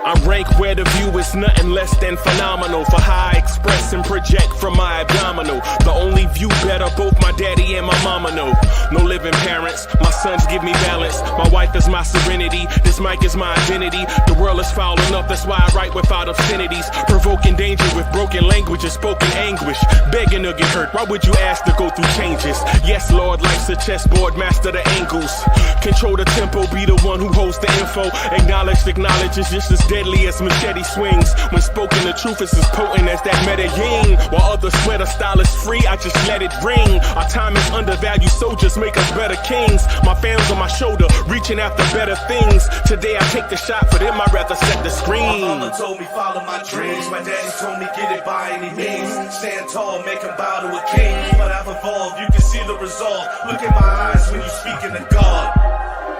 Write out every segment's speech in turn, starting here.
I rank where the view is nothing less than phenomenal. For how I express and project from my abdominal. The only view better, both my daddy and my mama know. No living parents, my sons give me balance. My wife is my serenity, this mic is my identity. The world is foul enough, that's why I write without obscenities. Provoking danger with broken language and spoken anguish. Begging to get hurt, why would you ask to go through changes? Yes, Lord, life's a chessboard, master the angles. Control the tempo, be the one who holds the info. Acknowledge is just as deadly as machete swings. When spoken, the truth is as potent as that Medellin. While others swear the style is free, I just let it ring. Our time is undervalued, soldiers make us better kings. My fans on my shoulder, reaching after better things. Today I take the shot, for them I'd rather set the screen. My mama told me follow my dreams. My daddy told me get it by any means. Stand tall, make him bow to a king. But I've evolved, you can see the result. Look in my eyes when you speaking to God.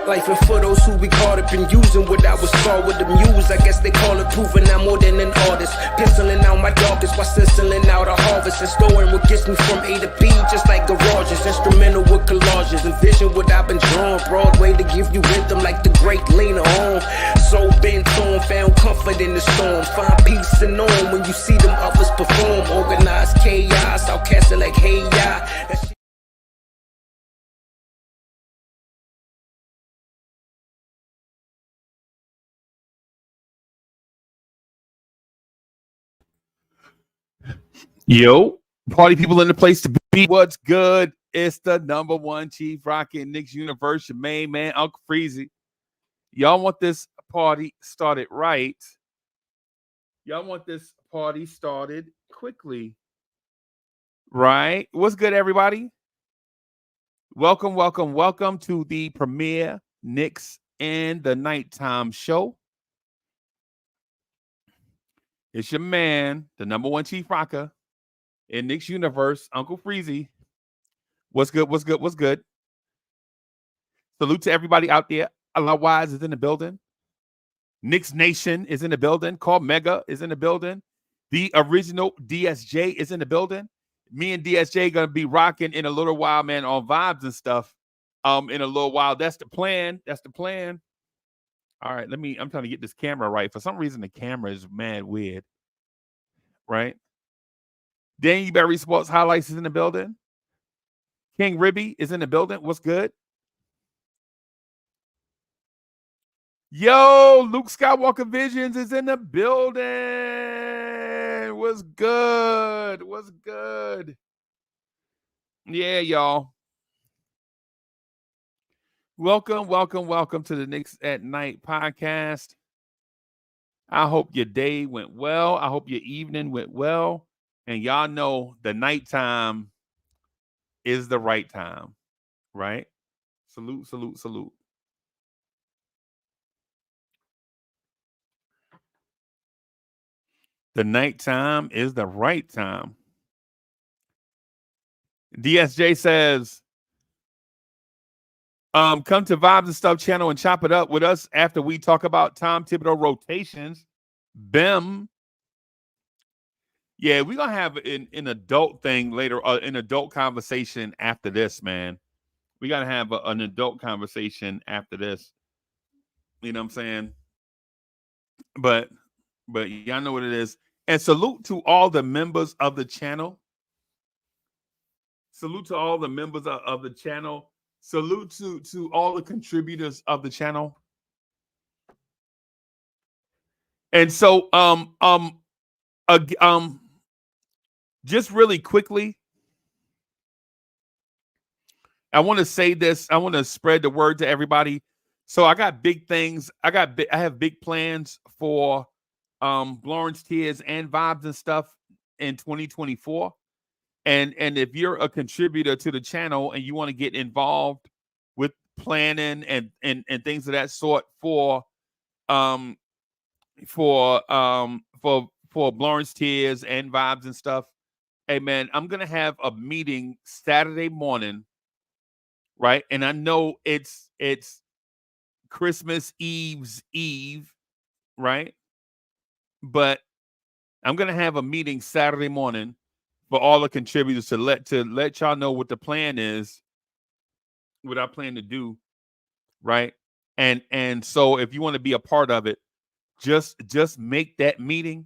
Life and for those who we caught up in using what I was called with the muse. I guess they call it proving I'm more than an artist. Penciling out my darkest while stenciling out a harvest. And storing what gets me from A to B, just like garages. Instrumental with collages. Envision what I've been drawing. Broadway to give you rhythm like the great Lena on. So bent on, found comfort in the storm. Find peace and on when you see them others perform. Organized chaos, outcast it like hey ya. Yo, party people in the place to be. What's good? It's the number one chief rockin' Knicks universe, your main man, Uncle Freezie. Y'all want this party started right. Y'all want this party started quickly. Right? What's good, everybody? Welcome to the premiere Knicks in the Nighttime show. It's your man, the number one chief rocker in Knicks universe, Uncle Freezie. What's good? Salute to everybody out there. Allah Wise is in the building. Knicks Nation is in the building. Call Mega is in the building. The original DSJ is in the building. Me and DSJ gonna be rocking in a little while, man, on vibes and stuff. In a little while. That's the plan. All right, I'm trying to get this camera right. For some reason, the camera is mad weird. Right? Danny Berry Sports Highlights is in the building. King Ribby is in the building. What's good? Yo, Luke Skywalker Visions is in the building. What's good? Yeah, y'all. Welcome to the Knicks at Night podcast. I hope your day went well. I hope your evening went well. And y'all know the nighttime is the right time, right? Salute. The nighttime is the right time. DSJ says, come to Vibes and Stuff channel and chop it up with us after we talk about Tom Thibodeau rotations. Bim. Yeah, we're going to have an adult thing later, an adult conversation after this, man. We got to have an adult conversation after this. You know what I'm saying? But y'all know what it is. And salute to all the members of the channel. Salute to all the members of the channel. Salute to all the contributors of the channel. And so, just really quickly, I want to say this. I want to spread the word to everybody. So I got big things. I have big plans for Blorange Tears and Vibes and Stuff in 2024. And if you're a contributor to the channel and you want to get involved with planning and things of that sort for Blorange Tears and Vibes and Stuff, hey man, I'm gonna have a meeting Saturday morning, right? And I know it's Christmas Eve's Eve, right? But I'm gonna have a meeting Saturday morning for all the contributors to let y'all know what the plan is to do, right? And so if you want to be a part of it, just make that meeting,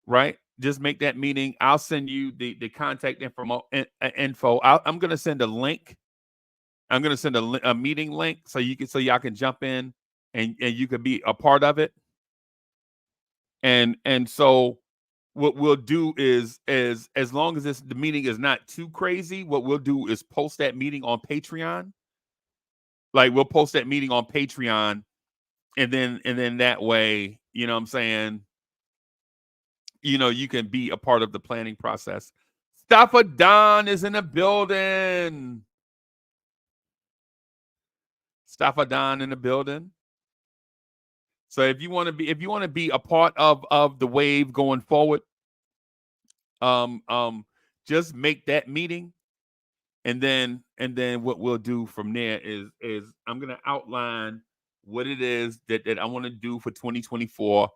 right? Just make that meeting. I'll send you the contact info. I'm gonna send a link. I'm gonna send a meeting link so y'all can jump in and you can be a part of it. And so what we'll do is as long as the meeting is not too crazy, what we'll do is post that meeting on Patreon. Like we'll post that meeting on Patreon, and then that way, you know what I'm saying, you know, you can be a part of the planning process. Stopper Don is in the building. Stopper Don in the building. So if you want to be a part of the wave going forward, just make that meeting, and then what we'll do from there is I'm gonna outline what it is that I want to do for 2024,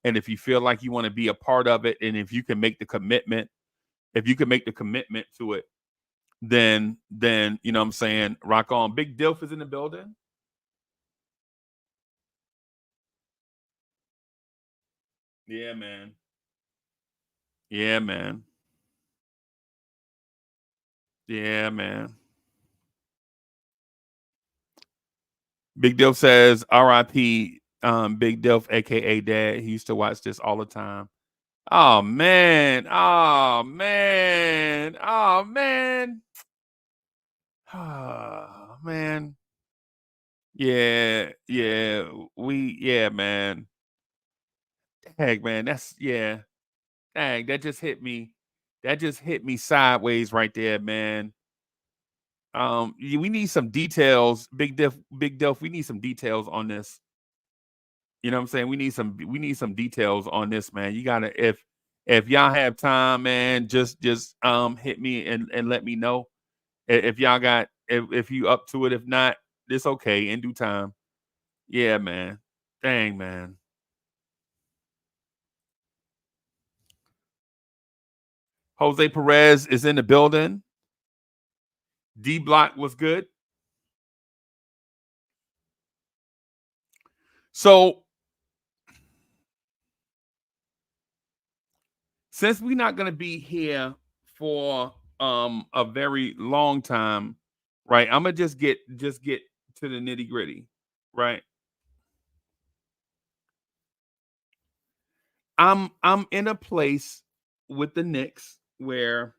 and if you feel like you want to be a part of it, and if you can make the commitment, to it, then you know what I'm saying, rock on. Big Dilf is in the building. Yeah, man. Yeah, man. Yeah, man. Big Dilf says, R.I.P. Big Dilf, aka Dad. He used to watch this all the time. Oh man. Oh man. Oh man. Oh man. Yeah, man. Heck, man, dang, that just hit me. That just hit me sideways right there, man. We need some details, Big Dilf. We need some details on this. You know what I'm saying? We need some details on this, man. You gotta, if y'all have time, man, just hit me and let me know. If y'all got, if you up to it. If not, it's okay, in due time. Yeah, man. Dang, man. Jose Perez is in the building. D Block was good. So since we're not going to be here for a very long time, right? I'm gonna just get to the nitty gritty, right? I'm in a place with the Knicks where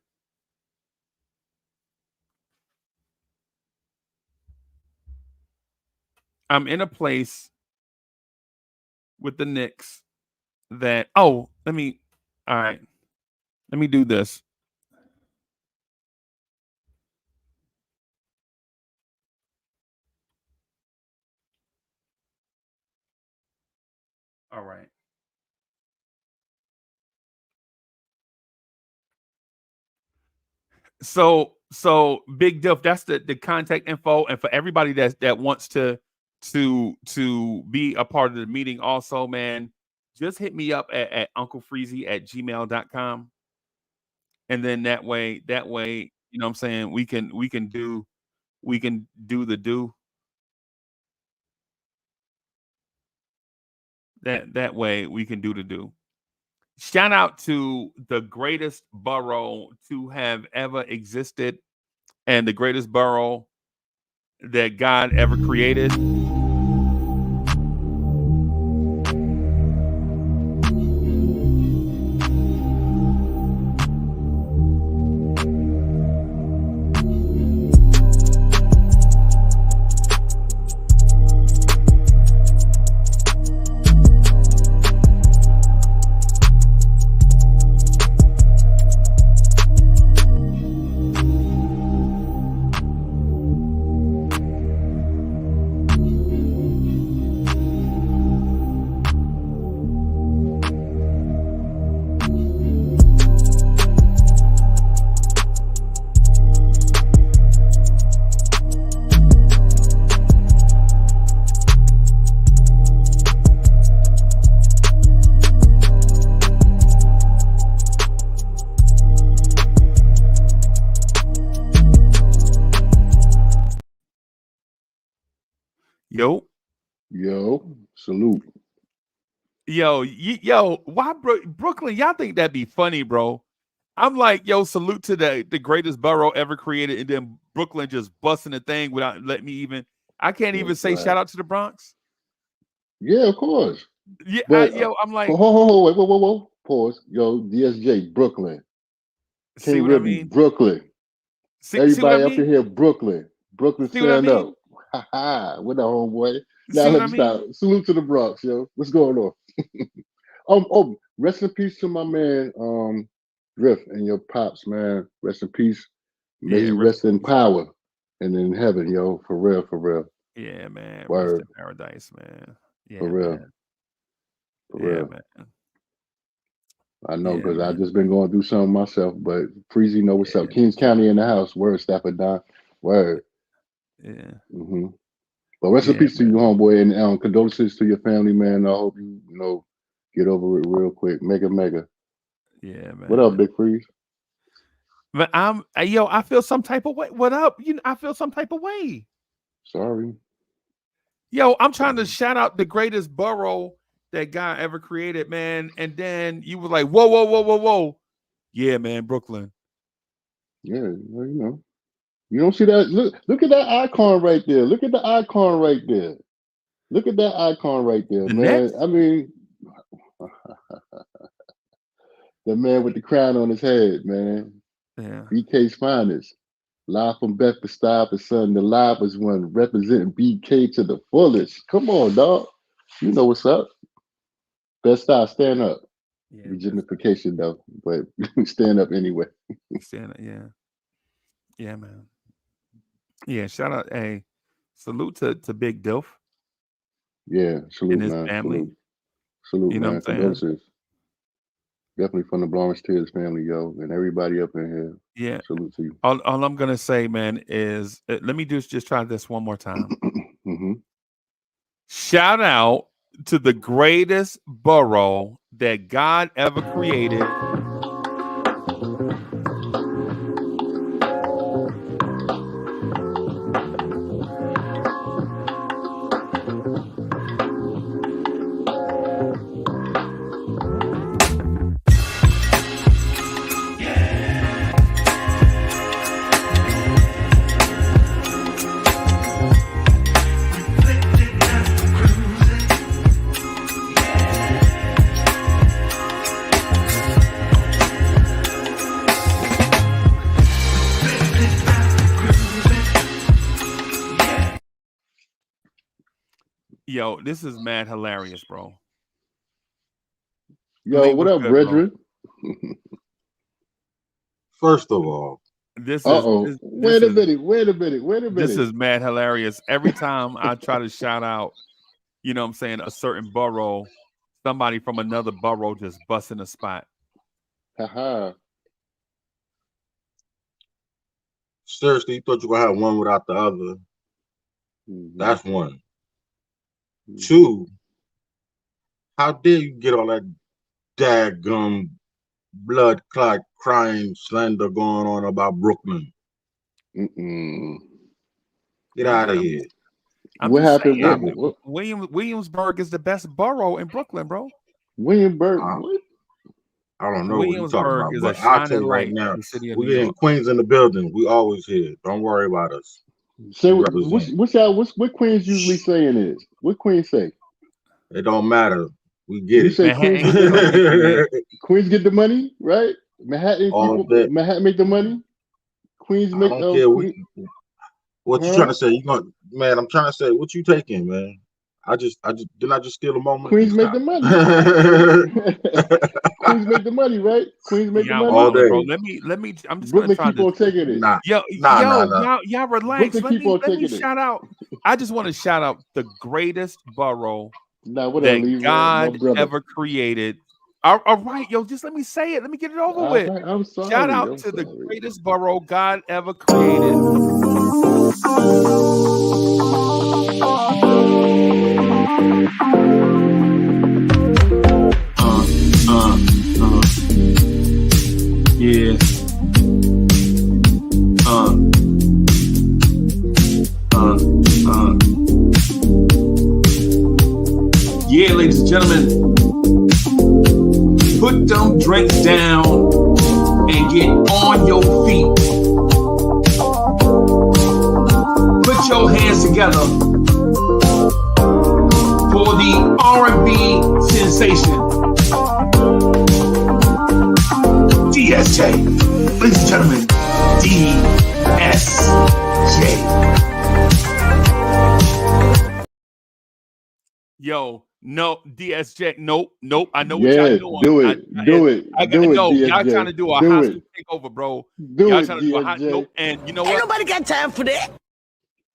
I'm in a place with the Knicks that, all right, let me do this. All right. So Big Diff, that's the contact info, and for everybody that wants to be a part of the meeting also, man, just hit me up at unclefreezie@gmail.com. And then that way, you know what I'm saying, we can do the do. That way we can do the do. Shout out to the greatest borough to have ever existed and the greatest borough that God ever created. Yo, salute. Yo, why Brooklyn? Y'all think that'd be funny, bro? I'm like, yo, salute to the greatest borough ever created, and then Brooklyn just busting the thing without letting me even. I can't even say shout out to the Bronx. Yeah, of course. Yeah, but, I'm like, whoa, pause. Yo, DSJ, Brooklyn. See what I mean? Brooklyn. Everybody up in here, Brooklyn. Brooklyn, stand up. Ha ha. What the homeboy? Now let me stop. Salute to the Bronx, yo. What's going on? Rest in peace to my man, Griff and your pops, man. Rest in peace. May he rest in power and in heaven, yo. For real. Yeah, man. Word. Rest in paradise, man. Yeah, for real. Man. For real. Man. I know, because I just been going through something myself, but Freezie know what's up. Kings County in the house. Word, Stafford Don. Word. Yeah. Mm-hmm. But rest in peace to you, homeboy, and condolences to your family, man. I hope you get over it real quick. Mega. Yeah, man. What up, Big Freeze? But I feel some type of way. What up? I feel some type of way. Sorry. Yo, I'm trying to shout out the greatest borough that God ever created, man. And then you were like, whoa. Yeah, man, Brooklyn. Yeah, well, you don't see that. Look at that icon right there. Look at the icon right there. Look at that icon right there, The man. Nets? I mean, the man with the crown on his head, man. Yeah. BK's finest. Live from Bedford-Stuyvesant, son. The live is one representing BK to the fullest. Come on, dog. You know what's up. Best style, stand up. Yeah, Legitimification, though, but stand up anyway. Stand up, yeah. Yeah, man. Yeah, shout out. Hey, salute to Big Dilf. Yeah, salute, and his man. family. Salute, you know man. What I'm Condolences. Definitely from the Blorange Tears family, yo, and everybody up in here. Yeah. Salute to you. All I'm gonna say, man, is let me just try this one more time. Mm-hmm. Shout out to the greatest borough that God ever created. Yo, this is mad hilarious, bro. Yo, what up, brethren? First of all, wait a minute. This is mad hilarious. Every time I try to shout out, you know what I'm saying, a certain borough, somebody from another borough just busting a spot. Haha. Seriously, you thought you were gonna have one without the other. Mm-hmm. That's one. Mm-hmm. Two, how dare you get all that daggum blood clot crime slander going on about Brooklyn? Get out of here. What happened? Williamsburg is the best borough in Brooklyn, bro. Williamsburg, what? I don't know what you're talking about, is but a I'll tell you light right now, we're getting Queens in the building. We always here. Don't worry about us. Say what Queens usually saying is? What Queens say? It don't matter. We get you it. Say Queens get the money, right? Manhattan make the money. Queens make. I don't care what you trying to say. Man, I'm trying to say what you taking, man. I just didn't I just steal a moment. Queens make the money. Queens make the money, right? Queens make the money all day. Bro, let me. I'm just Brooklyn gonna try keep on taking it. Nah. Y'all relax. Brooklyn Let me shout out. I just want to shout out the greatest borough that God ever created. All right, yo, just let me say it. Let me get it over with. Right, I'm sorry. Shout out to the greatest borough God ever created. Yeah. here, ladies and gentlemen. Put them drinks down and get on your feet. Put your hands together for the R&B sensation, DSJ. Ladies and gentlemen, DSJ. Yo, no, DSJ, nope. I know what Yeah, y'all doing. do it. I got to know. Y'all DSJ. trying to do a Do hostile it. takeover, bro. Do Y'all it, trying to do a hot DSJ. nope. And you know Ain't what? nobody got time for that.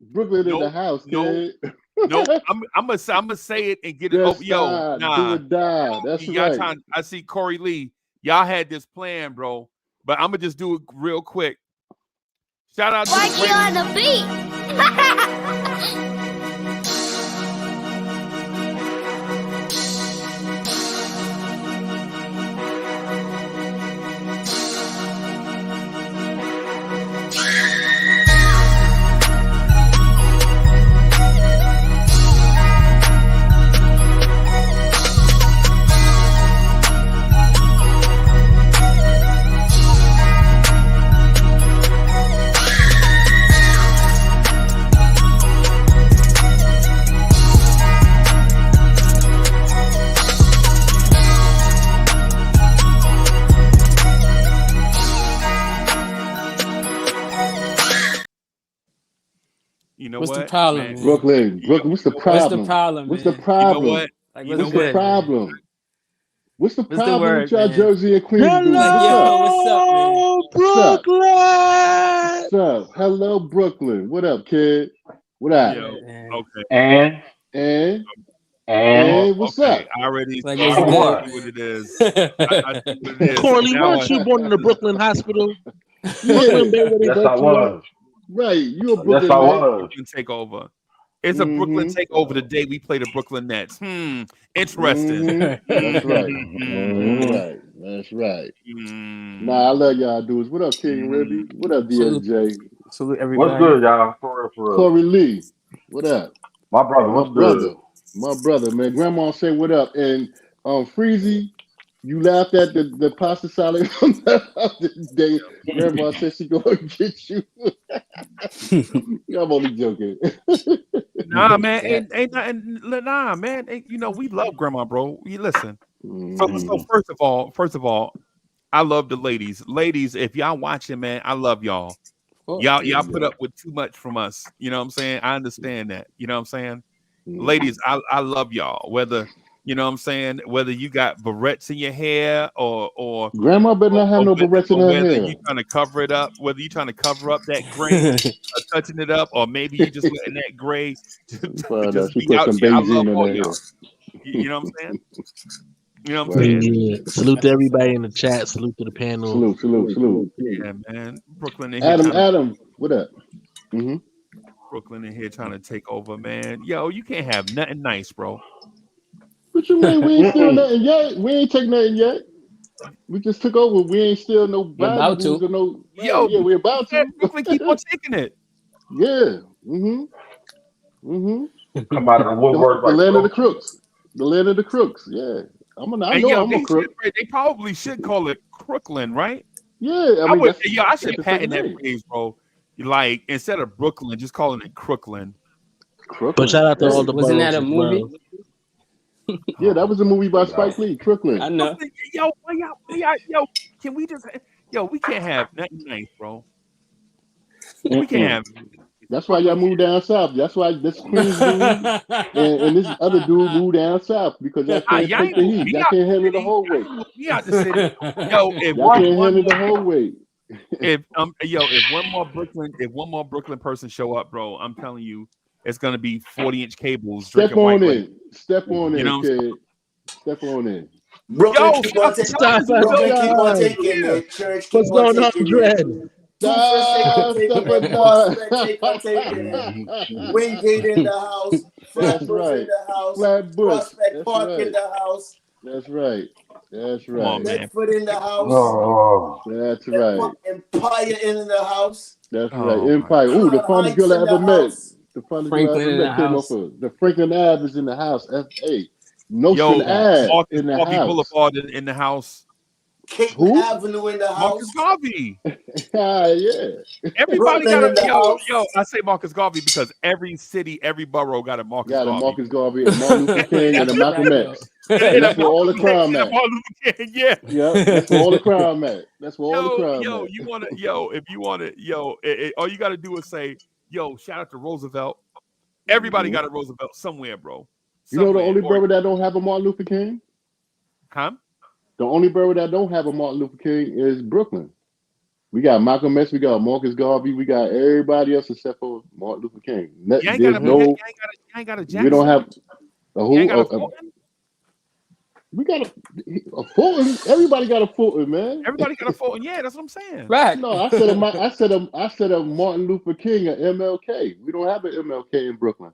Brooklyn in the Nope, house, nope, kid. Nope. I'm gonna say it and get it Just over. Yo, stop. Do nah. or die. That's Y'all right. trying. I see Corey Lee. Y'all had this plan, bro. But I'm gonna just do it real quick. Shout out to Mikey on the beat. You know What's what? the problem, man? man? Brooklyn, what's the problem? What's the problem, What's man? the problem? You know what? Like, You what's know What's the good, problem? man? What's the What's the problem word, with y'all man? Jersey and Queens dudes? Like, What's yo, up? what's up, man? What's up? Brooklyn. What's up? Hello, Brooklyn. What up, kid? What up? Yo, Man. okay. And what's Okay. up? I already Like, see what's good? what it is. I see what it is. Corley, Now weren't you born in the Brooklyn hospital? Yeah, Brooklyn Bay where they Yes, I doped you up? was. right. You a Yes, Brooklyn I man? was. Brooklyn takeover. It's a Brooklyn takeover the day we play the Brooklyn Nets. Interesting. That's right. Mm. That's right. That's right. Nah, I love y'all dudes. What up, King Ribby? What up, Salute, DSJ? salute What's everybody. good, y'all? For real, for real. Corey Lee. What up? My brother, My what's good? brother. My brother, man. Grandma say what up. And Freezie, you laughed at the pasta salad from the other day. Grandma said she gonna get you. I'm only joking. Nah, man, ain't nothing. Nah, man, you know we love Grandma, bro. You listen. So first of all, I love the ladies. Ladies, if y'all watching, man, I love y'all. Y'all put up with too much from us. You know what I'm saying? I understand that. You know what I'm saying? Ladies, I love y'all. Whether you know what I'm saying, whether you got barrettes in your hair or Grandma better not have no barrettes in her whether hair. you trying to cover it up, whether you trying to cover up that gray or touching it up, or maybe you just letting that gray just She be put out some there. I benzene love in all her y'all. hair. You know what I'm saying? You know what I'm saying? Yeah. Salute to everybody in the chat. Salute to the panel. Salute. Yeah, man. Brooklyn in here Adam, what up? Brooklyn in here trying to take over, man. Yo, you can't have nothing nice, bro. What you mean? We ain't steal nothing yet. We ain't take nothing yet. We just took over. We ain't steal no We're about valuables to. or no. Right. Yo, Yeah, we're about to. Brooklyn keep on taking it. Yeah. Come out of the woodwork The like land of the Coach. crooks. The land of the crooks. Yeah. I And know yo, I'm a crook. they probably should call it Crooklyn, right? Yeah. I mean, that's I should the patent second that name. phrase, bro. Like instead of Brooklyn, just calling it Crooklyn. But shout out to all the Wasn't boroughs that a as movie? well. Yeah, that was a movie by Spike Lee, Crooklyn. I know. Yo, yo, can we just we can't have nothing nice, bro. We can't have That's why y'all moved down south. That's why this Queens dude and this other dude moved down south because y'all can't y'all take ain't the moved heat. me Y'all out can't the handle the city. whole weight. Y'all ain't moved me out the city. Yo, if Y'all can't handle the whole weight. if one more Brooklyn person show up, bro, I'm telling you, it's gonna be 40-inch cables Step drinking white on Clay. in. Step on You know in, what I'm saying? kid. Step on in. Brooklyn Yo, keep on taking. Stop at Brooklyn keep on time. taking it. Church keep What's on going on, taking it. Dread? Two Fresh take on taking Step it. on Prospect take on taking it. Wingate in the house. That's Flatbush in right. the house. Flatbush. Prospect That's Park in right. the house. That's right. That's Come on, right. man. Bedford in the house. Oh, That's right. Empire in the house. That's right. Oh my Empire. Ooh, the Crown finest girl Heights I in ever the met. house. The finest girl I Franklin ever in the met came off house. of the Franklin Ave is in the house. Hey, Notion ad Marcus in the Garvey house. Boulevard in the house. Caton Avenue in the house. Marcus Garvey. Yeah. Everybody Brooklyn got in the a house. yo. I say Marcus Garvey because every city, every borough got a Marcus Got a Garvey. Marcus Garvey, a Martin Luther King, and a Malcolm X. And that's where all the crime at. Yeah. Yeah, that's where all the crime at. That's where all the crime at. You want to, if you want to, all you got to do is say, shout out to Roosevelt. Everybody got a Roosevelt somewhere, bro. Somewhere. You know the only borough that don't have a Martin Luther King? Huh? The only borough that don't have a Martin Luther King is Brooklyn. We got Malcolm X, we got Marcus Garvey, we got everybody else except for Martin Luther King. You ain't got a Jackson. We don't have a who? We got a Fulton. Everybody got a Fulton, man. Everybody got a Fulton. Yeah, that's what I'm saying. Right. No, I said a Martin Luther King, a MLK. We don't have an MLK in Brooklyn.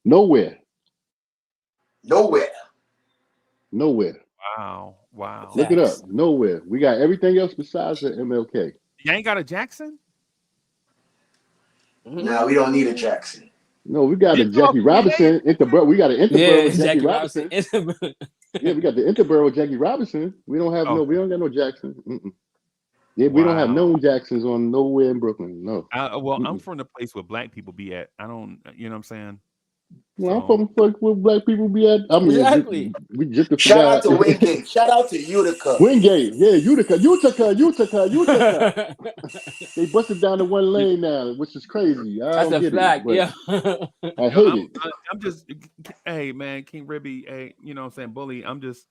Nowhere. Wow. Look it up. Nowhere. We got everything else besides the MLK. You ain't got a Jackson? No, we don't need a Jackson. No, we got a Jackie Robinson. We got an Interborough Jackie Robinson. Yeah, we got the Interborough Jackie Robinson. We don't have we don't got no Jackson. Yeah, we don't have no Jacksons on nowhere in Brooklyn. No. I'm from the place where black people be at. I don't, you know what I'm saying? Well, I'm from the place where black people be at. I mean, exactly. We just shout out to Wingate. Shout out to Utica. Wingate, yeah, Utica. They busted down to one lane now, which is crazy. That's a flag, yeah. I hate it. I'm just, hey man, King Ribby, hey, you know what I'm saying, Bully. I'm just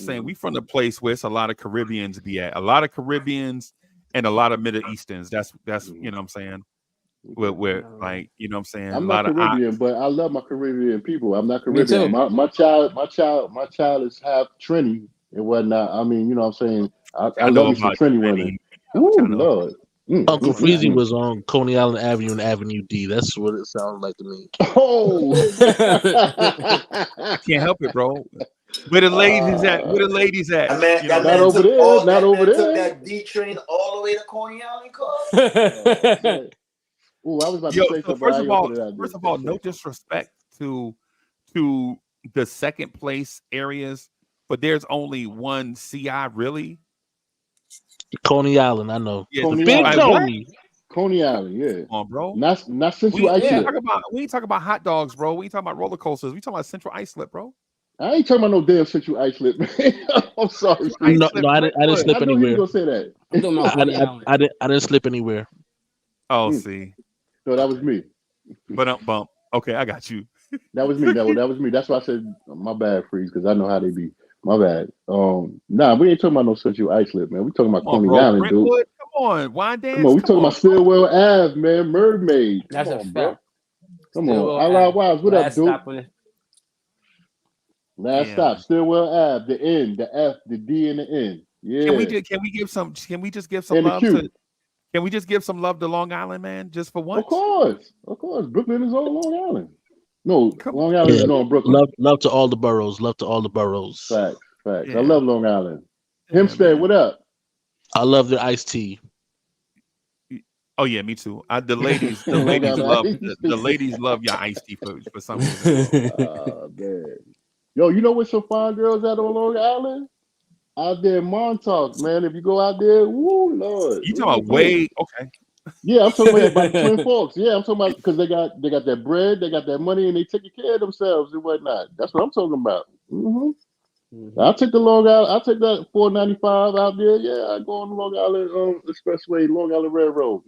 saying we from the place where it's a lot of Caribbeans be at. A lot of Caribbeans and a lot of Middle Easterns. That's you know what I'm saying. Where like, you know what I'm saying? I'm not Caribbean, but I love my Caribbean people. I'm not Caribbean. My child is half Trini and whatnot. I mean, you know what I'm saying? I love me some Trini women. Ooh, Lord. Uncle Freezie was on Coney Island Avenue and Avenue D. That's what it sounded like to me. Oh, can't help it, bro. Where the ladies at? Where the ladies at? Not over there. Not over there. Took that D train all the way to Coney Island, car. Oh, I was about to say something. First of all, no disrespect to the second place areas, but there's only one CI really. Coney Island, I know. Yeah, Big Tony. Coney Island, yeah. Come on, bro. Not Central Islip. We ain't talking about hot dogs, bro. We ain't talking about roller coasters. We talking about Central Islip, bro. I ain't talking about no damn Central Islip, man. I'm sorry. No, I didn't slip I knew anywhere. you were gonna say that. I didn't slip anywhere. Oh, see. No, that was me. But bump. Okay, I got you. That was me. That was me. That's why I said my bad, Freeze, because I know how they be. My bad. Nah, we ain't talking about no Central Islip, man. We talking about Coney Island, dude. Come on, wine dance. Come on, we talking about Stillwell Ave, man. Mermaid. That's a fact. Come on, Allah Wives. What up, dude? Last stop, Stillwell Ave. The N, the F, the D, and the N. Yeah. Can we just give some love to? Can we just give some love to Long Island, man, just for once? Of course. Brooklyn is on Long Island. No, Long Island is on Brooklyn. Love to all the boroughs. Facts. Yeah. I love Long Island. Hempstead, what up? I love the iced tea. Oh yeah, me too. The ladies love your iced tea for some reason. Man. Yo, you know where some fine girls at on Long Island? Out there in Montauk, man. If you go out there, woo, Lord. You talking about okay. Yeah, I'm talking about Twin Forks. Yeah, I'm talking about because they got that bread, they got that money, and they taking care of themselves and whatnot. That's what I'm talking about. I'll take the Long Island. I'll take that 495 out there. Yeah, I go on the Long Island Expressway, Long Island Railroad.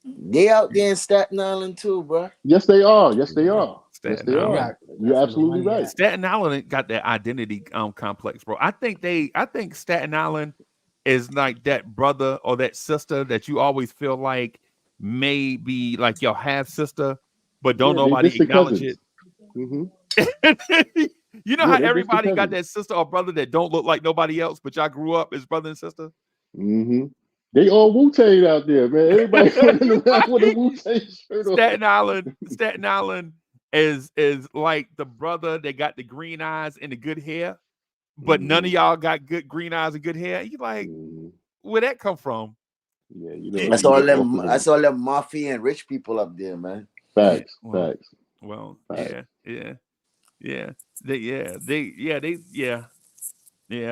They out there in Staten Island too, bro. Yes, they are. Staten Island. You're absolutely right. Staten Island got that identity complex, bro. I think Staten Island is like that brother or that sister that you always feel like may be like your half sister, but don't nobody acknowledge it. You know how everybody got that sister or brother that don't look like nobody else, but y'all grew up as brother and sister. They all Wu-Tang out there, man. Everybody running around with a Wu-Tang shirt on. Staten Island is like the brother that got the green eyes and the good hair, but none of y'all got good green eyes and good hair. You like, where that come from? Yeah, you know. I saw them mafia and rich people up there, man. Facts. Well, Facts. yeah. Yeah,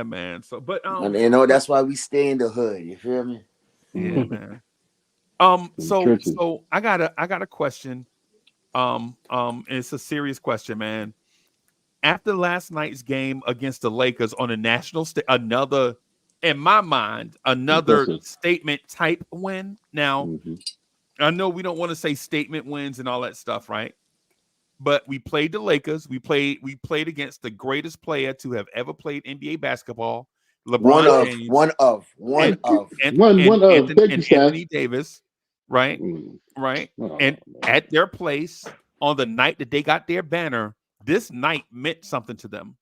man. So, but And you know that's why we stay in the hood. You feel me? yeah, man. Trenches. So I got a question. It's a serious question, man. After last night's game against the Lakers on a national stage, another, in my mind, another Impressive. statement type win. Now, Mm-hmm. I know we don't want to say statement wins and all that stuff, right? But we played the Lakers. We played against the greatest player to have ever played NBA basketball, LeBron James, One of. and Thank you, Stas. Anthony Davis, right? Right. Oh, And man. at their place on the night that they got their banner, this night meant something to them.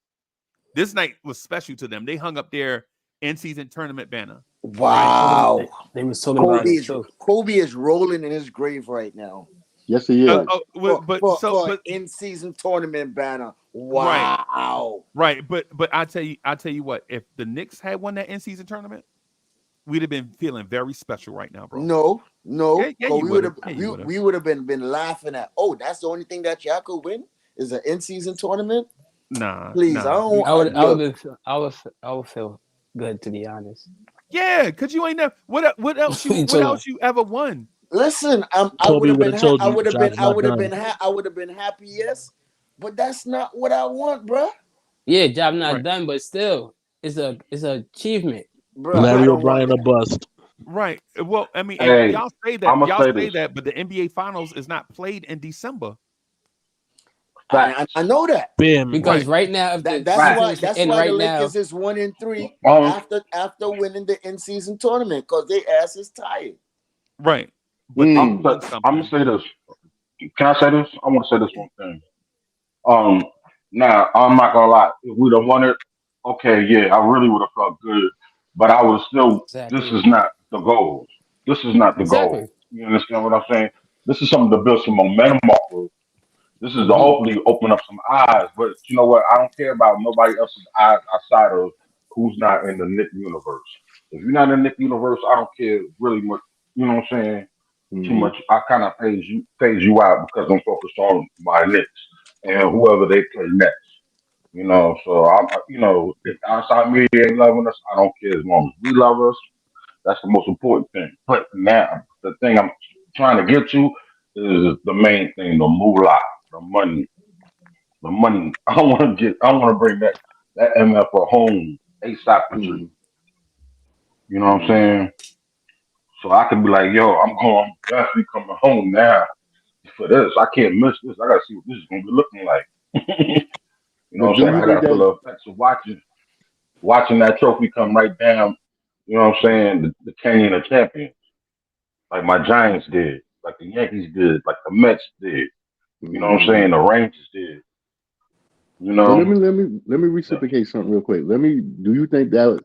This night was special to them. They hung up their in-season tournament banner. Wow. They was talking about it too. Kobe is rolling in his grave right now. Yes, he is. For in-season tournament banner. Wow. Right. But I tell you what, if the Knicks had won that in-season tournament, we'd have been feeling very special right now, bro. No. Yeah, we would have been laughing at. Oh, that's the only thing that y'all could win is an in-season tournament. Nah, please. Nah. I would feel good, to be honest. Yeah, because you ain't never. What else you ever won? Listen, I would have been happy, yes, but that's not what I want, bro. Yeah, job not done, but still, it's an achievement. Bro, Larry O'Brien a bust. Right. Well, I mean, Hey, y'all say that, but the NBA Finals is not played in December. I know that. Because right now, that's why the Lakers is 1-3 after winning the in-season tournament because their ass is tired. Right. But I'm gonna say this. Can I say this? I want to say this one thing. Now I'm not gonna lie. If we'd have won it, okay, yeah, I really would have felt good. But I would still. Exactly. This is not the goal. This is not the goal. You understand what I'm saying? This is something to build some momentum off of. This is to hopefully open up some eyes. But you know what? I don't care about nobody else's eyes outside of who's not in the Knicks universe. If you're not in the Knicks universe, I don't care really much. You know what I'm saying? Too much. I kind of phase you out because I'm focused on my Knicks and whoever they play next. You know, so if outside media ain't loving us, I don't care as long as we love us. That's the most important thing. But now the thing I'm trying to get to is the main thing: the moolah, the money. I want to bring that MF home ASAP. You know what I'm saying? So I can be like, yo, I'm definitely coming home now for this. I can't miss this. I gotta see what this is gonna be looking like. You know what I'm saying? I gotta feel the effects of watching that trophy come right down. You know what I'm saying? The Canyon of Champions, like my Giants did, like the Yankees did, like the Mets did. You know what I'm saying? The Rangers did. You know. So let me reciprocate something real quick. Do you think that?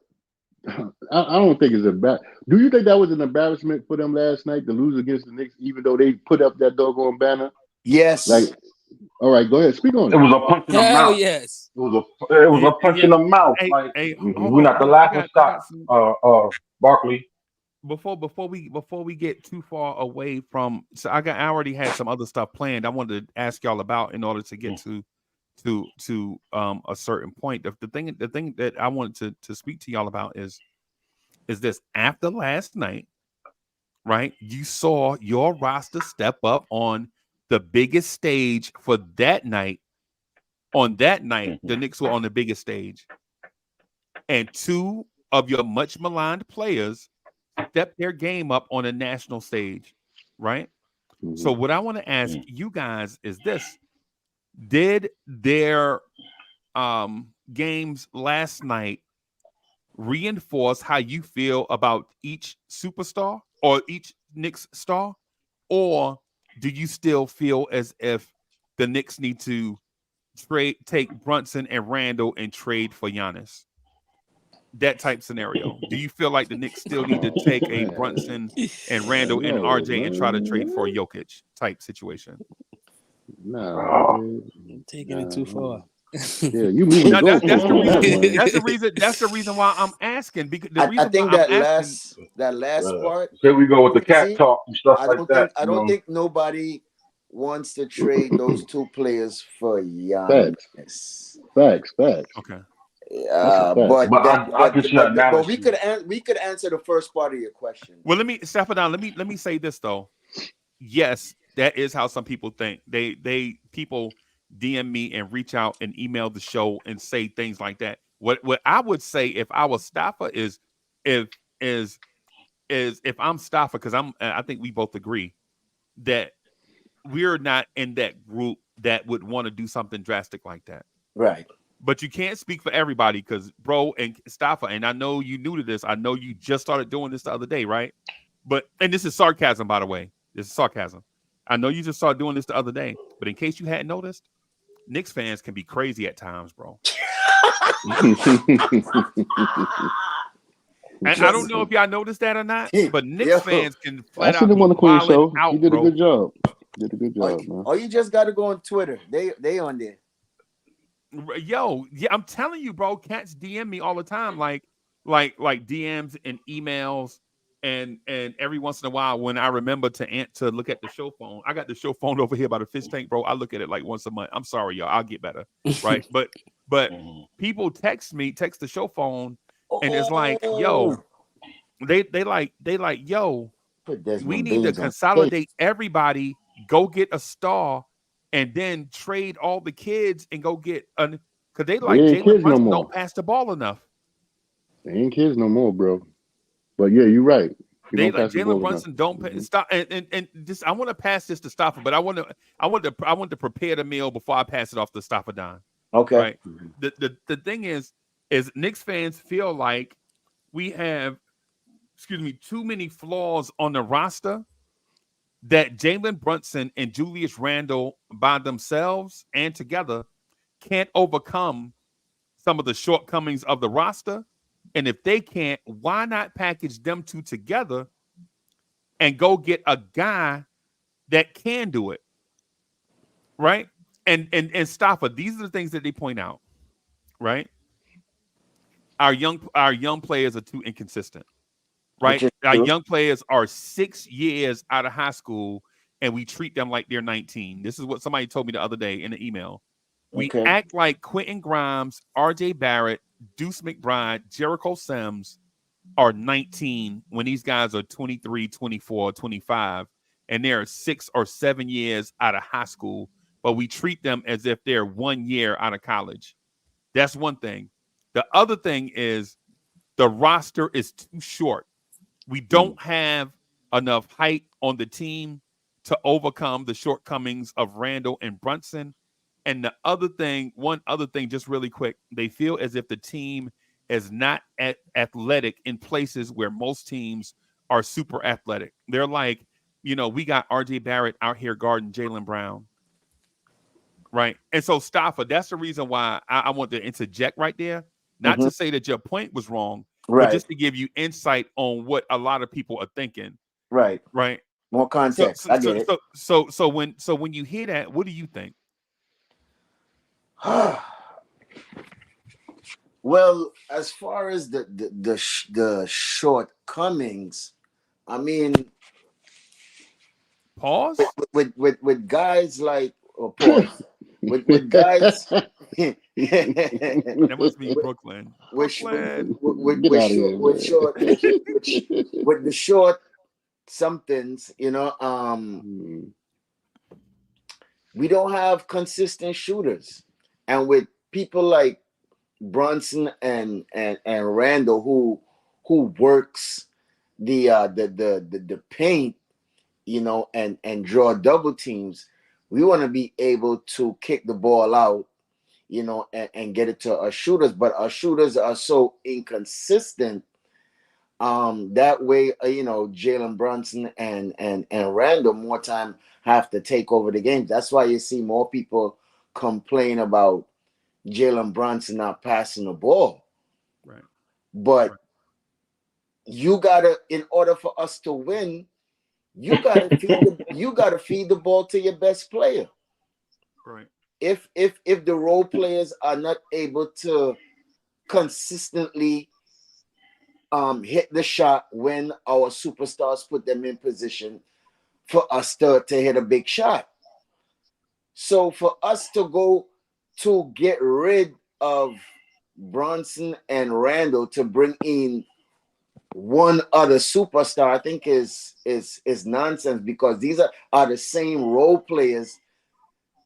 I don't think it's bad. Do you think that was an embarrassment for them last night to lose against the Knicks, even though they put up that doggone banner? Yes. All right, go ahead. Speak on it. It was a punch in the mouth. Yes. It was a punch in the mouth. We're not the laughing stock, Barkley. Before we get too far away from, so I already had some other stuff planned. I wanted to ask y'all about in order to get to a certain point. The thing that I wanted to speak to y'all about is this: after last night, right? You saw your roster step up on the biggest stage for that night. On that night, the Knicks were on the biggest stage, and two of your much maligned players stepped their game up on a national stage, right? So what I want to ask you guys is this: did their games last night reinforce how you feel about each superstar or each Knicks star? Or do you still feel as if the Knicks need to take Brunson and Randall and trade for Giannis? That type scenario. Do you feel like the Knicks still need to take a Brunson and Randall and RJ and try to trade for a Jokic type situation? No, taking it too far. Yeah, you moving. That's the reason why I'm asking. Because I think that last part. Here we go with the cat talk and stuff like that. I don't think nobody wants to trade those two players for Giannis. Facts. Okay. I can see that but we could answer the first part of your question. Well, let me say this though. Yes, that is how some people think. People DM me and reach out and email the show and say things like that. What I would say if I was Staffa is if I'm Staffa, because I think we both agree that we're not in that group that would want to do something drastic like that. Right. But you can't speak for everybody because bro and Staffa, and I know you new to this. I know you just started doing this the other day, right? And this is sarcasm, by the way. This is sarcasm. I know you just started doing this the other day, but in case you hadn't noticed, Knicks fans can be crazy at times, bro. And I don't know if y'all noticed that or not, but Knicks fans can flat out be wilding out, you did bro. a good job. Man. Oh, you just got to go on Twitter. They on there. Yo, yeah, I'm telling you, bro. Cats DM me all the time, like DMs and emails, and every once in a while, when I remember to look at the show phone, I got the show phone over here by the fish tank, bro. I look at it like once a month. I'm sorry, y'all. I'll get better, right? but people text the show phone, and it's like, yo, they like, yo, we need to consolidate everybody, go get a star. And then trade all the kids and go get because they like Jalen Brunson don't pass the ball enough. They ain't kids no more, bro. But yeah, you're right. They like Jalen Brunson don't stop and just I want to pass this to Staffa, but I want to prepare the meal before I pass it off to Staffa Don. Okay. Right. The thing is Knicks fans feel like we have too many flaws on the roster that Jalen Brunson and Julius Randle by themselves and together can't overcome some of the shortcomings of the roster. And if they can't, why not package them two together and go get a guy that can do it? Right? And Staffa, these are the things that they point out. Right? Our young players are too inconsistent. Right? Our young players are 6 years out of high school, and we treat them like they're 19. This is what somebody told me the other day in the email. We act like Quentin Grimes, RJ Barrett, Deuce McBride, Jericho Sims are 19 when these guys are 23, 24, 25, and they're 6 or 7 years out of high school, but we treat them as if they're 1 year out of college. That's one thing. The other thing is the roster is too short. We don't have enough height on the team to overcome the shortcomings of Randle and Brunson. And one other thing, just really quick, they feel as if the team is not athletic in places where most teams are super athletic. They're like, we got RJ Barrett out here guarding Jaylen Brown. Right. And so Staffa, that's the reason why I want to interject right there. Not to say that your point was wrong. Right. But just to give you insight on what a lot of people are thinking. Right. Right. More context. I get it. So when you hear that, what do you think? Well, as far as the shortcomings, I mean, pause with guys like pause. with guys. That must be Brooklyn. With the short somethings, we don't have consistent shooters, and with people like Brunson and Randle who works the paint, and draw double teams. We want to be able to kick the ball out, and get it to our shooters, but our shooters are so inconsistent. That way, Jalen Brunson and Randle more time have to take over the game. That's why you see more people complain about Jalen Brunson not passing the ball. Right. But you gotta, in order for us to win, you gotta feed the ball to your best player. Right. If the role players are not able to consistently hit the shot when our superstars put them in position for us to hit a big shot, So for us to go to get rid of Brunson and Randall to bring in one other superstar, I think is nonsense, because these are the same role players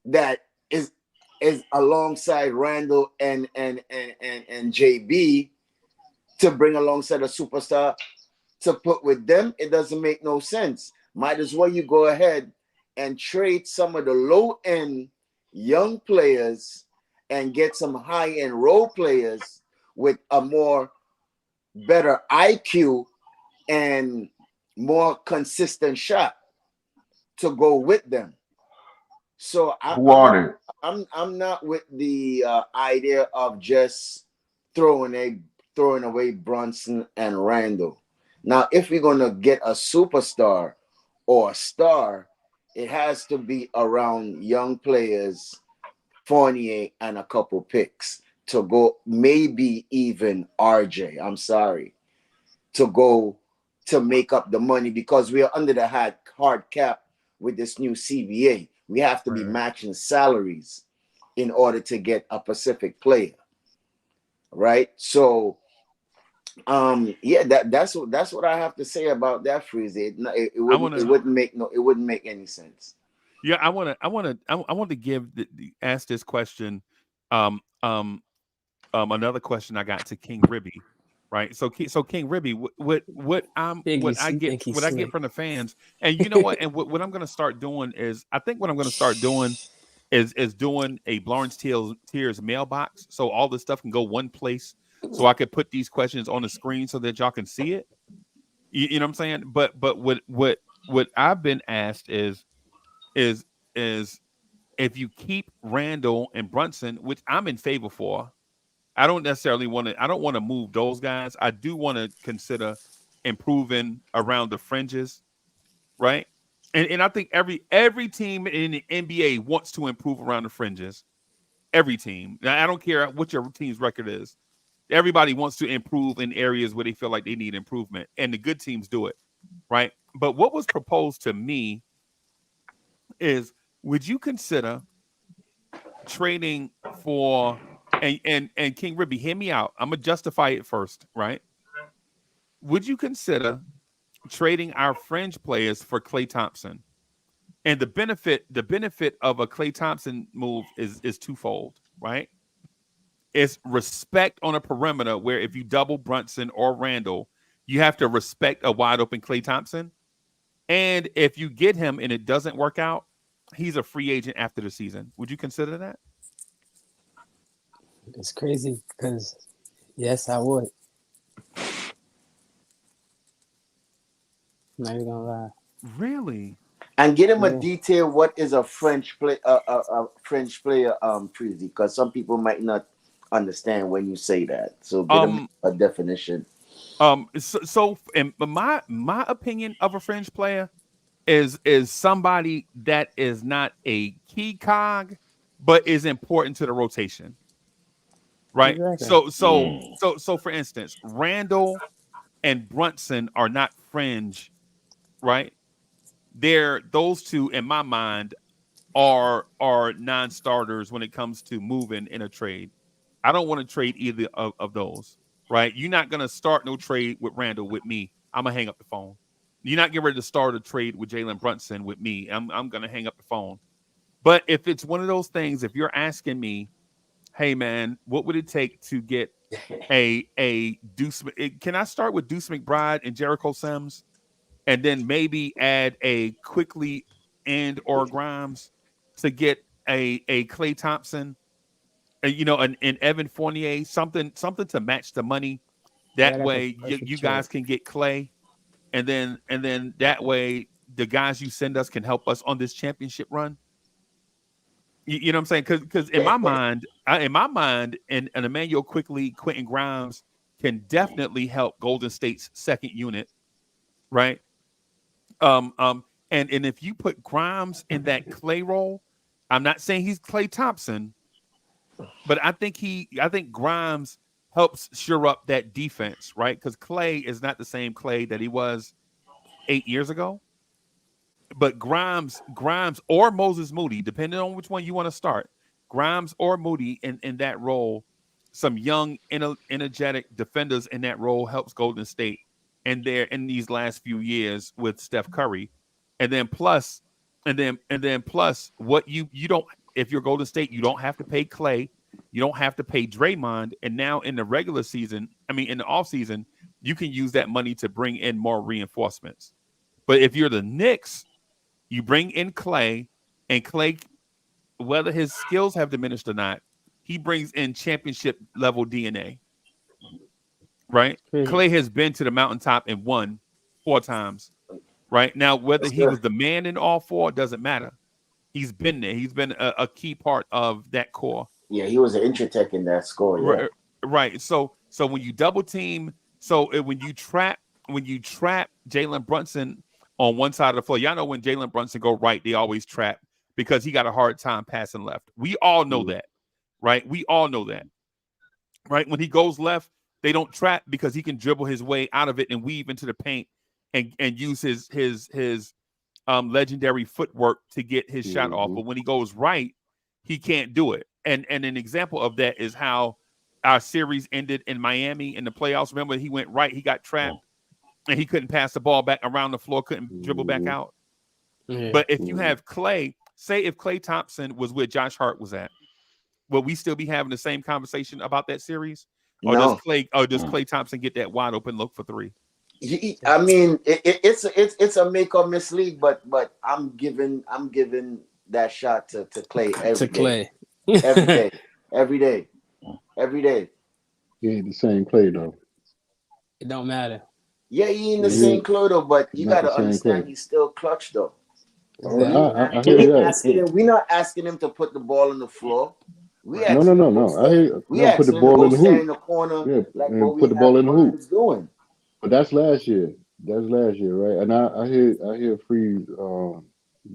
that is alongside Randall and JB, to bring alongside a superstar to put with them. It doesn't make no sense. Might as well you go ahead and trade some of the low end young players and get some high end role players with a more better IQ and more consistent shot to go with them. So I'm not with the idea of just throwing away Brunson and Randall. Now, if we're gonna get a superstar or a star, it has to be around young players, Fournier and a couple picks to go, maybe even RJ. I'm sorry, to go to make up the money, because we are under the hard cap with this new CBA. We have to be matching salaries in order to get a Pacific player, right? So, yeah, that's what I have to say about that, Freezie. It wouldn't make any sense. Yeah, I want to ask this question. Another question I got to King Ribby, right? So King Ribby, what I get from the fans, and you know what, and what I'm going to start doing is, I think what I'm going to start doing is doing a Blorange Tears mailbox, so all this stuff can go one place, so I could put these questions on the screen so that y'all can see it. You know what I'm saying? But what I've been asked is if you keep Randall and Brunson, which I'm in favor for. I don't necessarily want to. I don't want to move those guys. I do want to consider improving around the fringes, right? And I think every team in the NBA wants to improve around the fringes. Every team. Now, I don't care what your team's record is. Everybody wants to improve in areas where they feel like they need improvement, and the good teams do it, right? But what was proposed to me is, would you consider trading for and King Ribby, hear me out. I'm gonna justify it first, right? Would you consider trading our fringe players for Klay Thompson? And the benefit of a Klay Thompson move is twofold, right? It's respect on a perimeter, where if you double Brunson or Randall, you have to respect a wide open Klay Thompson. And if you get him and it doesn't work out, he's a free agent after the season. Would you consider that? It's crazy because, yes, I would. Not even gonna lie. Really? And get him a detail. What is a French player? Freezie, because some people might not understand when you say that. So get him a definition. So in my opinion of a fringe player is somebody that is not a key cog, but is important to the rotation. Right. Exactly. So for instance, Randall and Brunson are not fringe, right? Those two, in my mind, are non-starters when it comes to moving in a trade. I don't want to trade either of those, right? You're not gonna start no trade with Randall with me. I'm gonna hang up the phone. You're not getting ready to start a trade with Jalen Brunson with me. I'm gonna hang up the phone. But if it's one of those things, if you're asking me, hey man, what would it take to get a Deuce? Can I start with Deuce McBride and Jericho Sims, and then maybe add a Quickly and or Grimes to get a Klay Thompson, an Evan Fournier, something to match the money. That way you guys can get Klay, and then that way the guys you send us can help us on this championship run. You know what I'm saying? Because in my mind, and Emmanuel Quickly, Quentin Grimes can definitely help Golden State's second unit, right? And if you put Grimes in that Klay role, I'm not saying he's Klay Thompson, but I think Grimes helps shore up that defense, right? Because Klay is not the same Klay that he was 8 years ago. but Grimes or Moses Moody, depending on which one you want to start, Grimes or Moody in that role, some young, energetic defenders in that role helps Golden State, and they're in these last few years with Steph Curry, and then plus what you don't, if you're Golden State, you don't have to pay Klay, you don't have to pay Draymond, and now in the regular season, in the off season, you can use that money to bring in more reinforcements. But if you're the Knicks, you bring in Klay, and Klay, whether his skills have diminished or not, he brings in championship level DNA. Right? Klay has been to the mountaintop and won 4 times. Right? Now, whether he was the man in all 4 doesn't matter. He's been there. He's been a key part of that core. Yeah, he was an intratech in that score. Yeah. Right. So when you double team, when you trap Jalen Brunson on one side of the floor, y'all know when Jalen Brunson go right, they always trap because he got a hard time passing left. We all know that, right? We all know that, right? When he goes left, they don't trap because he can dribble his way out of it and weave into the paint and use his legendary footwork to get his shot off. But when he goes right, he can't do it. And an example of that is how our series ended in Miami in the playoffs. Remember, he went right, he got trapped, and he couldn't pass the ball back around the floor, couldn't dribble back out. But if you have Klay, say if Klay Thompson was where Josh Hart was at, will we still be having the same conversation about that series? Or does Klay Thompson get that wide open look for 3? It's a make or miss league, but I'm giving that shot to Klay every day. He ain't the same Klay though. It don't matter. Yeah, he ain't the same Klay though, but you gotta understand he's still clutch though. I hear that. We're not asking him to put the ball on the floor. No. I hear put the ball in the hoop. In the corner, and put the ball in the hoop. Doing. But that's last year. Right? And I hear Freeze. What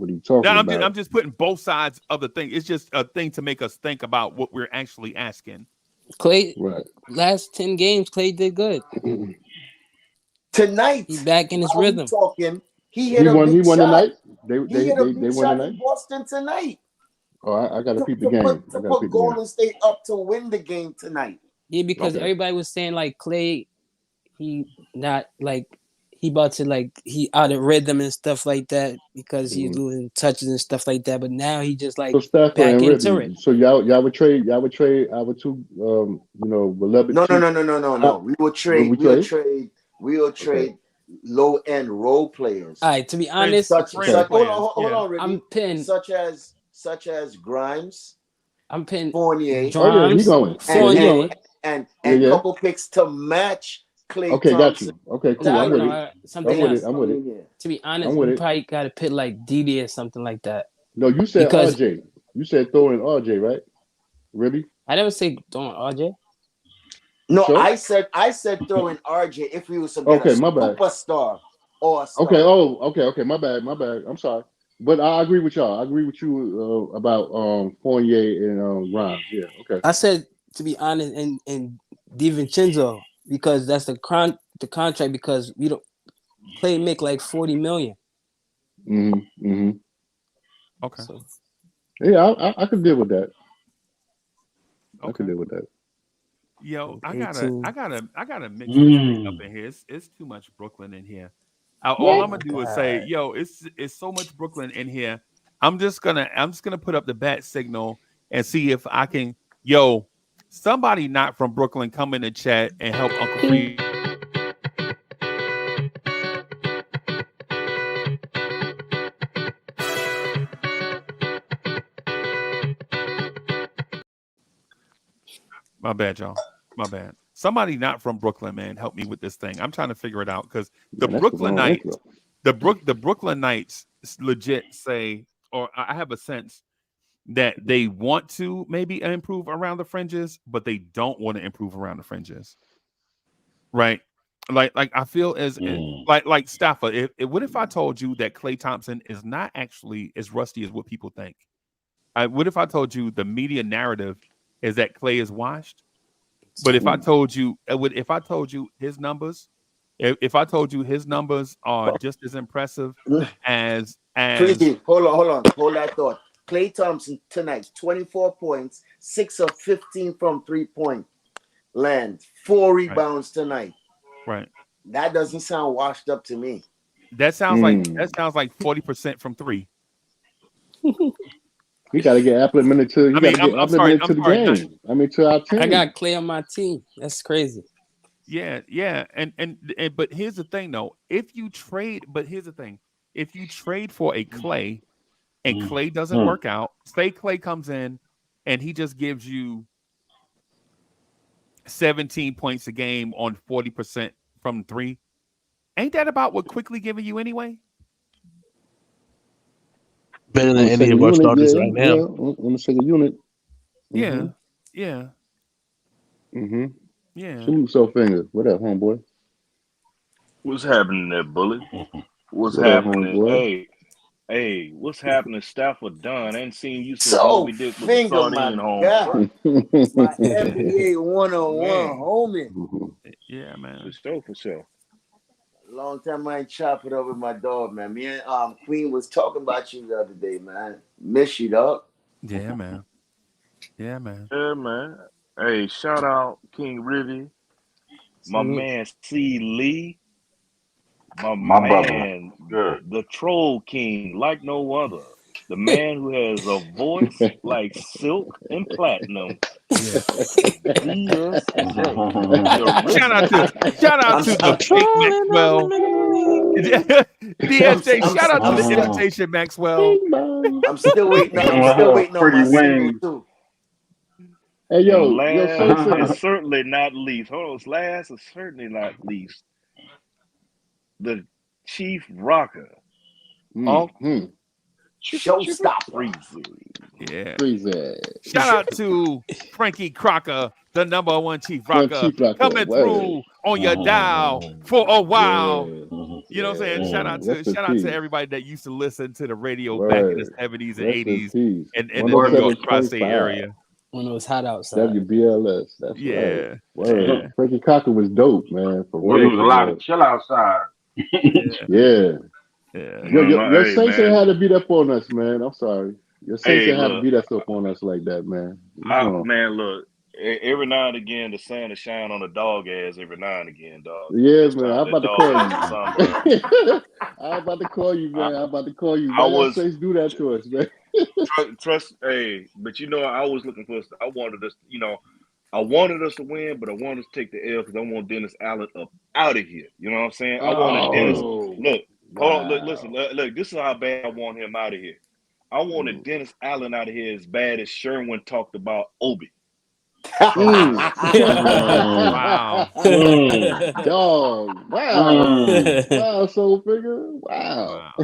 are you talking about? I'm just putting both sides of the thing. It's just a thing to make us think about what we're actually asking. Klay, last 10 games, Klay did good. Tonight, he's back in his rhythm. He won tonight. They won tonight. Boston tonight. Oh, I got to peep the game. To put Golden State up to win the game tonight. Yeah, because everybody was saying like Klay, he about to he out of rhythm and stuff like that because he's losing touches and stuff like that. But now he just back into it. So y'all would trade our 2 beloved. No. We will trade low end role players. All right, to be honest, hold on, Ricky. I'm pinned such as Grimes. I'm pinned Fournier. Fournier. And a couple picks to match Klay Thompson. Got you. Okay, cool. I'm with it. To be honest, you probably got to pit like Didi or something like that. No, you said RJ. You said throw in RJ, right? Ribby? I never say throw in RJ. No, sure? I said throw in RJ if we was a superstar or a star. Okay. My bad. I'm sorry. But I agree with y'all. I agree with you about Fournier and Ron. Yeah, okay. I said, to be honest, and DiVincenzo, because that's the contract, because we don't make like $40 million. Okay. So. Yeah, I could deal with that. Okay. I could deal with that. Yo, I gotta mix this thing up in here. It's too much Brooklyn in here. All I'm gonna do is say, yo, it's so much Brooklyn in here. I'm just gonna put up the bat signal and see if I can. Yo, somebody not from Brooklyn, come in the chat and help Uncle Freezie. My bad, y'all. My bad. Somebody not from Brooklyn, man, help me with this thing. I'm trying to figure it out because the Brooklyn Knights legit say, or I have a sense that they want to maybe improve around the fringes, but they don't want to improve around the fringes, right? Like I feel as like Stafford. What if I told you that Klay Thompson is not actually as rusty as what people think? What if I told you the media narrative is that Klay is washed? But if I told you his numbers, If I told you his numbers are just as impressive as Freezie, hold that thought. Klay Thompson tonight, 24 points, 6 of 15 from 3-point land, 4 rebounds tonight. Right. That doesn't sound washed up to me. That sounds like 40% from 3. We got to get acclimated to. You got to get acclimated to the game. I mean, to our team. I got Klay on my team. That's crazy. Yeah, and but here's the thing though. If you trade for a Klay, and Klay doesn't work out, say Klay comes in and he just gives you 17 points a game on 40% from 3, ain't that about what Quickly giving you anyway? Better than any of our starters right now. Yeah, on the second unit. Yeah. Salute Soulfinger. What up, homeboy? What's happening there, Bully? What's What up, happening? homeboy? Hey, what's happening, Stafford Dunn? I ain't seen you since So, we did with the Finger, my sardine home. God. My NBA 101, homie. Yeah, man. For sure. Long time I ain't chop it up with my dog, man. Me and Queen was talking about you the other day, man. Miss you, dog. Yeah, man. Yeah, man. Hey, shout out King Rivy, my man C. Lee, my man, the Troll King, like no other. The man who has a voice like silk and platinum. DSJ. Shout out to the fake Maxwell. DSJ, shout out to the imitation Maxwell. I'm still waiting on my single too. Hey, yo, last is certainly not least. Hold on, last is certainly not least. The Chief Rocker. Showstopper. Yeah. Freezie. Shout out to Frankie Crocker, the number 1 Chief Rocker, coming through on your dial for a while. You know what I'm saying? Shout out to everybody that used to listen to the radio back in the 70s and 80s in the New York Tri-State area. When it was hot outside. WBLS. That's right. Word. Frankie Crocker was dope, man. For real. It was a lot of chill outside. Yeah. Your Saints ain't had to beat up on us, man. I'm sorry. Your Saints ain't had to beat up on us like that, man. Man, look. Every now and again, the sun will shine on a dog ass every now and again, dog. Yes, man. I'm about to call you. I'm about to call you, man. I'm about to call you. Why your Saints do that to us, man? Trust, but you know, I was looking for. I wanted us to win, but I wanted us to take the L because I want Dennis Allen up out of here. You know what I'm saying? I wanted Dennis. Hold on, listen. Look, this is how bad I want him out of here. I wanted Dennis Allen out of here as bad as Sherwin talked about Obi. Wow. Dog. Wow, Soul Figure. Wow.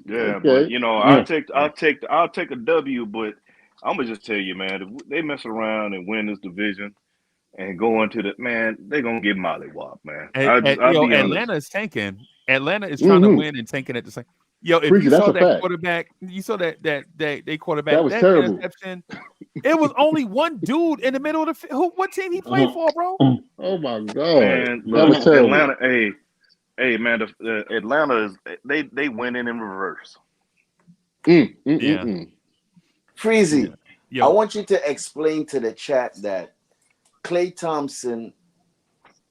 Yeah, but you know, I'll take a W, but I'm gonna just tell you, man, if they mess around and win this division and go into the they're gonna get mollywop, man. Atlanta is tanking. Atlanta is trying to win and tanking at the same. Yo, if you saw that quarterback, they quarterback that was terrible. Interception. It was only one dude in the middle of the what team he played for, bro? Oh my god, man, that was terrible. Atlanta, hey, man, the Atlanta is they winning in reverse. Freezie, I want you to explain to the chat that Klay Thompson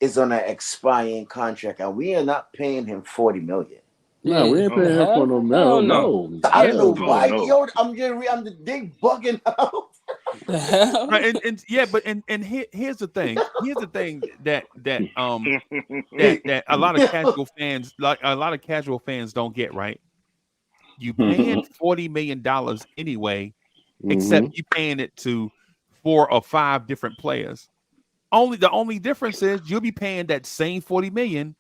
is on an expiring contract, and we are not paying him $40 million. No, we ain't paying him for no. I don't know why. Yo, I'm the big bugging out. Right, and here's the thing. Here's the thing that a lot of casual fans don't get right. You paying $40 million anyway, except you paying it to 4 or 5 different players. The only difference is you'll be paying that same $40 million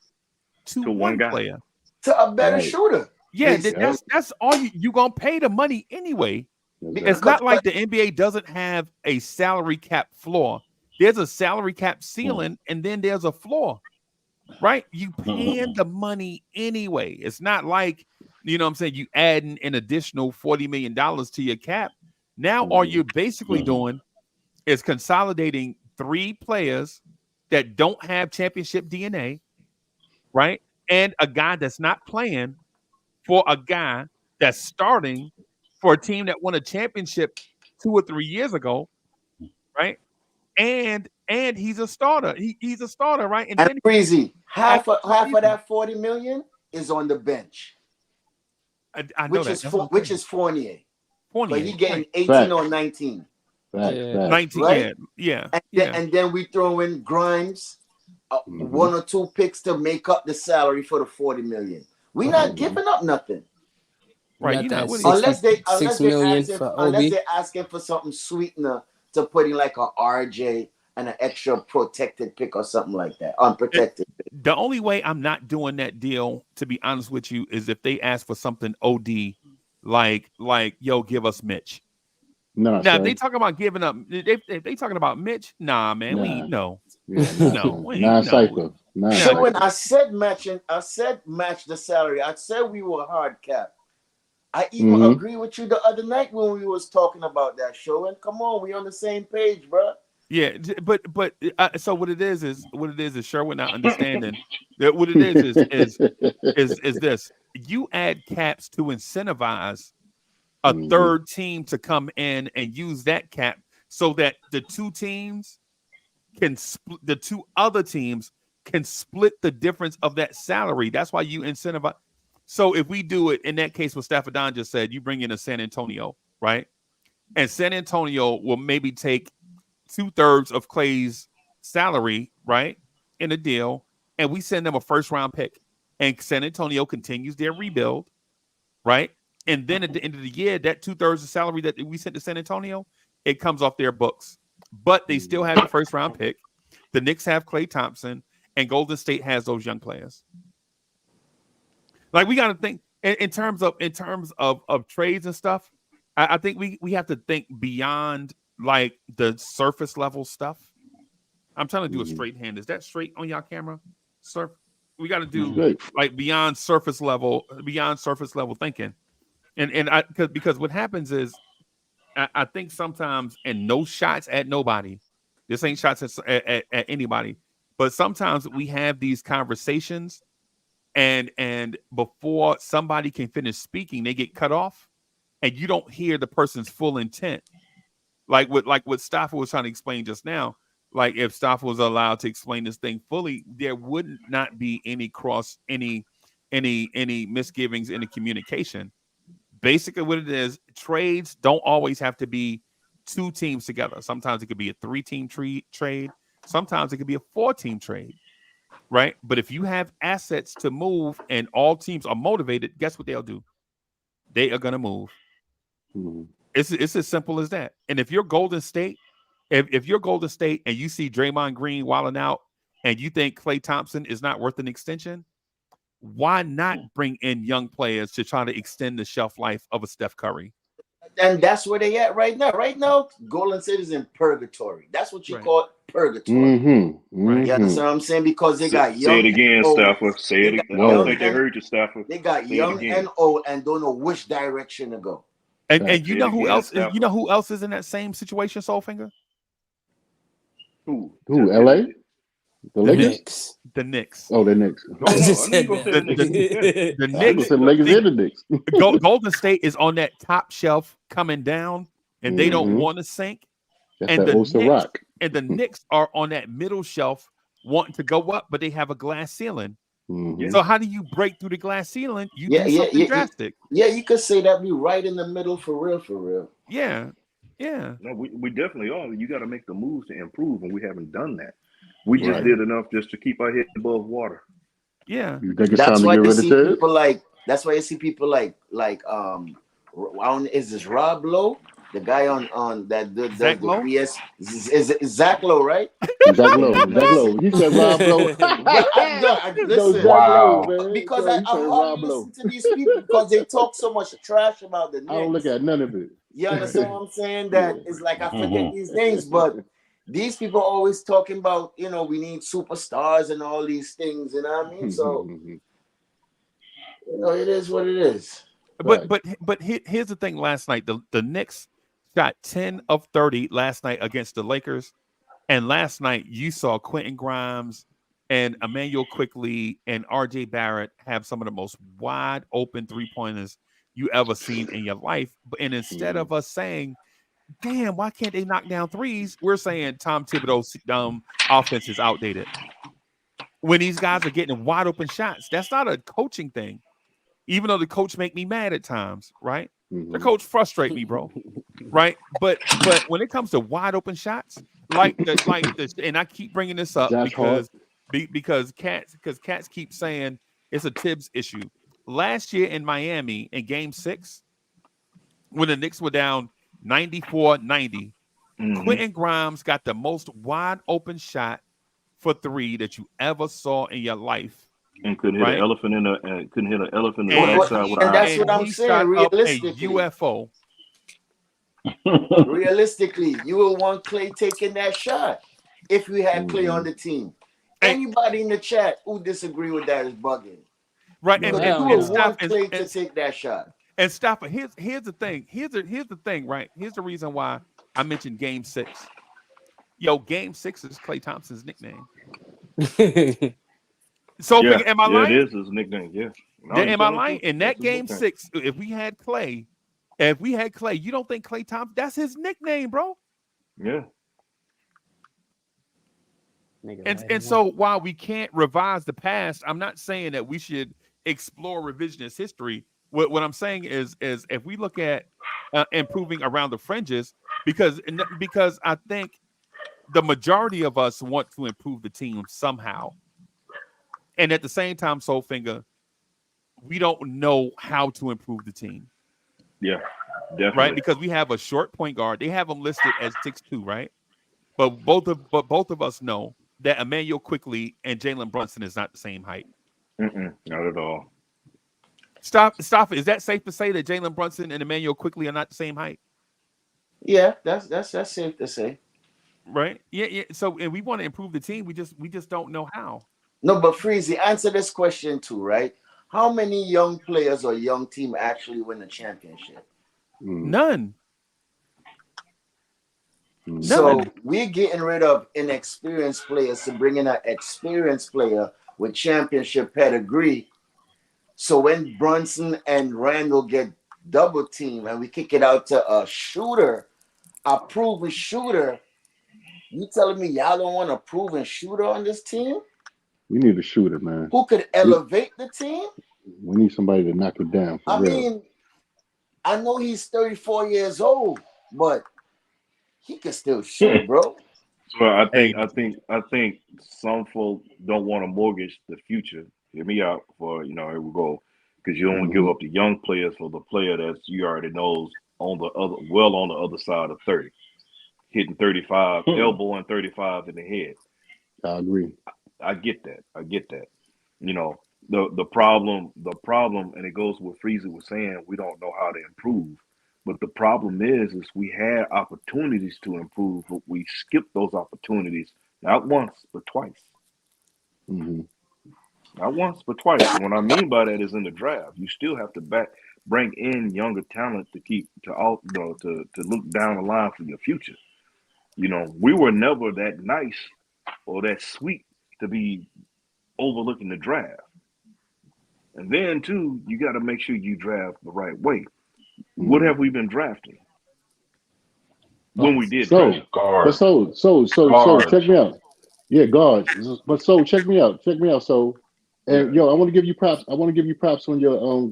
to one player. To a better shooter. Yeah, that's all you gonna pay the money anyway. It's not like the NBA doesn't have a salary cap floor. There's a salary cap ceiling, and then there's a floor, right? You paying the money anyway. It's not like, you know what I'm saying, you adding an additional $40 million to your cap. Now all you're basically doing is consolidating 3 players that don't have championship DNA, right? And a guy that's not playing for a guy that's starting for a team that won a championship 2 or 3 years ago, right? And he's a starter. He's a starter, right? And then Freezie, half of that 40 million is on the bench. I know which is Fournier. But he getting 18 Fact. or 19. Fact. 19, right? Yeah. And then we throw in Grimes, 1 or 2 picks to make up the salary for the 40 million. We're not giving up nothing. Right. Unless they're asking for something sweetener to put in like a RJ and an extra protected pick or something like that. Unprotected. The only way I'm not doing that deal, to be honest with you, is if they ask for something OD, like yo, give us Mitch. No, now if they talking about giving up. If they talking about Mitch, nah, man, we no. Non-cycle. So when I said match the salary, I said we were hard cap. I even agree with you the other night when we was talking about that show. And come on, we on the same page, bro. Yeah, but so what it is Sherwood not understanding that what it is this. You add caps to incentivize a third team to come in and use that cap so that the two other teams can split the difference of that salary. That's why you incentivize. So if we do it in that case, what Stafford Don just said, you bring in a San Antonio, right? And San Antonio will maybe take 2/3 of Klay's salary, right, in a deal, and we send them a first-round pick. And San Antonio continues their rebuild, right? And then at the end of the year, that 2/3 of salary that we sent to San Antonio, it comes off their books. But they still have the first-round pick. The Knicks have Klay Thompson, and Golden State has those young players. Like, we got to think in terms of trades and stuff. I think we have to think beyond like the surface level stuff. I'm trying to do a straight hand. Is that straight on y'all camera, sir? We got to do like beyond surface level thinking. And because what happens is I think sometimes, and no shots at nobody. This ain't shots at anybody. But sometimes we have these conversations and before somebody can finish speaking, they get cut off and you don't hear the person's full intent. Like what Stafford was trying to explain just now. Like if Stafford was allowed to explain this thing fully, there would not be any misgivings in the communication. Basically what it is, trades don't always have to be 2 teams together. Sometimes it could be a 3-team trade. Sometimes it could be a 4-team trade, right? But if you have assets to move and all teams are motivated, guess what they'll do? They are going to move. It's as simple as that. And if you're Golden State, if you're Golden State and you see Draymond Green wilding out and you think Klay Thompson is not worth an extension, why not bring in young players to try to extend the shelf life of a Steph Curry? And that's where they at right now. Right now, Golden State is in purgatory. That's what you call it, purgatory. Right. You understand what I'm saying? Because they got young. Say it again, Stafford. Say it again. I don't think they heard you, Stafford. They got young and old and don't know which direction to go. And you know who else? You know who else is in that same situation, Soulfinger? Who? LA? The Lakers? The Knicks. Oh, the Knicks. The Knicks. The Lakers and the Knicks. Golden State is on that top shelf coming down, and they don't want to sink. That's and the Knicks are on that middle shelf wanting to go up, but they have a glass ceiling. So how do you break through the glass ceiling? You do something drastic. Yeah, you could say that we right in the middle for real. Yeah. No, we definitely are. You got to make the moves to improve, and we haven't done that. We just did enough just to keep our head above water. Yeah. You think it's time to get rid of Ted? That's why you see people like is this Rob Lowe? The guy on that the PS is Zach Lowe, right? Zach Lowe. He said Rob Lowe. Listen, wow. Because I hardly listen to these people because they talk so much trash about the Knicks. I don't look at none of it. You understand what I'm saying? That it's like I forget these names, but these people are always talking about, we need superstars and all these things, you know what I mean? So, it is what it is. But here's the thing. Last night, the Knicks shot 10 of 30 last night against the Lakers, And last night you saw Quentin Grimes and Emmanuel Quickly and RJ Barrett have some of the most wide open 3-pointers you ever seen in your life. And instead of us saying, damn, why can't they knock down threes? We're saying Tom Thibodeau's offense is outdated. When these guys are getting wide open shots, that's not a coaching thing. Even though the coach make me mad at times, right? The coach frustrate me, bro. Right? But when it comes to wide open shots, and I keep bringing this up because cats keep saying it's a Tibbs issue. Last year in Miami in Game 6, when the Knicks were down 94-90, Quentin Grimes got the most wide open shot for 3 that you ever saw in your life. And couldn't hit an elephant in the backside with and that's what I'm saying. Realistically, UFO. Realistically, you will want Klay taking that shot if we had Klay on the team. Anybody in the chat who disagree with that is bugging. Right, and you will want Klay to take that shot. And stop it. Here's the thing. Here's the thing. Right. Here's the reason why I mentioned Game 6. Yo, Game 6 is Klay Thompson's nickname. So am I lying? It is his nickname. Yeah. Am I lying? In that Game 6, if we had Klay, you don't think Klay Thompson? That's his nickname, bro. Yeah. And so while we can't revise the past, I'm not saying that we should explore revisionist history. What I'm saying is if we look at improving around the fringes, because I think the majority of us want to improve the team somehow. And at the same time, Soulfinger, we don't know how to improve the team. Yeah, definitely. Right? Because we have a short point guard. They have him listed as 6'2", right? But both of us know that Emmanuel Quickly and Jalen Brunson is not the same height. Not at all. Stop it. Is that safe to say that Jalen Brunson and Emmanuel Quickly are not the same height? Yeah, that's safe to say. Right? Yeah. So, and we want to improve the team. We just don't know how. No, but Freezie, answer this question too, right? How many young players or young team actually win a championship? None. So we're getting rid of inexperienced players to bring in an experienced player with championship pedigree. So when Brunson and Randall get double team and we kick it out to a shooter, a proven shooter, you telling me y'all don't want a proven shooter on this team? We need a shooter, man. Who could elevate the team? We need somebody to knock it down. I mean, I know he's 34 years old, but he can still shoot, bro. Well, I think some folk don't want to mortgage the future. Hear me out for here we go, because you don't want to give up the young players for the player that you already knows on the other side of 30, hitting 35, elbowing 35 in the head. I agree. I get that. The problem, and it goes with Freezie was saying, we don't know how to improve. But the problem is we had opportunities to improve, but we skipped those opportunities not once but twice. Not once but twice. And what I mean by that is in the draft, you still have to bring in younger talent to look down the line for your future. We were never that nice or that sweet to be overlooking the draft. And then too, you got to make sure you draft the right way. What have we been drafting? When we did draft? So check me out. Yeah, guards. But so check me out. So, and I want to give you props. I want to give you props on your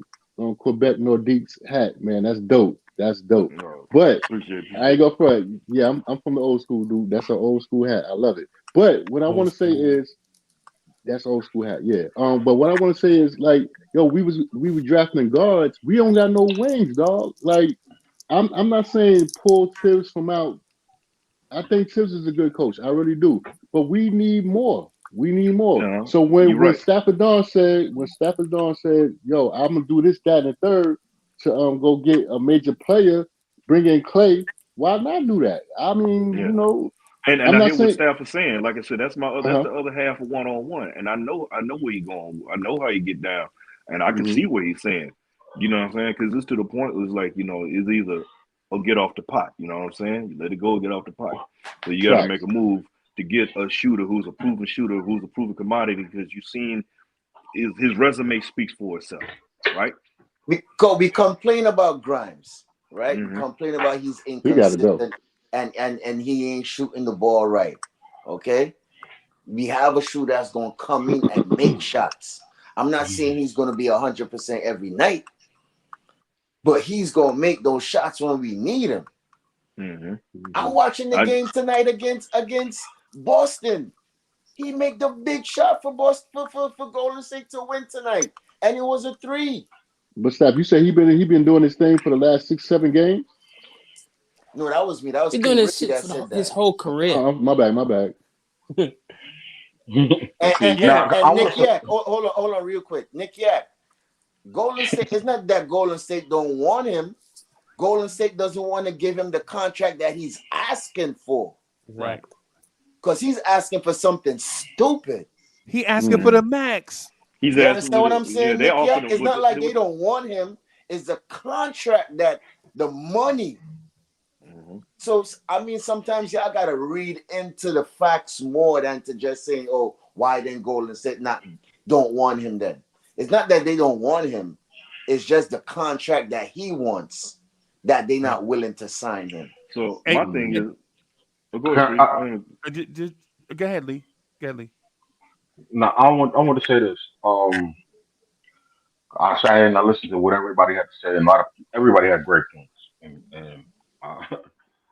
Quebec Nordiques hat, man. That's dope. But I ain't go for it. Yeah, I'm from the old school, dude. That's an old school hat. I love it. But what I want to say is that's old school hat. Yeah. But what I want to say is we were drafting guards. We don't got no wings, dog. Like, I'm not saying pull Tibbs from out. I think Tibbs is a good coach. I really do. But we need more. Yeah, so when Stafford Dawn said, yo, I'm gonna do this, that, and the third to go get a major player, bring in Klay, why not do that? I mean, And I hear what Staff is saying. Like I said, that's the other half of one-on-one. And I know where he's going. I know how you get down. And I can see what he's saying. You know what I'm saying? Because it's to the point it was like, it's either or get off the pot. You know what I'm saying? You let it go, get off the pot. So you got to make a move to get a shooter who's a proven shooter, who's a proven commodity, because you've seen his resume speaks for itself, right? We complain about Grimes, right? We complain about he's inconsistent and he ain't shooting the ball right. Okay, we have a shooter that's gonna come in and make shots. I'm not saying he's gonna be 100% every night, but he's gonna make those shots when we need him. I'm watching the game tonight against Boston. He made the big shot for Boston for Golden State to win tonight, and it was a 3. But stop, you say he been doing this thing for the last 6-7 games? No, that was me. That was He's doing this shit for his whole career. My bad. And Nick Yak, hold on, real quick. Nick Yak, Golden State. It's not that Golden State don't want him. Golden State doesn't want to give him the contract that he's asking for. Right. Because he's asking for something stupid. He asking for the max. You understand what I'm saying? Yeah, it's not like they don't want him. It's the contract that the money. So, I mean, sometimes y'all got to read into the facts more than to just saying, oh, why then Golden State don't want him then? It's not that they don't want him. It's just the contract that he wants that they're not willing to sign him. So, my thing is, go ahead, Lee. Now, I want to say this. I say and I listened to what everybody had to say, and everybody had great points.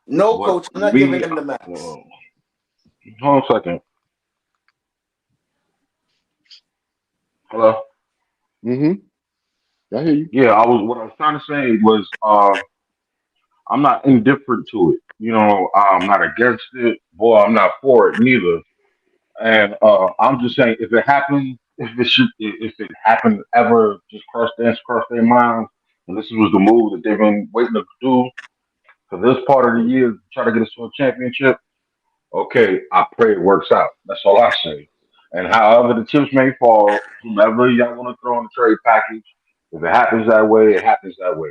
No, coach, I'm not giving him the max. Hold on a second. Hello? I hear you. Yeah, what I was trying to say was I'm not indifferent to it. You know, I'm not against it. Boy, I'm not for it neither. And I'm just saying, if it happened, if it happened ever, just cross their minds, and this was the move that they've been waiting to do for this part of the year, try to get us to a championship. Okay, I pray it works out. That's all I say. And however the chips may fall, whomever y'all want to throw in the trade package, if it happens that way, it happens that way.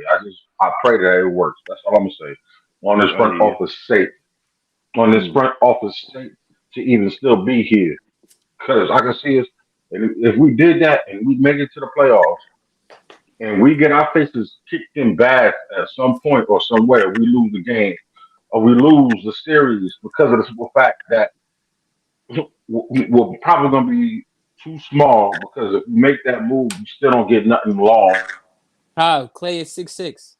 I pray that it works. That's all I'm gonna say. On this front office sake, to even still be here, because I can see us. If we did that and we make it to the playoffs, and we get our faces kicked in bad at some point or somewhere, we lose the game or we lose the series because of the simple fact that we're probably going to be too small, because if we make that move, we still don't get nothing long. Klay is 6'6".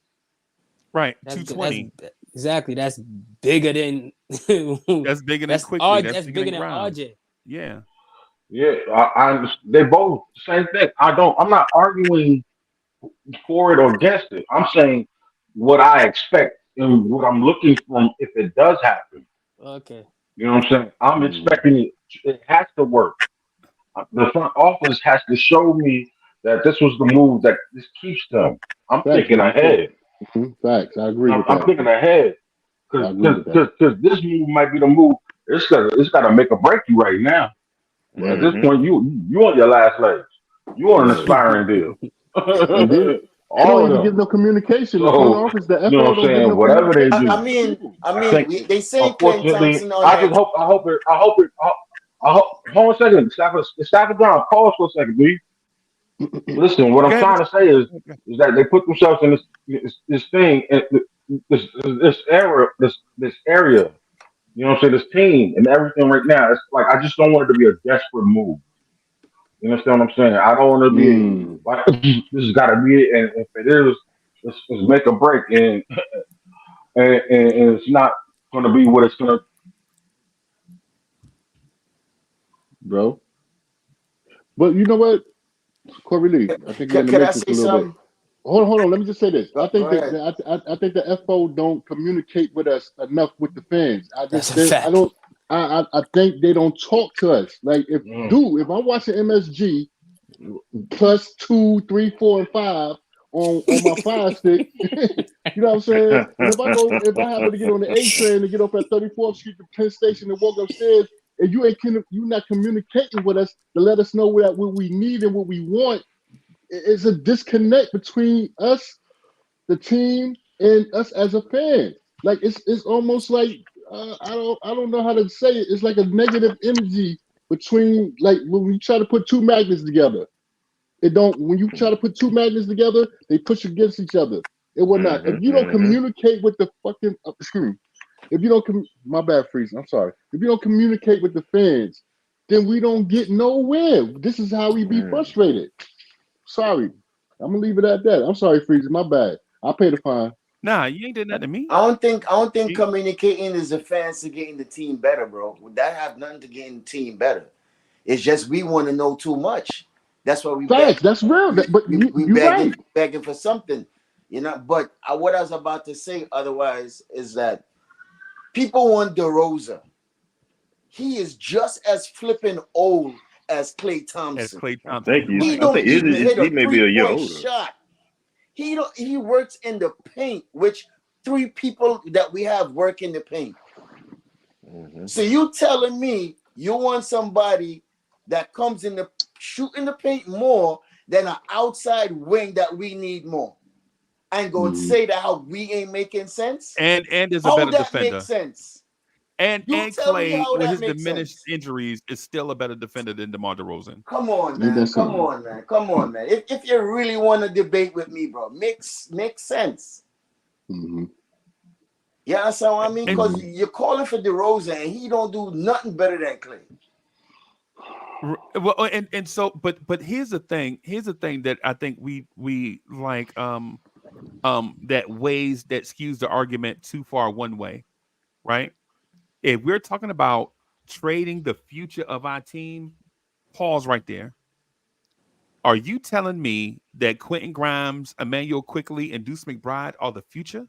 Right, 220. Exactly. That's bigger than. That's bigger than Quickly. That's bigger than RJ. Yeah. Yeah, I they both the same thing. I'm not arguing for it or against it. I'm saying what I expect and what I'm looking for if it does happen. Okay. You know what I'm saying? I'm expecting it has to work. The front office has to show me that this was the move that this keeps them. I'm thinking ahead. Facts. I agree with that. I'm thinking ahead. Because this move might be the move. It's got to make or break you right now. At this point, you on your last legs. You on an aspiring deal. And then, all don't give no communication. The front office, the FO, you know what I'm saying? Whatever they do. I mean, they say Klay Thompson on I hope it. Hold on a second. Stop it down. Pause for a second, dude. Listen, what I'm trying to say is that they put themselves in this thing, this area. You know what I'm saying? This team and everything right now. It's like I just don't want it to be a desperate move. You understand what I'm saying? I don't want to be like this has got to be it. And if it is, let's make a break. And it's not going to be what it's going to. Bro. But you know what? Corey Lee, I think you're in the mix a little bit. Hold on. Let me just say this. I think I think the FO don't communicate with us enough with the fans. I think they don't talk to us. Like if I'm watching MSG plus 2, 3, 4, and 5 on my Fire Stick, you know what I'm saying? And if I happen to get on the A train and get off at 34th Street to Penn Station and walk upstairs, and you're not communicating with us to let us know what we need and what we want, it's a disconnect between us, the team, and us as a fan. Like it's almost like I don't know how to say it. It's like a negative energy between, like, when we try to put two magnets together. It don't. When you try to put two magnets together, they push against each other. It will not. If you don't communicate with the fucking excuse me, if you don't my bad, Freezie. I'm sorry. If you don't communicate with the fans, then we don't get nowhere. This is how we be frustrated. Sorry, I'm gonna leave it at that. I'm sorry, Freezie. My bad. I'll pay the fine. Nah, you ain't did nothing to me. I don't think communicating is a fancy getting the team better, bro. That have nothing to getting the team better. It's just we want to know too much. That's why we facts. That's real. But you begging for something, you know. But what I was about to say, otherwise, is that people want DeRozan. He is just as flipping old as Klay Thompson. Thank you. He don't even hit he may be a year older. Shot. He works in the paint, which 3 people that we have work in the paint. So you telling me you want somebody that comes in the shoot in the paint more than an outside wing that we need more, and go and say that how we ain't making sense? And is a better defender. Makes sense. And Klay, with his diminished injuries, is still a better defender than DeMar DeRozan. Come on, man. Come on, man. If you really want to debate with me, bro, makes sense. Yeah, that's how I mean. Because you're calling for DeRozan, and he don't do nothing better than Klay. Well, and so, but here's the thing. Here's the thing that I think we like that skews the argument too far one way, right? If we're talking about trading the future of our team, pause right there. Are you telling me that Quentin Grimes, Emmanuel Quickley, and Deuce McBride are the future?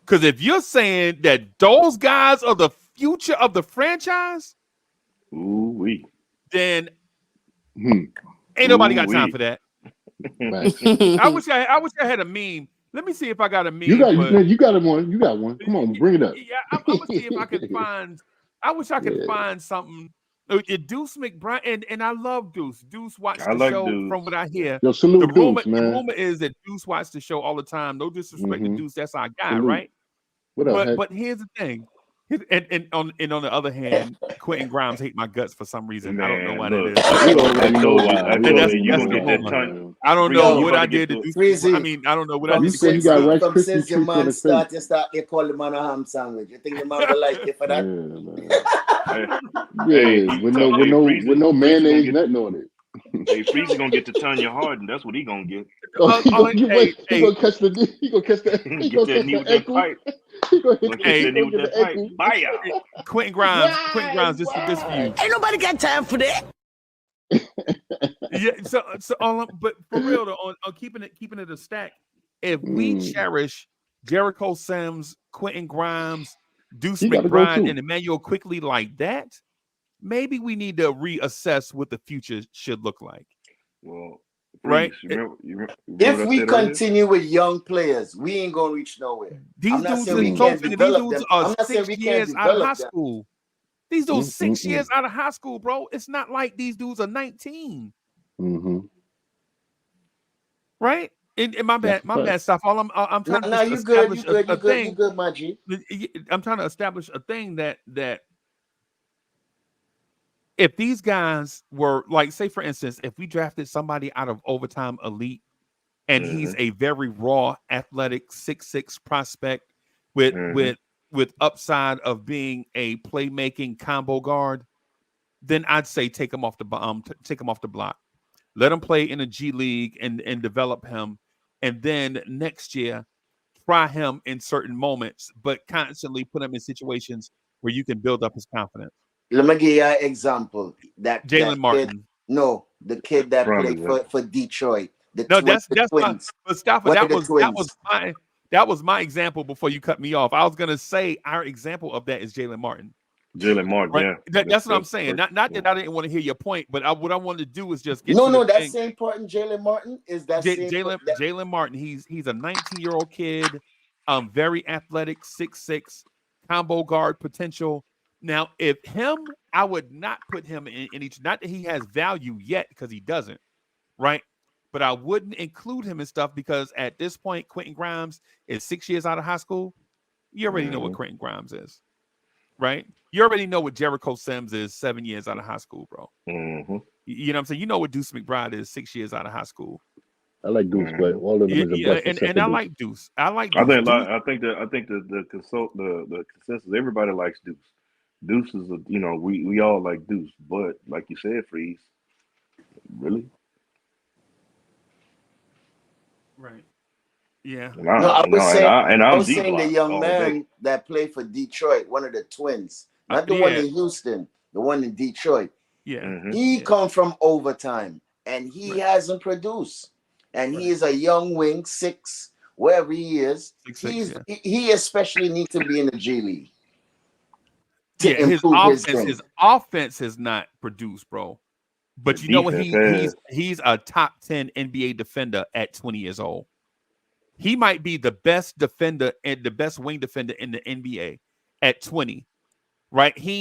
Because if you're saying that those guys are the future of the franchise, then ain't nobody got time for that. I wish I had a meme. Let me see if I got a meme. You got one. You got one. Come on, bring it up. Yeah, I would see if I could find. I wish I could find something. Deuce McBride, and I love Deuce. Deuce watched the show. Deuce. From what I hear. Yo, salute Deuce, man. The rumor is that Deuce watched the show all the time. No disrespect to Deuce, that's our guy, right? What up, but here's the thing. And on the other hand, Quentin Grimes hate my guts for some reason. Man, I don't know why that is. I don't know what I did to do. I mean, I don't know what I did. Since your man start, they call the man a ham sandwich. You think the man will like it for that? With no mayonnaise, nothing on it. Hey, Freezie gonna get to Tanya Harden. That's what he gonna get. He gonna catch the pipe. Bye, y'all. Quentin Grimes, this for you. Ain't nobody got time for that. Yeah, but for real though, on keeping it a stack. If we cherish Jericho Sims, Quentin Grimes, Deuce McBride, and Emmanuel Quickley like that, maybe we need to reassess what the future should look like. Well, right? If we continue with young players, we ain't gonna reach nowhere. These dudes are 6 years out of high school. These dudes 6 years out of high school, bro. It's not like these dudes are 19. Right? And my bad stuff. I'm trying to establish a thing. You good, my G. I'm trying to establish a thing that if these guys were like, say for instance, if we drafted somebody out of Overtime Elite and he's a very raw, athletic 6'6" prospect with upside of being a playmaking combo guard, then I'd say take him off the block. Let him play in a G League and develop him, and then next year try him in certain moments, but constantly put him in situations where you can build up his confidence. Let me give you an example. That Jalen Martin. The kid that played for Detroit. That's fine. But Stafford, that was my example before you cut me off. I was gonna say our example of that is Jalen Martin. Right? Yeah. That's what I'm saying. Not that I didn't want to hear your point, but what I wanted to do is just get that same part in Jalen Martin is that Jalen Martin. He's a 19-year-old kid, very athletic, 6'6", combo guard potential. Now, if I would not put him in each. Not that he has value yet, because he doesn't, right? But I wouldn't include him in stuff because at this point, Quentin Grimes is 6 years out of high school. You already know what Quentin Grimes is, right? You already know what Jericho Sims is 7 years out of high school, bro. You know what I'm saying? You know what Deuce McBride is 6 years out of high school. I like Deuce, but all of them is a breakfast. And I like Deuce. I like Deuce. I think the consensus, everybody likes Deuce. Deuce is we all like Deuce, but like you said, Freeze, really? Right. Yeah. I was saying the young man day. that played for Detroit, one of the twins, not the one in Houston, the one in Detroit. Yeah. He come from overtime, and he hasn't produced. And he is a young wing, 6, wherever he is. He especially needs to be in the G League. His offense has not produced, bro. But you know what? He's a top 10 NBA defender at 20 years old. He might be the best defender and the best wing defender in the NBA at 20. Right? He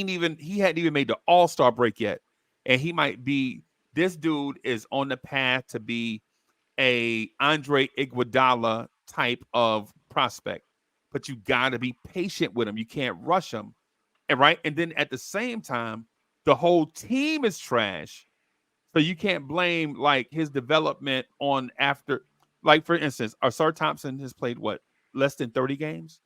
hadn't even made the All-Star break yet. And he might be, this dude is on the path to be a Andre Iguodala type of prospect. But you gotta be patient with him. You can't rush him. And right. And then at the same time, the whole team is trash. So you can't blame like his development on after, like for instance, Ausar Thompson has played less than 30 games,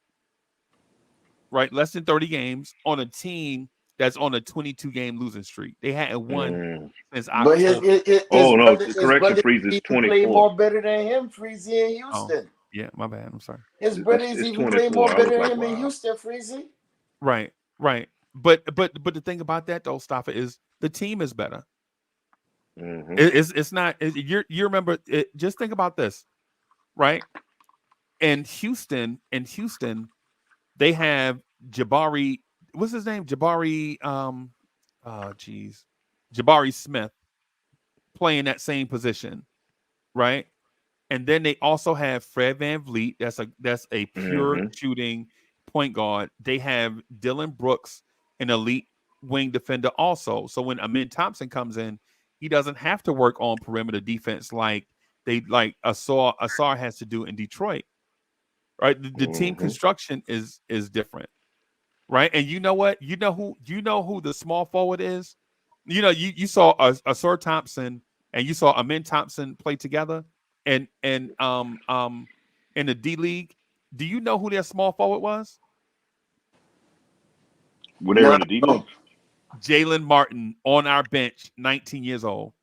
right? Less than 30 games on a team that's on a 22-game losing streak. They hadn't won since October. But correction, Freeze is 24. Play more better than him, Freezie in Houston. Yeah, my bad. I'm sorry. His brother is even play more better than him in Houston, Freezie. Right. But the thing about that though, Stoffa, is the team is better. It's not. You remember? Just think about this, right? In Houston, they have Jabari. What's his name? Jabari. Jabari Smith playing that same position, right? And then they also have Fred VanVleet. That's a pure shooting point guard. They have Dylan Brooks, an elite wing defender also. So when Amin Thompson comes in, he doesn't have to work on perimeter defense like Ausar has to do in Detroit. Right? The team construction is different. Right? And you know what? You know who the small forward is? You know, you saw Ausar Thompson and you saw Amin Thompson play together and in the D League. Do you know who their small forward was? Were they in the D League? Jalen Martin on our bench, 19 years old.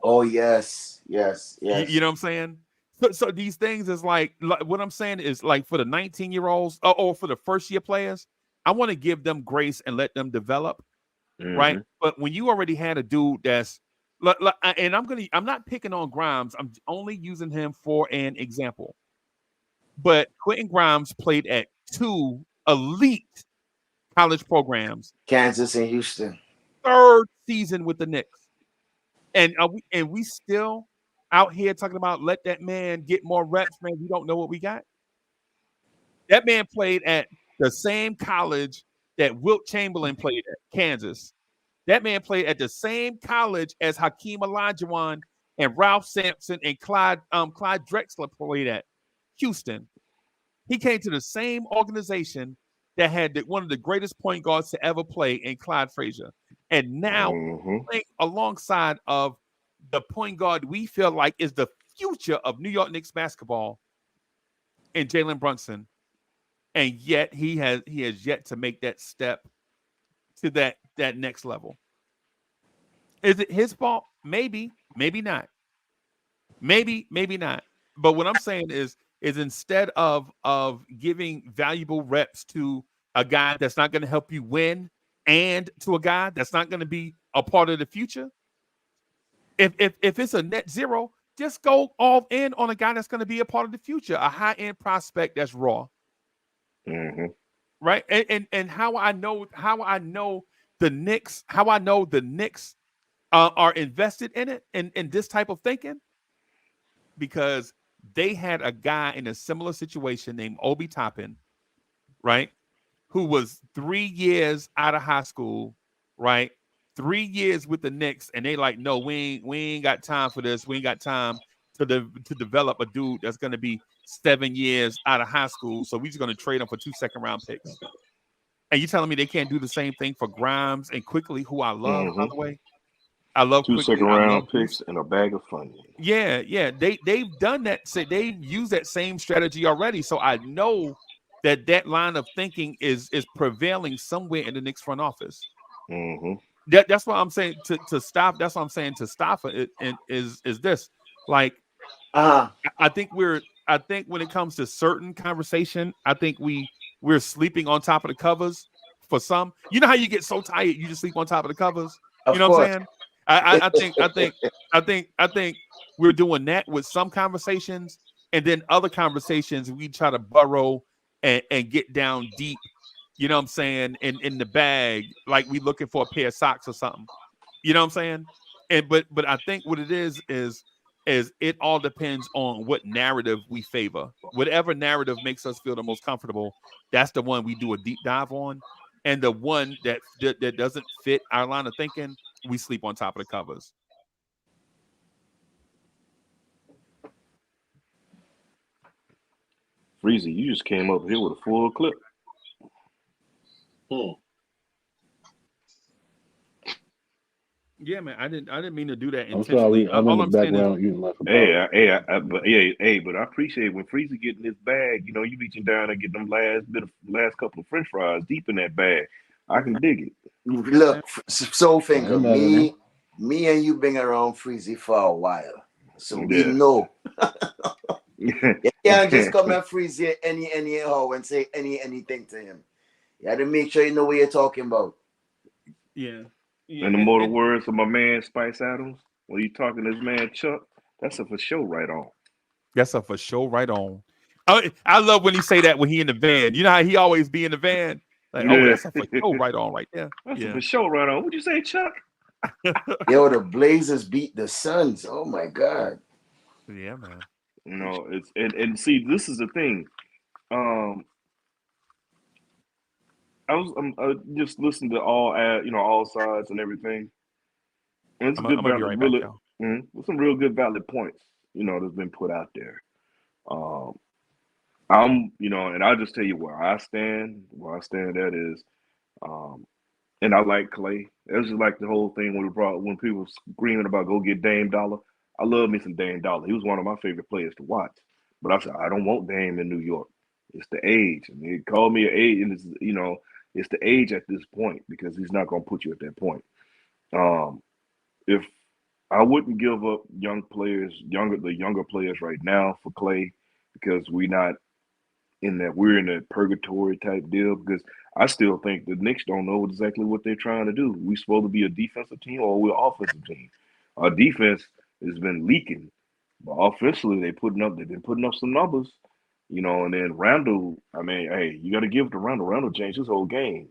Oh, yes. You know what I'm saying? So these things is like what I'm saying is like for the 19-year-olds or for the first-year players, I want to give them grace and let them develop, right? But when you already had a dude that's and I'm not picking on Grimes. I'm only using him for an example. But Quentin Grimes played at 2 elite college programs, Kansas and Houston. 3rd season with the Knicks, and we still out here talking about let that man get more reps, man. We don't know what we got. That man played at the same college that Wilt Chamberlain played at, Kansas. That man played at the same college as Hakeem Olajuwon and Ralph Sampson and Clyde Drexler played at, Houston. He came to the same organization that had one of the greatest point guards to ever play in Clyde Frazier. And now playing alongside of the point guard we feel like is the future of New York Knicks basketball in Jalen Brunson. And yet he has yet to make that step to that next level. Is it his fault? Maybe not. Maybe not. But what I'm saying is instead of giving valuable reps to a guy that's not going to help you win and to a guy that's not going to be a part of the future, if it's a net zero, just go all in on a guy that's going to be a part of the future, a high-end prospect that's raw. Right? And how I know the Knicks are invested in it in this type of thinking, because they had a guy in a similar situation named Obi Toppin, right? Who was 3 years out of high school, right? 3 years with the Knicks, and they like, no, we ain't got time for this. We ain't got time to develop a dude that's going to be 7 years out of high school. So we're just going to trade him for 2 second-round picks. And you telling me they can't do the same thing for Grimes and Quickly, who I love, by the way? I love 2 Quickly. second-round picks and a bag of fun. Yeah. They've done that. So they've used that same strategy already. So I know that line of thinking is prevailing somewhere in the Knicks front office. That's what I'm saying to stop. That's what I'm saying to stop it. And is this like? I think when it comes to certain conversation, I think we're sleeping on top of the covers for some. You know how you get so tired you just sleep on top of the covers. You know what I'm saying? I think we're doing that with some conversations, and then other conversations we try to burrow and get down deep. You know what I'm saying? In the bag, like we looking for a pair of socks or something. You know what I'm saying? And but I think what it is it all depends on what narrative we favor. Whatever narrative makes us feel the most comfortable, that's the one we do a deep dive on. And the one that doesn't fit our line of thinking, we sleep on top of the covers. Freezie, you just came up here with a full clip. Yeah, man, I didn't mean to do that I'm intentionally. sorry. I'm in the background eating like a but I appreciate when Freezie getting his bag. You know, you reaching down and getting them last couple of French fries deep in that bag. I can dig it. Look, Soul Finger, me and you been around Freezie for a while, so we know. You can't just come and Freezie anyhow and say anything to him. You have to make sure you know what you're talking about. Yeah. In the mortal words of my man Spice Adams, when you talking to this man Chuck, that's a for sure right on. That's a for sure right on. I love when he say that when he in the van. You know how he always be in the van? Like, oh, that's a for sure right on right there. That's a for sure right on. What'd you say, Chuck? Yo, the Blazers beat the Suns. Oh my God. Yeah, man. You know, it's and see, this is the thing. I'm just listening to all sides and everything. And it's good valid, really, with some real good valid points, that's been put out there. And I'll just tell you where I stand. Where I stand at is, and I like Klay. It was just like the whole thing when people were screaming about go get Dame Dollar. I love me some Dame Dollar. He was one of my favorite players to watch. But I said I don't want Dame in New York. It's the age, and they call me an age, and it's the age at this point because he's not going to put you at that point. If I wouldn't give up the younger players right now for Klay because we're in that purgatory type deal, because I still think the Knicks don't know exactly what they're trying to do. We're supposed to be a defensive team or we're an offensive team. Our defense has been leaking, but offensively they've been putting up some numbers. And then Randall, you got to give it to Randall. Randall changed his whole game.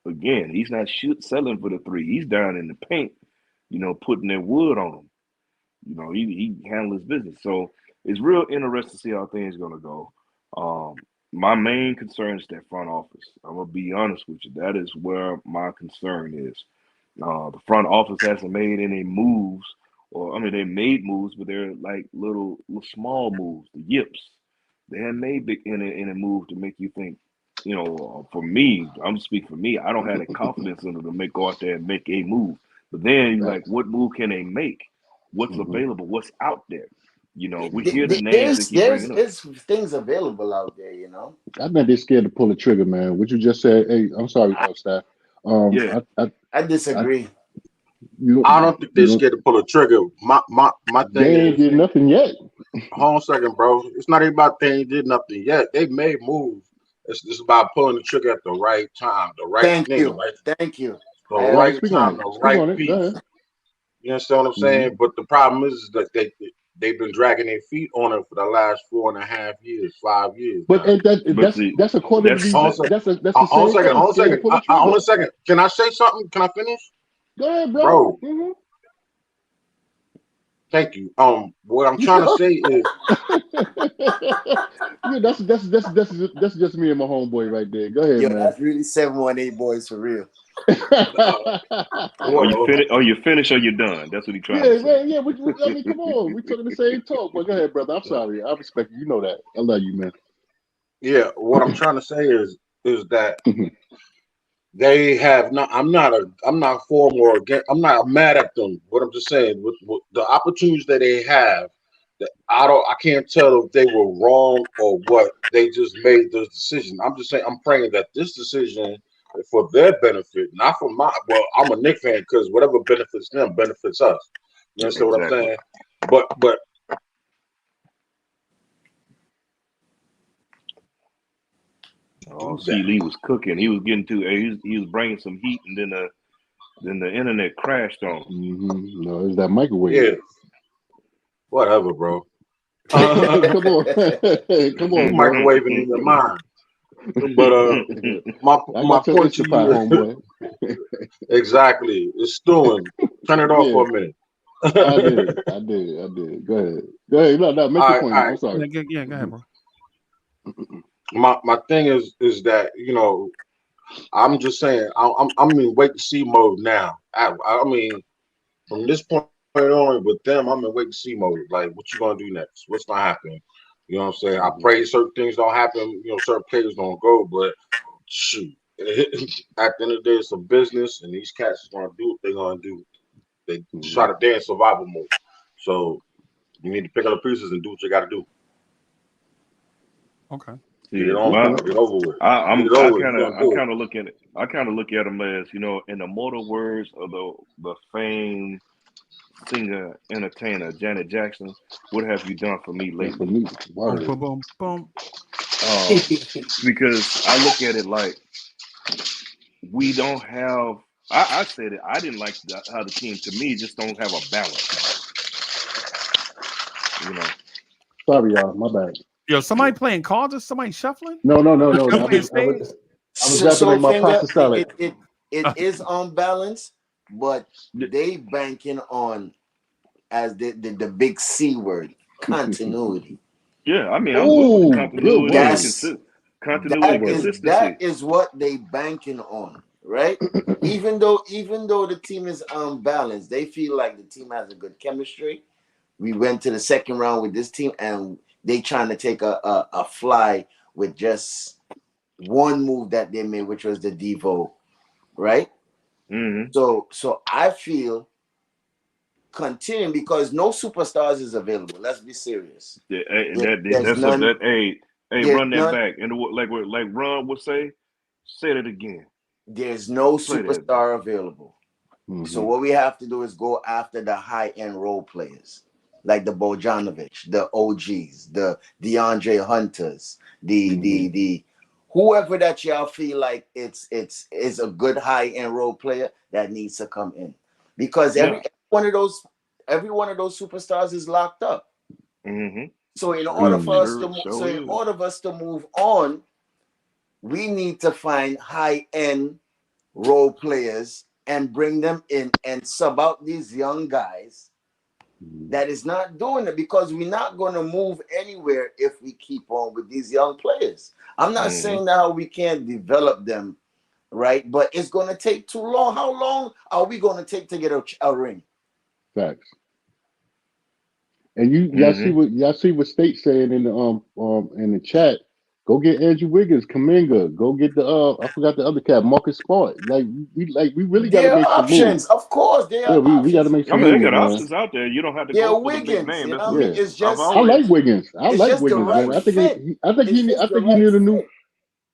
Again, he's not selling for the three. He's down in the paint, putting that wood on him. He handles his business. So it's real interesting to see how things are going to go. My main concern is that front office. I'm going to be honest with you. That is where my concern is. The front office hasn't made any moves, they made moves, but they're like little small moves, the yips. They haven't made any move to make you think, for me, I'm speaking for me, I don't have the confidence in them to go out there and make a move. But then, like, what move can they make? What's available? What's out there? We hear the names. There's things available out there, I think they're scared to pull the trigger, man. What you just said, hey, I'm sorry, Staff. I disagree. I don't think they're scared to pull a trigger. My thing they ain't did nothing yet. Hold on a second, bro. It's not even about they ain't did nothing yet. They've made moves. It's just about pulling the trigger at the right time, the right nigga, right? Thank you. The right time, the right piece. You understand what I'm saying? But the problem is that they've been dragging their feet on it for the last 4.5 years, 5 years. But that's according to hold on a second. Can I say something? Can I finish? Go ahead, bro. Thank you. What I'm trying to say is, that's just me and my homeboy right there. Go ahead, man. That's really 718 boys for real. Or you finish or you're done. That's what he's trying to say. Man, yeah. I mean, come on. We're talking the same talk. But go ahead, brother. I'm sorry. I respect you. You know that. I love you, man. Yeah, what I'm trying to say is that they have not. I'm not for them or against. I'm not mad at them. What I'm just saying with the opportunities that they have, that I can't tell if they were wrong or what. They just made this decision. I'm just saying. I'm praying that this decision for their benefit, not for my. Well, I'm a Knicks fan because whatever benefits them benefits us. You understand what I'm saying? But. Oh, see, Lee was cooking. He was getting to. He was bringing some heat, and then the internet crashed on him. No, it's that microwave. Yeah. Whatever, bro. Come on, come on, microwaving in your mind. But my point to you, homeboy. Exactly, it's stewing. Turn it off for a minute. I did. Go ahead. No, make your point. I'm sorry. Yeah, go ahead, bro. My thing is that I'm just saying I'm in wait to see mode now. I mean, from this point on with them, I'm in wait to see mode. Like, what you gonna do next? What's gonna happen? You know what I'm saying? I pray certain things don't happen. Certain players don't go, but shoot, at the end of the day, it's a business, and these cats is gonna do what they're gonna do. They try to dance survival mode. So you need to pick up the pieces and do what you got to do. Okay. Get it on. Get over with. I kind of look at it. I kind of look at them as, in the mortal words of the famed singer entertainer Janet Jackson. What have you done for me lately? Boom, boom. Because I look at it like we don't have. I said it. I didn't like how the team, to me, just don't have a balance. Sorry, y'all. My bad. Yo, somebody playing cards or somebody shuffling? No. I was wrapping my pasta salad. It is on balance, but they banking on, as the big C word, continuity. Yeah, I mean, I'm good with continuity. Consistency. That is what they banking on, right? even though the team is unbalanced, they feel like the team has a good chemistry. We went to the second round with this team, and they trying to take a fly with just one move that they made, which was the Devo, right? Mm-hmm. So I feel continuing because no superstars is available. Let's be serious. Yeah, run that back. And like Ron would say it again. There's no superstar available. Mm-hmm. So what we have to do is go after the high-end role players, like the Bogdanovic, the OGs, the DeAndre Hunters, the whoever that y'all feel like it's a good high-end role player that needs to come in, because every one of those superstars is locked up. Mm-hmm. So in order for us to move on, we need to find high-end role players and bring them in and sub out these young guys that is not doing it, because we're not going to move anywhere if we keep on with these young players. I'm not saying that we can't develop them, right? But it's going to take too long. How long are we going to take to get a ring? Facts. And y'all see what State saying in the chat. Go get Andrew Wiggins, Kuminga. Go get I forgot the other cat, Marcus Smart. Like we really got to make some moves. Of course, they are options. We got to make some moves. They got options out there. You don't have to go for Wiggins, the big name. I mean? It's just I like Wiggins. I like Wiggins, man. I think he need a new.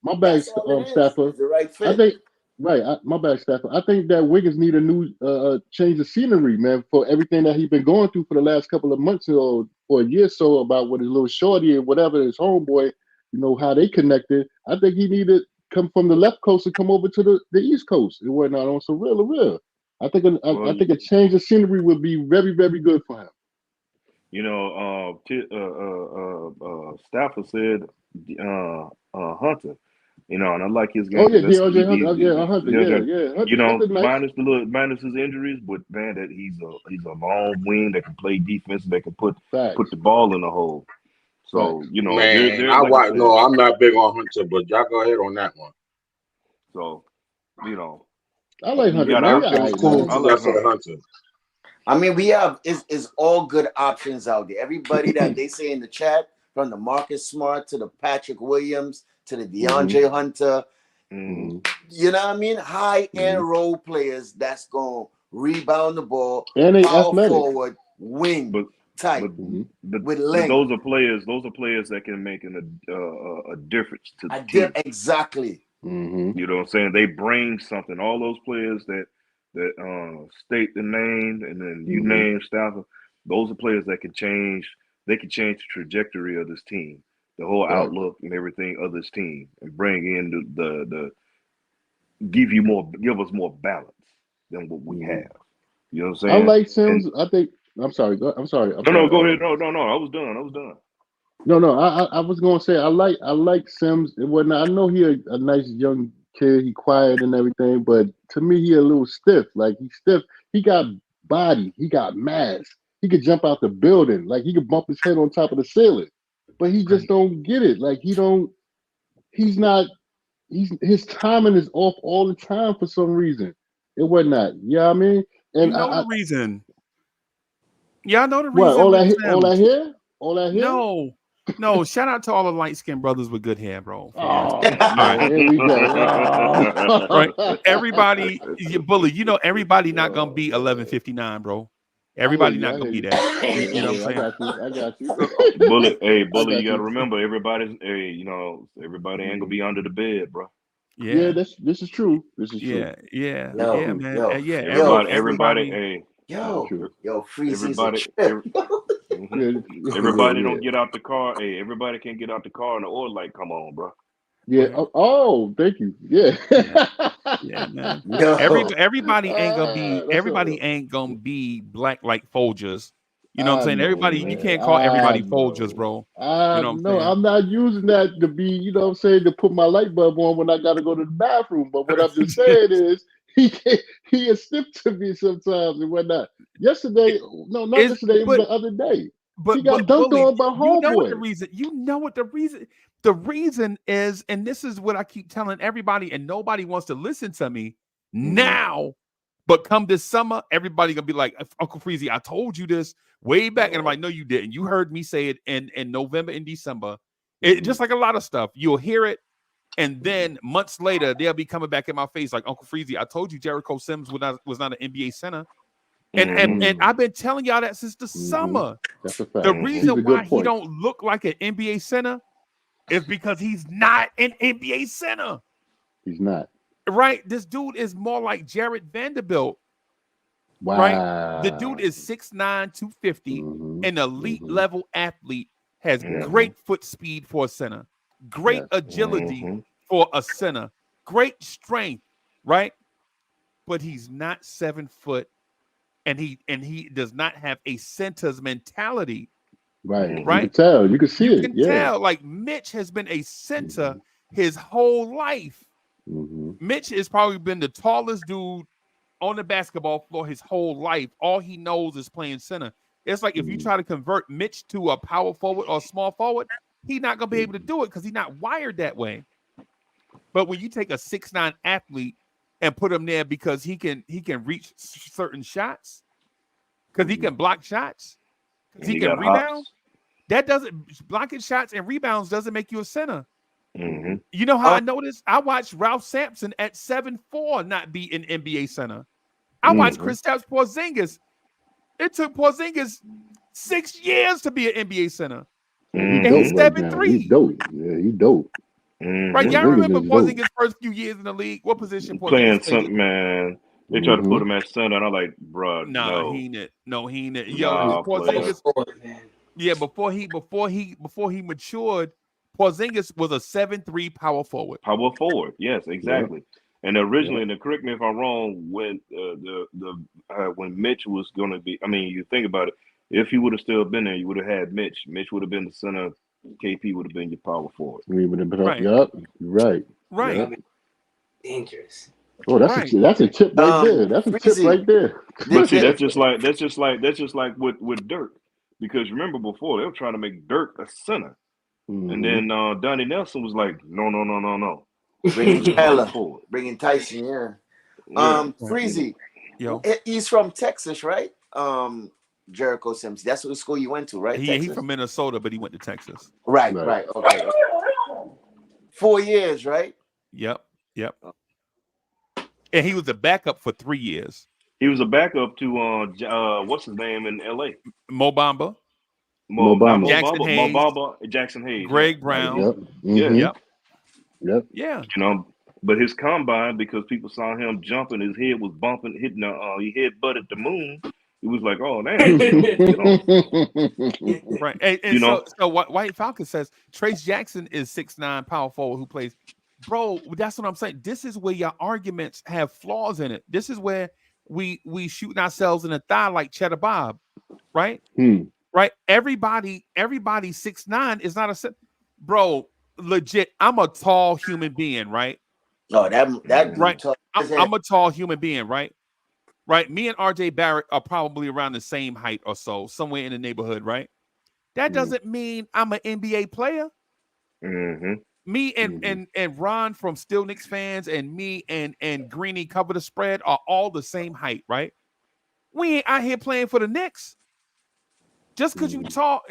My bad, Stafford. The right fit. My bad, Stafford. I think that Wiggins need a new change of scenery, man, for everything that he's been going through for the last couple of months or a year or so about with his little shorty and whatever, his homeboy, how they connected. I think he need to come from the left coast and come over to the East Coast and whatnot on some real. I think a change of scenery would be very, very good for him. Stafford said Hunter. And I like his game. Oh yeah, DeAndre Hunter. Hunter. Minus his injuries, but man, that he's a long wing that can play defense, that can put the ball in the hole. So man, I'm not big on Hunter, but y'all go ahead on that one. So I like You Hunter. got Man. Everything's Right, cool man. until y'all say Hunter. I mean, we have is all good options out there. Everybody that they say in the chat, from the Marcus Smart to the Patrick Williams to the DeAndre Hunter, you know what I mean? High end role players that's gonna rebound the ball, And they power athletic. forward, wing type with length. Those are players. Those are players that can make a difference to the team. Exactly. Mm-hmm. You know what I'm saying? They bring something. All those players that state the name and then you name Stafford. Those are players that can change. They can change the trajectory of this team, the whole outlook and everything of this team, and bring in the give us more balance than what we have. You know what I'm saying? I like Sims. I think. I'm sorry. I'm sorry. No, go ahead. No. I was done. No. I was gonna say I like Sims and whatnot. I know he a nice young kid. He quiet and everything, but to me he a little stiff. Like he's stiff. He got body. He got mass. He could jump out the building. Like he could bump his head on top of the ceiling. But he just don't get it. Like he don't. He's not. His timing is off all the time for some reason. It whatnot. You know what I mean? And the reason. Yeah, I know the reason. What? All that hair? No. Shout out to all the light skinned brothers with good hair, bro. Oh, all right. Here we go. Right. Everybody, Bully, everybody not gonna be 1159, bro. Everybody not gonna be that. You know what I'm saying? I got you. Bully, you gotta remember everybody ain't gonna be under the bed, bro. Yeah, this is true. This is true. Yeah, man. Everybody. Freezie. Everybody don't get out the car. Hey, everybody can't get out the car and the oil light come on, bro. Yeah. Oh, thank you. Yeah. Yeah, man. Everybody ain't gonna be black like Folgers. You know what I'm saying? Everybody, you can't call everybody Folgers, bro. I'm not using that to be, you know what I'm saying, to put my light bulb on when I gotta go to the bathroom. But what I'm just saying is he is stiff to me sometimes and whatnot. Yesterday, not yesterday, it was the other day. But he got dunked on by homeboy. The reason is, and this is what I keep telling everybody, and nobody wants to listen to me now. But come this summer, everybody gonna be like, Uncle Freezie, I told you this way back, and I'm like, no, you didn't. You heard me say it in November and December. It just like a lot of stuff. You'll hear it, and then months later, they'll be coming back in my face like, Uncle Freezie, I told you Jericho Sims was not an NBA center. And I've been telling y'all that since the summer. That's a fact. The reason why he don't look like an NBA center is because he's not an NBA center. He's not. Right? This dude is more like Jared Vanderbilt. Wow. Right? The dude is 6'9", 250, an elite level athlete, has great foot speed for a center, great agility for a center, great strength, right? But he's not 7 foot. And he does not have a center's mentality. Right. You can tell. You can see it. You can tell. Like Mitch has been a center his whole life. Mitch has probably been the tallest dude on the basketball floor his whole life. All he knows is playing center. It's like if you try to convert Mitch to a power forward or small forward, he's not going to be able to do it because he's not wired that way. But when you take a 6'9" athlete and put him there because he can reach certain shots, because he can block shots, because he can rebound. That doesn't blocking shots and rebounds doesn't make you a center. You know how I noticed? I watched Ralph Sampson at 7'4" not be an NBA center. I watched Kristaps Porzingis. It took Porzingis 6 years to be an NBA center. And he's 7'3". He's dope. Yeah, he's dope. Right, y'all remember Porzingis' first few years in the league? What position Porzingis playing something, man? They tried to put him at center, and I'm like, bro, no. He ain't it. Yo, Porzingis. Yeah, before he matured, Porzingis was a 7'3" power forward. Power forward, yes, exactly. And originally, and correct me if I'm wrong, when when Mitch was going to be, I mean, you think about it, if he would have still been there, you would have had Mitch. Mitch would have been the center. KP would have been your power forward. We would have been right. Right. Dangerous. Oh, that's a chip right there. That's a chip right there. But see, that's just like with Dirk, because remember before they were trying to make Dirk a center, and then Donnie Nelson was like, no. Bringing Tyler, bringing Tyson, Freezie. Yo. He's from Texas, right? Jericho Sims. That's what school you went to, right? He's from Minnesota, but he went to Texas. Right. Okay. 4 years, right? Yep. And he was a backup for 3 years. He was a backup to what's his name in LA? Mo Bamba. Jackson Hayes. Greg Brown. Yep. Yeah. You know, but his combine, because people saw him jumping, his head was bumping, hitting he head butted the moon. It was like, oh damn. Right. And so White Falcon says Trace Jackson is 6'9" power forward who plays. Bro, that's what I'm saying. This is where your arguments have flaws in it. This is where we shooting ourselves in the thigh like Cheddar Bob, right? Right. Everybody 6'9" is not a bro. Legit, I'm a tall human being, right? Oh, that right. I'm a tall human being, right? Right. Me and RJ Barrett are probably around the same height or so, somewhere in the neighborhood, right? That doesn't mean I'm an NBA player. Me and Ron from Still Knicks fans and me and Greeny Cover the Spread are all the same height, right? We ain't out here playing for the Knicks. Just because you tall,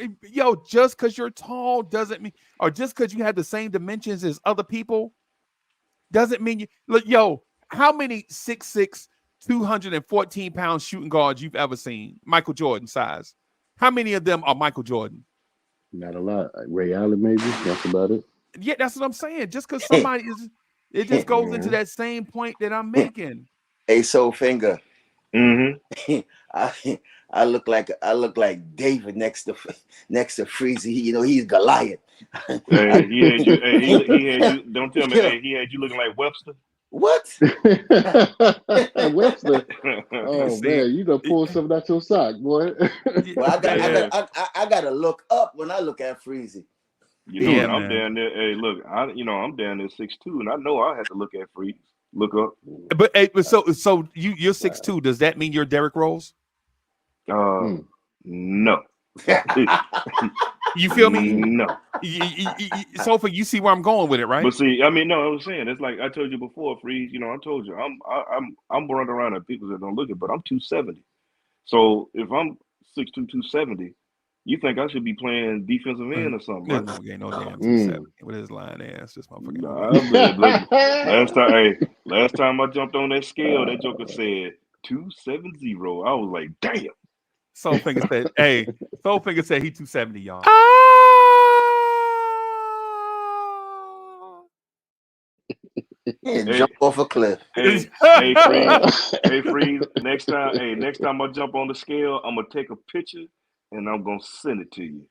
just because you're tall doesn't mean, or just because you have the same dimensions as other people doesn't mean you look, how many 6'6", 214-pound shooting guards you've ever seen? Michael Jordan size. How many of them are Michael Jordan? Not a lot. Ray Allen, maybe. That's about it. Yeah, that's what I'm saying. Just because somebody is, it just goes into that same point that I'm making. Hey, Soul Finger. I look like David next to Freezie. He's Goliath. He had you. Don't tell me. He had you looking like Webster. What? Webster. Oh man, you done pull something out your sock, boy. Well, I gotta look up when I look at Freezie. I'm down there. Hey, look, I'm down there 6'2", and I know I have to look at Freeze. Look up. But so you're 6'2". Does that mean you're Derrick Rose? No. You feel me? No. So you see where I'm going with it, right? But see, I mean, no, I was saying it's like I told you before, Freeze. I told you I'm running around at people that don't look it, but I'm 270. So if I'm 6'2", 270, you think I should be playing defensive end or something? Right? No damn 270 with his line ass. This motherfucker. Last time I jumped on that scale, that joker said 270. I was like, damn. Soul Finger said, Soul Finger said he 270, y'all. Jump off a cliff. Hey, Freeze. Next time I jump on the scale, I'm gonna take a picture and I'm gonna send it to you.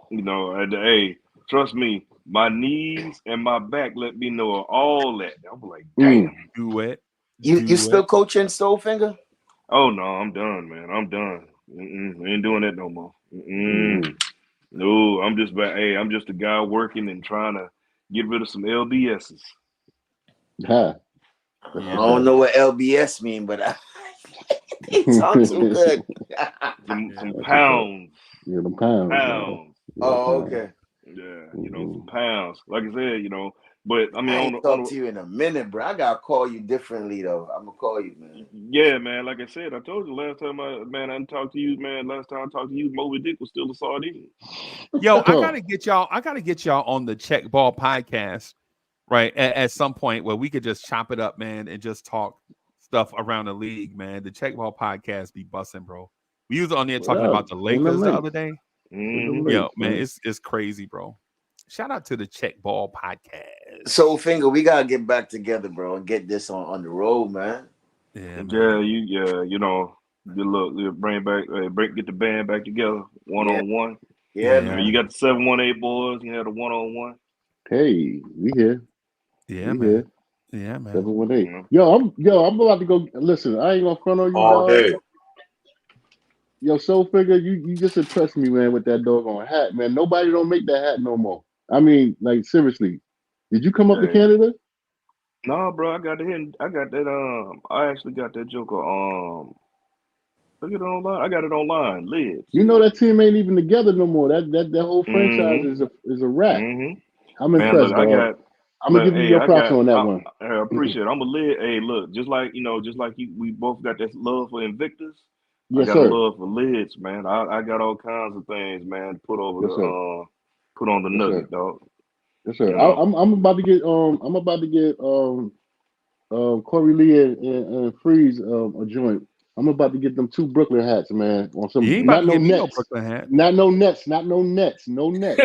Right. Trust me, my knees and my back let me know all that. I'm like, damn. Do it. You still coaching Soul Finger? Oh no, I'm done, man. I'm done. I ain't doing that no more. No, I'm just a guy working and trying to get rid of some LBSs. I don't know what LBS mean, but it sounds too good. some pounds. Yeah, the pounds. Oh, okay. Yeah, some pounds. Like I said, but I mean, I ain't talk to you in a minute, bro. I gotta call you differently though. I'm gonna call you, man. Yeah, man. Like I said, I told you last time I didn't talk to you, man. Last time I talked to you, Moby Dick was still a sardine. Yo, I gotta get y'all on the Check Ball podcast, right? At some point where we could just chop it up, man, and just talk stuff around the league, man. The Check Ball podcast be busting, bro. We was on there talking about the Lakers the other day. Yo, man, it's crazy, bro. Shout out to the Check Ball podcast. Soul Finger, we gotta get back together, bro, and get this on the road, man. Yeah, bring back, get the band back together, one-on-one. Yeah, man. You got the 718 boys. You had a one-on-one. Hey, we here. Yeah, man. Here. Yeah, man. 718. Yo, I'm about to go. Listen, I ain't gonna front on you. All day. Yo, Soul Finger, you just impressed me, man, with that doggone hat, man. Nobody don't make that hat no more. I mean, like, seriously. Did you come up to Canada? No, bro, I got that. I actually got that joker. Look it online. I got it online. Lids. You know that team ain't even together no more. That whole franchise is a wrap. I'm impressed. Man, look, I'm gonna give you your props on that one. I appreciate it. I'm a lid. Hey, look, just like you, we both got that love for Invictus. Yes, I got sir. a love for lids, man. I got all kinds of things, man, to put over Yes, sir. put on the Yes, nugget, sir. dog. Yes, sir. You know? I'm about to get Corey Lee and Freeze a joint. I'm about to get them 2 Brooklyn hats, man. On some You ain't about not to no get me no nets. Brooklyn hat. Not no nets, no nets, no nets,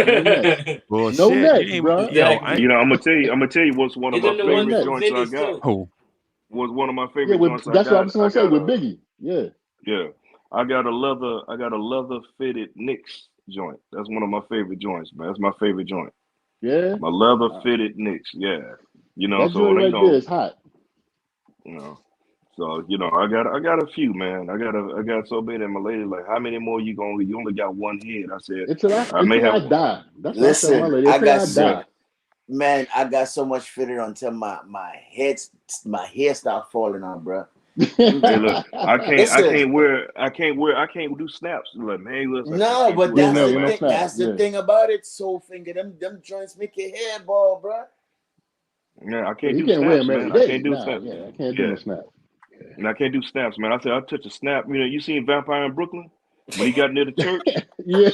Bullshit. no nets, You ain't, bro. yo, I, You know, I'm gonna tell you what's one of my Get them the No ones favorite from nets. joints I Vegas got. too. oh, Was one of my Yeah, favorite joints I that's what I got. was gonna say with Biggie. Yeah. I got a leather fitted Knicks joint. That's one of my favorite joints, man. That's my favorite joint. Yeah. My leather fitted Knicks. Yeah. You know, That so joint they right there know, is hot. you know. So, you know, I got a few, man. I got so many. And my lady like, how many more you only got one head. I said, Until I may have I die. That's what I tell my Listen, lady. I Until got I die. man, I got so much fitted until my hair start falling out, bro. Hey, look, Listen, I can't do snaps. Like, man, listen, I no, can't but do a Yeah, that's no, the snap you know, back. thing. snap. That's the Yeah. thing about it, soul finger. Them joints make your hair ball, bro. Yeah, I Yeah, can't you do can't wear snaps, them every man. I day. can't do Nah, snaps. yeah, I can't do Yeah. no snap. And I can't do snaps, man. I said I touch a snap. You know, you seen Vampire in Brooklyn when he got near the church? Yeah.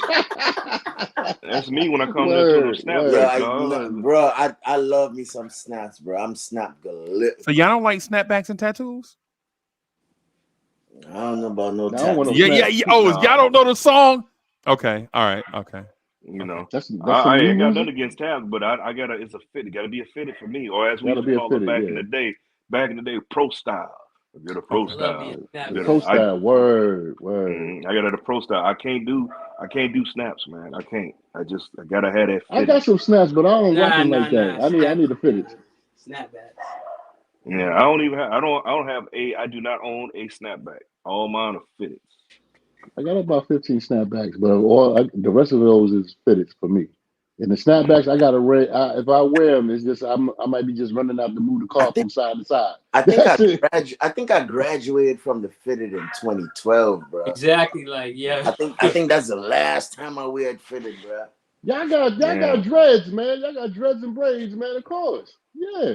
That's me when I come there to the Yeah, snapbacks, dog. bro, I love me some snaps, bro. I'm snap galore. so y'all don't like snapbacks and tattoos? I don't know about no I don't want no tattoos. Yeah. snaps. Oh, Nah, y'all don't know the song? Okay. All right. Okay. you know, That's some I new ain't got music. nothing against tabs, but I gotta. It's a fit. It gotta be a fitted for me, or as we Gotta used to be a call it fitted, back in yeah. the day. Back in the day, pro style. I get a pro Okay. I love me a style. snap The Get back. pro a, I style. Word. I got a pro style. I can't do snaps, man. I can't. I gotta have that I fitted. got some snaps, but I don't rock them like that. Nah. I need a fitted. Snapbacks. Yeah, I don't even have. I do not own a snapback. All mine are fitted. I got about 15 snapbacks, but the rest of those is fitted for me. And the snapbacks, I gotta wear. If I wear them, it's just I might be just running out to move the car from side to side. I think That's it. I think I graduated from the fitted in 2012, bro. Exactly, like yeah. I think that's the last time I wear fitted, bro. Y'all got dreads, man. Y'all got dreads and braids, man. Of course, yeah.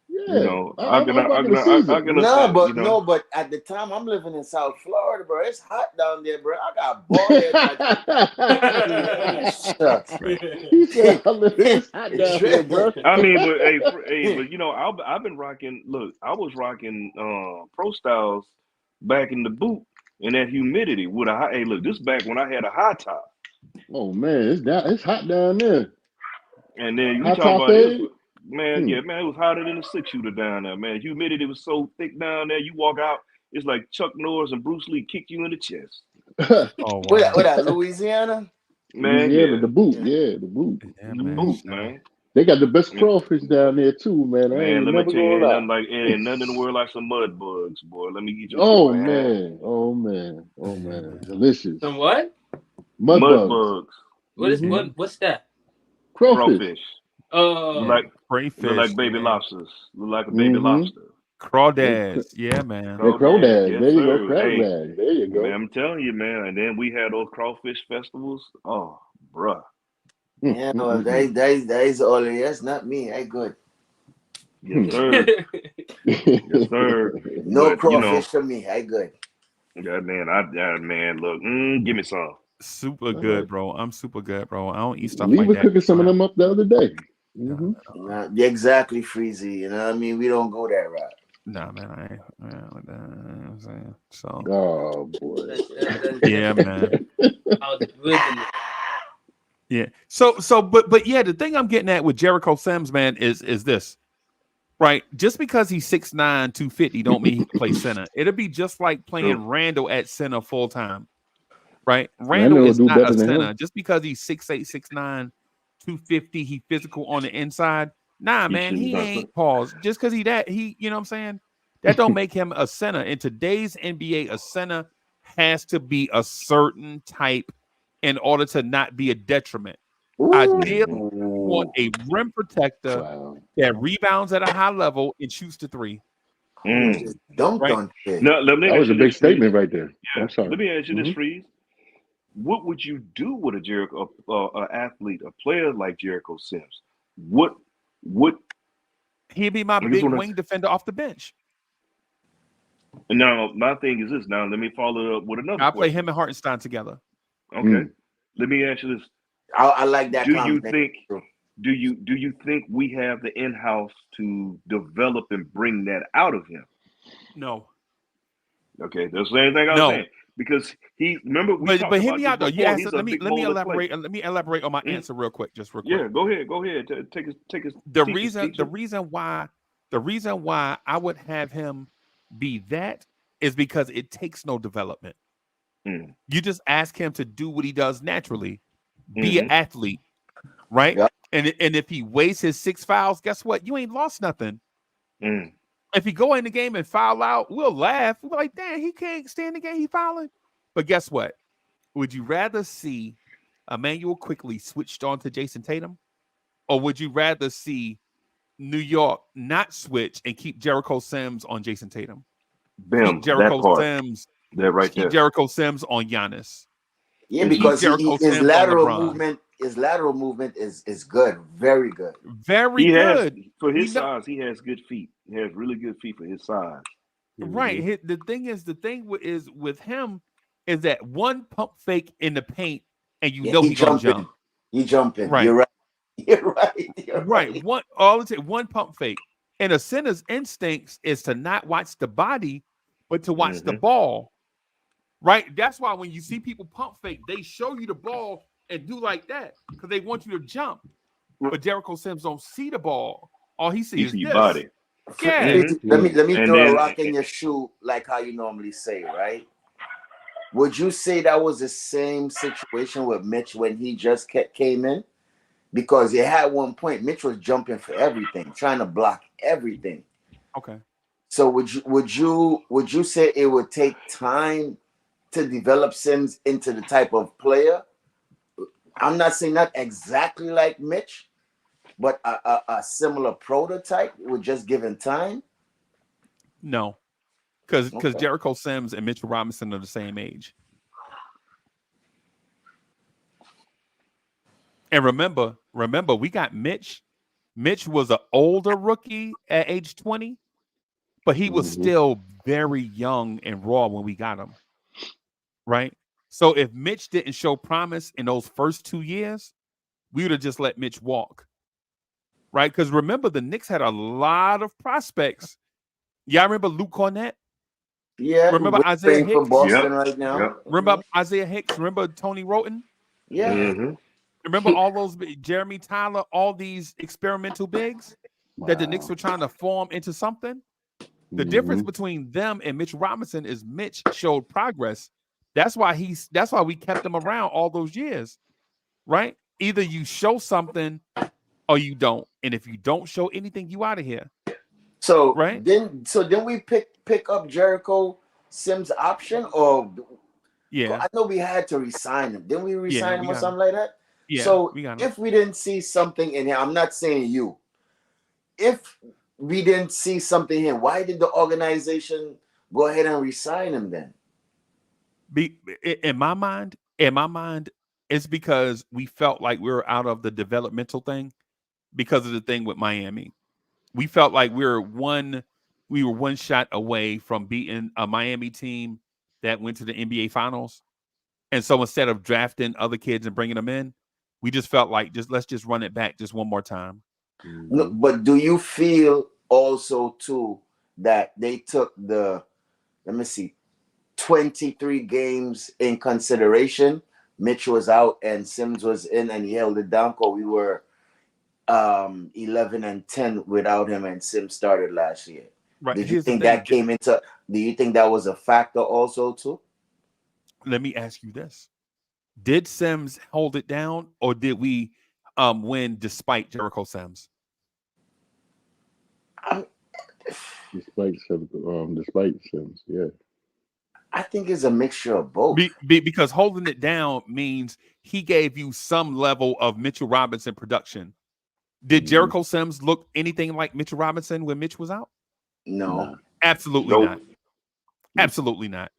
You know, I'm rocking the Caesar. you know. But at the time I'm living in South Florida, bro. It's hot down there, bro. I got bald head. Shucks. He said, "It's hot down here, bro." I mean, but you know, I've been rocking. Look, I was rocking pro styles back in the boot in that humidity with a high. Hey, look, this back when I had a high top. Oh man, it's hot down there. And then we High talk top about it, fade. man. Yeah, man, it was hotter than a 6-shooter down there, man. Humidity was so thick down there. You walk out, it's like Chuck Norris and Bruce Lee kick you in the chest. Oh, What wow. that, Louisiana? Man, Louisiana, yeah, the boot, the boot. Yeah, the man. boot, man. They got the best crawfish down there too, man. I Man, ain't let me never tell you, gonna lie. ain't nothing in the world like some mud bugs, boy. Let me get you Oh through, man. man, oh man, oh man, delicious. Some what? Mud Mud bugs. bugs, What's that? Crawfish. Look like crayfish, baby yeah. lobsters. Look like a baby lobster. Crawdads, yeah, man. Yeah, crawdad. Yes, There you go, sir. crawdad. There you go. Man, I'm telling you, man. And then we had those crawfish festivals. Oh, bruh. Yeah, no, that's all. That's not me. I good. Yes, sir. Yes, sir. No But crawfish for me. I good. yeah, man, look, give me some. Super All good, right. bro. I'm super good, bro. I don't eat stuff Lee like was that. cooking some of them up the other day. Mm-hmm. Exactly, Freezie. You know what I mean? We don't go that route. Nah, man, I ain't. Yeah, like that, you know what I'm saying? So. Oh boy. Yeah, man. Yeah. So, but yeah, the thing I'm getting at with Jericho Sims, man, is this. Right, just because he's 6'9", 250, don't mean he can play center. It'll be just like playing Randall at center full time, right? Randall is do not better a than center. him. Just because he's 6'8", 6'9", 250, he physical on the inside. Nah, man, he ain't. Pause. Just because he, you know what I'm saying? That don't make him a center. In today's NBA, a center has to be a certain type in order to not be a detriment. Ideally, you want a rim protector that rebounds at a high level and shoots the three. Dunked on it. No, let me That was a big statement right there. Yeah. I'm sorry. Let me ask you this, Freeze. What would you do with a athlete, a player like Jericho Sims? What What? He'd be my big wing defender off the bench. Now, my thing is this. Now, let me follow up with another I'll question. play him and Hartenstein together. Okay. Let me ask you this. I like that. Do you think we have the in-house to develop and bring that out of him? No. Okay, that's the same thing I was saying. Because remember we talked but hear about me out though. this You before. asked, He's let a me big let me ball of elaborate. clay. Let me elaborate on my answer real quick. Just real quick. Yeah, go ahead. Take us. The reason why I would have him be that is because it takes no development. You just ask him to do what he does naturally, be an athlete, right? Yep. And if he wastes his 6 fouls, guess what? You ain't lost nothing. If he go in the game and foul out, we'll laugh. We're like, damn, he can't stay in the game. He fouling. But guess what? Would you rather see Emmanuel quickly switched on to Jason Tatum, or would you rather see New York not switch and keep Jericho Sims on Jason Tatum? Keep Jericho Sims. That right keep there. Jericho Sims on Giannis. Yeah, because his lateral movement is good, very good. Very good. For his size, he has good feet. He has really good feet for his size. Right. The thing is with him is that one pump fake in the paint and he's gonna jump. He jumping. Right. You're right. You're right. One pump fake. And a center's instincts is to not watch the body, but to watch the ball. Right? That's why when you see people pump fake, they show you the ball and do like that because they want you to jump. But Jericho Sims don't see the ball. All he sees is your this. body. Yeah. Let me throw a rock in your shoe like how you normally say, right? Would you say that was the same situation with Mitch when he just came in? Because it had one point, Mitch was jumping for everything, trying to block everything. Okay. So would you say it would take time to develop Sims into the type of player? I'm not saying not exactly like Mitch, but a similar prototype with just given time? No. Because Jericho Sims and Mitchell Robinson are the same age. And remember, we got Mitch. Mitch was an older rookie at age 20, but he was still very young and raw when we got him. Right? So if Mitch didn't show promise in those first 2 years, we would have just let Mitch walk. Right? Because remember, the Knicks had a lot of prospects. Y'all remember Luke Cornett? Yeah. Remember Isaiah Hicks? For Boston right now. Yep. Remember Isaiah Hicks? Remember Tony Roten? Yeah. Remember all those Jeremy Tyler, all these experimental bigs that the Knicks were trying to form into something? The difference between them and Mitch Robinson is Mitch showed progress. That's why we kept him around all those years. Right? Either you show something or you don't. And if you don't show anything, you out of here. So right? Then we pick up Jericho Sims option, or I know we had to resign him. Didn't we resign him or something like that? Yeah. So if we didn't see something in him, I'm not saying you. If we didn't see something in him, why did the organization go ahead and resign him then? In my mind, it's because we felt like we were out of the developmental thing because of the thing with Miami. We felt like we were one shot away from beating a Miami team that went to the NBA Finals. And so instead of drafting other kids and bringing them in, we just felt like let's just run it back just one more time. No, but do you feel also too that they took the 23 games in consideration? Mitch was out and Sims was in, and he held it down because we were 11-10 without him, and Sims started last year. Right. Did you think that came into? Do you think that was a factor also too? Let me ask you this: did Sims hold it down, or did we win despite Jericho Sims? Despite Sims, yeah. I think it's a mixture of both. Because holding it down means he gave you some level of Mitchell Robinson production. Did Jericho Sims look anything like Mitchell Robinson when Mitch was out? No. Absolutely not. Absolutely not.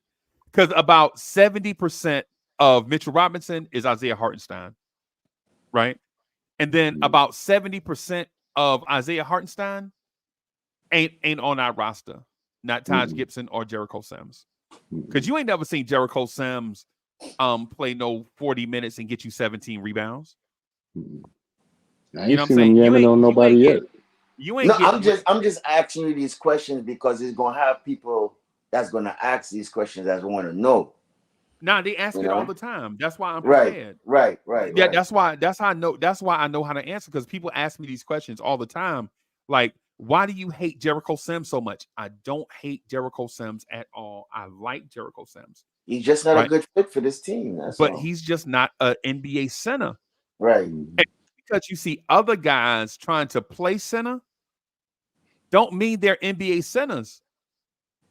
Because about 70% of Mitchell Robinson is Isaiah Hartenstein, right? And then about 70% of Isaiah Hartenstein ain't on our roster. Not Taj Gibson or Jericho Sims. Because you ain't never seen Jericho Sims play no 40 minutes and get you 17 rebounds. I ain't seen him yamming on nobody yet. I'm just asking you these questions because it's gonna have people that's gonna ask these questions that want to know. Nah, they ask it all the time. That's why I'm prepared. Right. Yeah, that's why I know how to answer, because people ask me these questions all the time. Like, why do you hate Jericho Sims so much? I don't hate Jericho Sims at all. I like Jericho Sims. He's just not a good fit for this team. But he's just not an NBA center. Right. And because you see other guys trying to play center, don't mean they're NBA centers.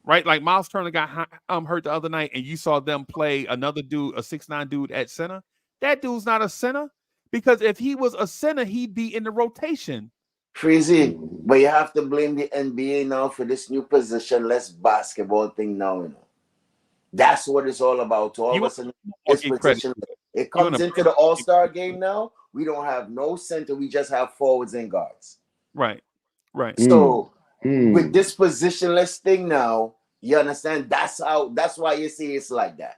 Right? Like Miles Turner got hurt the other night, and you saw them play another dude, a 6'9" dude at center. That dude's not a center, because if he was a center, he'd be in the rotation. Freezie, but you have to blame the NBA now for this new positionless basketball thing now. You know, that's what it's all about. All of us in this position, it comes into the All-Star game now. We don't have no center. We just have forwards and guards. Right. So with this positionless thing now, you understand? That's why you see it's like that.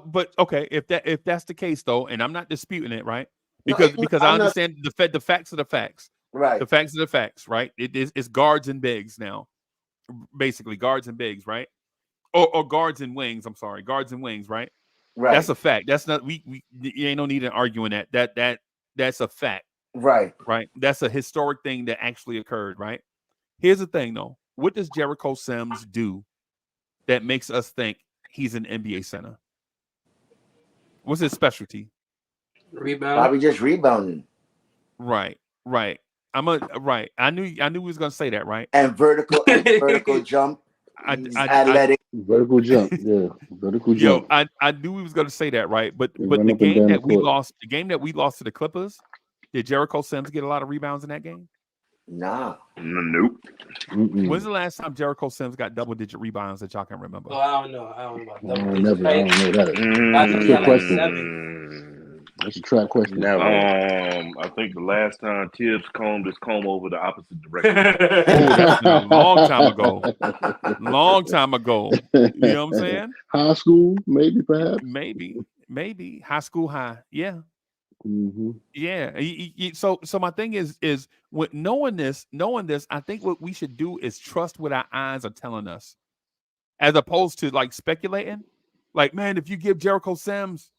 But okay, if that's the case though, and I'm not disputing it, right? Because I understand the facts are the facts. Right. The facts are the facts, right? It's guards and bigs now. Basically, guards and bigs, right? Or guards and wings. I'm sorry, guards and wings, right? Right. That's a fact. That's not we ain't no need in arguing that. That's a fact. Right. Right. That's a historic thing that actually occurred, right? Here's the thing though. What does Jericho Sims do that makes us think he's an NBA center? What's his specialty? Rebound. Probably just rebounding. Right. I knew he was gonna say that, right? And vertical jump. Athletic. Vertical jump, yeah. Vertical jump. I knew he was gonna say that, right? But the game that we lost to the Clippers, did Jericho Sims get a lot of rebounds in that game? Nah. Nope. When's the last time Jericho Sims got double-digit rebounds that y'all can remember? Oh, I don't know about double digits. I don't know that. That's a good question. That's a trap question. I think the last time Tibbs combed his comb over the opposite direction. That's been a long time ago. Long time ago. You know what I'm saying? High school, maybe, perhaps. Maybe high school high. Yeah. Mm-hmm. Yeah. So my thing is with knowing this, I think what we should do is trust what our eyes are telling us, as opposed to like speculating. Like, man, if you give Jericho Sims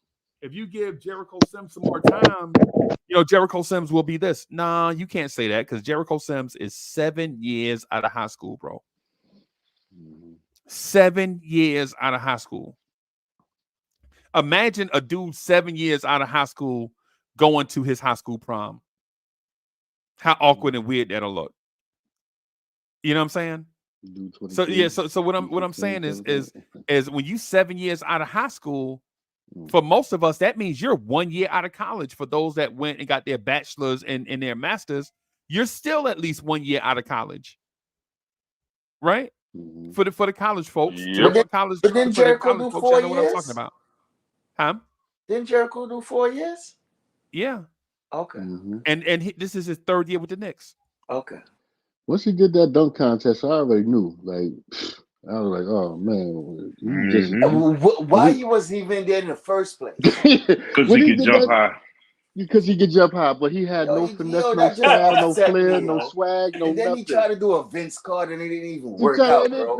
some more time, Jericho Sims will be this. Nah, you can't say that, because Jericho Sims is 7 years out of high school, bro. 7 years out of high school. Imagine a dude 7 years out of high school going to his high school prom. How awkward and weird that'll look. You know what I'm saying? So what I'm saying is when you 7 years out of high school, for most of us, that means you're 1 year out of college. For those that went and got their bachelor's and their master's, you're still at least 1 year out of college. Right? For the college folks. But didn't Jericho do 4 years? I know what I'm talking about. Huh? Didn't Jericho do 4 years? Yeah. Okay. And this is his third year with the Knicks. Okay. Once he did that dunk contest, I already knew. Like, I was like, oh man, why he wasn't even there in the first place? Because he could jump high. Because he could jump high, but he had no finesse, no style, no flair, no swag, no and then nothing. He tried to do a Vince Carter and it didn't even work out, bro.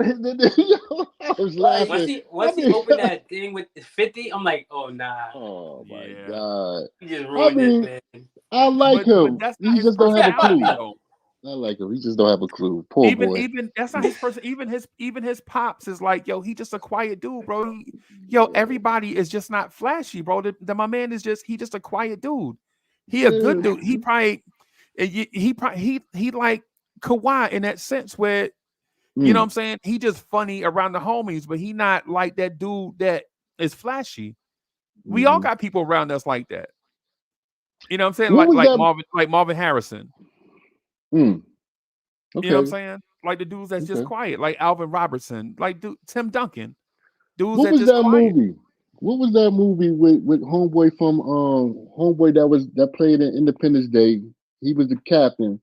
I was laughing. Once he opened that thing with 50, I'm like, oh nah. Oh my god. He just ruined it, man. I like him. He just don't have a clue. Though. I like him. He just don't have a clue. Poor boy. Even that's not his person. Even his pops is like, yo, he just a quiet dude, bro. Everybody is just not flashy, bro. My man is just a quiet dude. He a good dude. He like Kawhi in that sense where, you know what I'm saying? He just funny around the homies, but he not like that dude that is flashy. We all got people around us like that. You know what I'm saying? Like Marvin Harrison. Okay. You know what I'm saying? Like the dudes that's just quiet, like Alvin Robertson, like Tim Duncan. Dudes what that was just that quiet. movie? What was that movie with homeboy from homeboy that played in Independence Day? He was the captain.